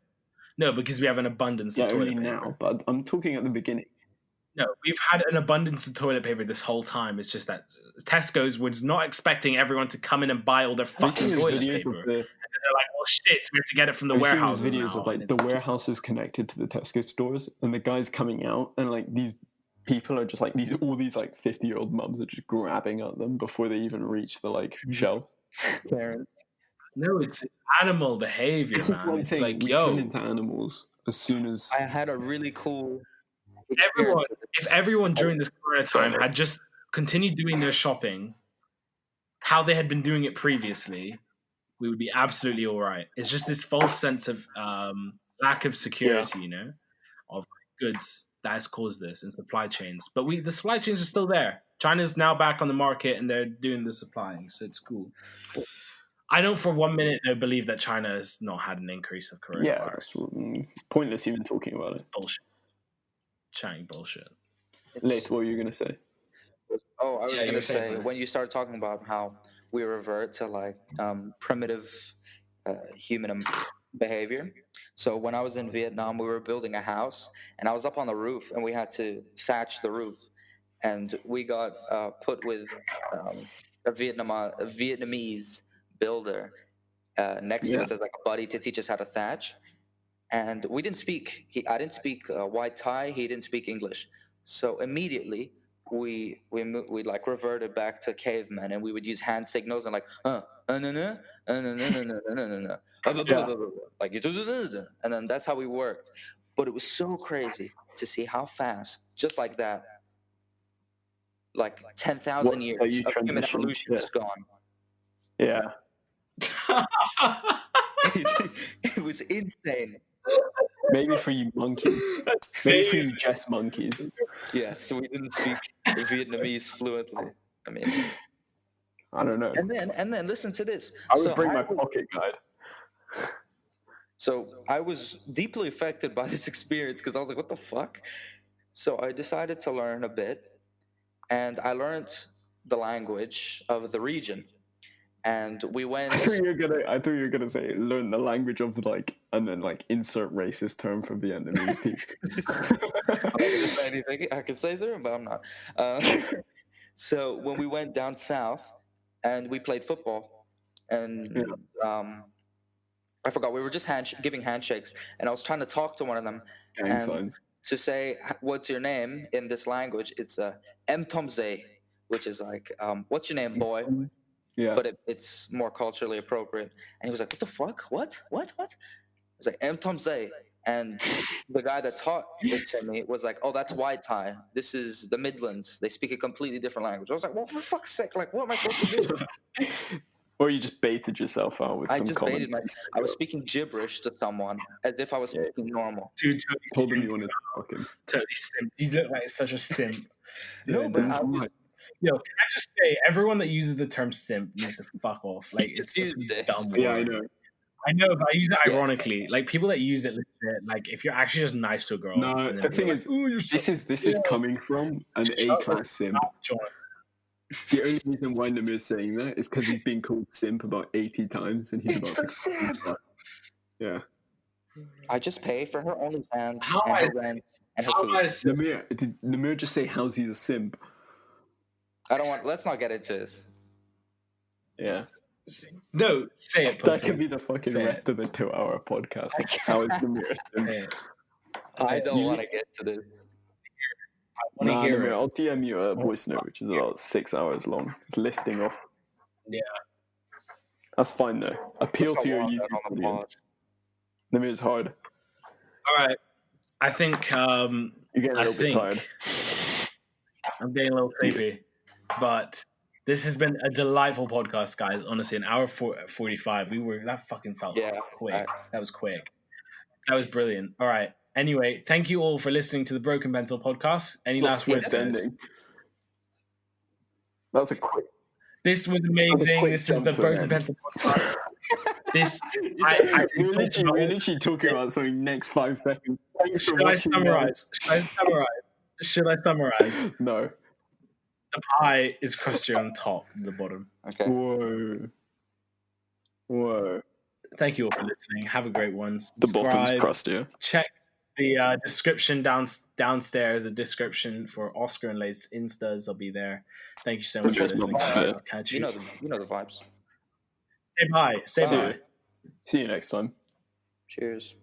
S1: No, because we have an abundance of toilet paper.
S2: Now, but I'm talking at the beginning.
S1: No, we've had an abundance of toilet paper this whole time. It's just that Tesco's was not expecting everyone to come in and buy all their fucking toilet paper. And they're like, "Oh shit, we have to get it from the warehouse."
S2: Videos of like the warehouses connected to the Tesco stores, and the guys coming out, and like these people are just like all these like 50-year-old mums are just grabbing at them before they even reach the shelf.
S3: Parents.
S1: No, it's animal behavior,
S2: man. What I'm saying. Like, we turn into animals as soon as.
S3: I had a really cool.
S1: If everyone during this corona time had just continued doing their shopping how they had been doing it previously, we would be absolutely all right. It's just this false sense of lack of security, of goods that has caused this in supply chains. But the supply chains are still there. China's now back on the market and they're doing the supplying, so it's cool. I don't for 1 minute believe that China has not had an increase of coronavirus.
S2: Yeah, pointless even talking about it.
S1: It's bullshit. Chatting bullshit.
S2: Laith, what were you going to say?
S3: Oh, I was going to say, when you started talking about how we revert to primitive human behavior. So when I was in Vietnam, we were building a house and I was up on the roof and we had to thatch the roof. And we got put with a Vietnamese builder next to us as like a buddy to teach us how to thatch. And we didn't speak. I didn't speak White Thai. He didn't speak English. So immediately we reverted back to cavemen, and we would use hand signals and like and then that's how we worked. But it was so crazy to see how fast, just like that, 10,000 years of human evolution is gone.
S2: Yeah.
S3: It was insane.
S2: Maybe for you monkeys. Maybe for you just monkeys.
S3: Yeah, so we didn't speak Vietnamese fluently. I mean,
S2: I don't know.
S3: And then listen to this.
S2: I would bring my pocket guide.
S3: So I was deeply affected by this experience because I was like, what the fuck? So I decided to learn a bit, and I learned the language of the region. And we went.
S2: I thought you were gonna say learn the language of and then insert racist term for Vietnamese people.
S3: I could say so, but I'm not. So when we went down south and we played football, and I forgot, we were just giving handshakes, and I was trying to talk to one of them
S2: gang signs
S3: to say what's your name in this language. It's M Tomze, which is like what's your name, boy?
S2: Yeah.
S3: But it's more culturally appropriate. And he was like, what the fuck? What? I was like, M Tomze. And the guy that taught it to me was like, oh, that's White Thai. This is the Midlands. They speak a completely different language. I was like, well, for fuck's sake, what am I supposed to do?
S2: Or you just baited yourself out with some comment.
S3: Baited myself. I was speaking gibberish to someone as if I was speaking normal.
S1: Dude,
S2: told him you wanted to fucking.
S1: Totally simp. You look like such a simp.
S3: No, but I was...
S1: Yo, can I just say, everyone that uses the term simp needs to fuck off. It's such a dumb word.
S2: Yeah, I know.
S1: I know, but I use it ironically. People that use it legit, if you're actually just nice to a girl.
S2: No, the thing is, this is coming from an A-class simp. The only reason why Namir is saying that is because he's been called simp about 80 times, and he's about to. Simp. Yeah.
S3: I just pay for her OnlyFans and her rent and her food.
S2: Did Namir just say how's he a simp?
S3: Let's not get into this.
S2: Yeah.
S1: No, say it, pussy.
S2: That could be the fucking rest of the 2-hour podcast. How is Namir a simp?
S3: I don't want to get to this.
S2: Namir, I'll DM you a voice note, which is about 6 hours long. It's listing off.
S1: Yeah.
S2: That's fine, though. Appeal to your YouTube audience. Nimir, it's hard.
S1: All right. I think
S2: You're getting a little bit tired.
S1: I'm getting a little sleepy, but this has been a delightful podcast, guys. Honestly, an hour 45. That fucking felt quick.
S3: Facts.
S1: That was quick. That was brilliant. All right. Anyway, thank you all for listening to the Broken Pencil podcast. Any last words?
S2: Ending. That was a quick.
S1: This was amazing. This is the Broken Pencil podcast.
S2: We're literally talking about something next 5 seconds.
S1: Should I summarize? Should I summarize?
S2: No.
S1: The pie is crustier on top than the bottom.
S3: Okay.
S2: Whoa.
S1: Thank you all for listening. Have a great one.
S2: The bottom's crustier.
S1: Check the description downstairs. The description for Oscar and Laith's Instas. They'll be there. Thank you so much for listening. I'll catch you.
S3: You know the vibes.
S1: Say bye. Say bye.
S2: See you next time.
S3: Cheers.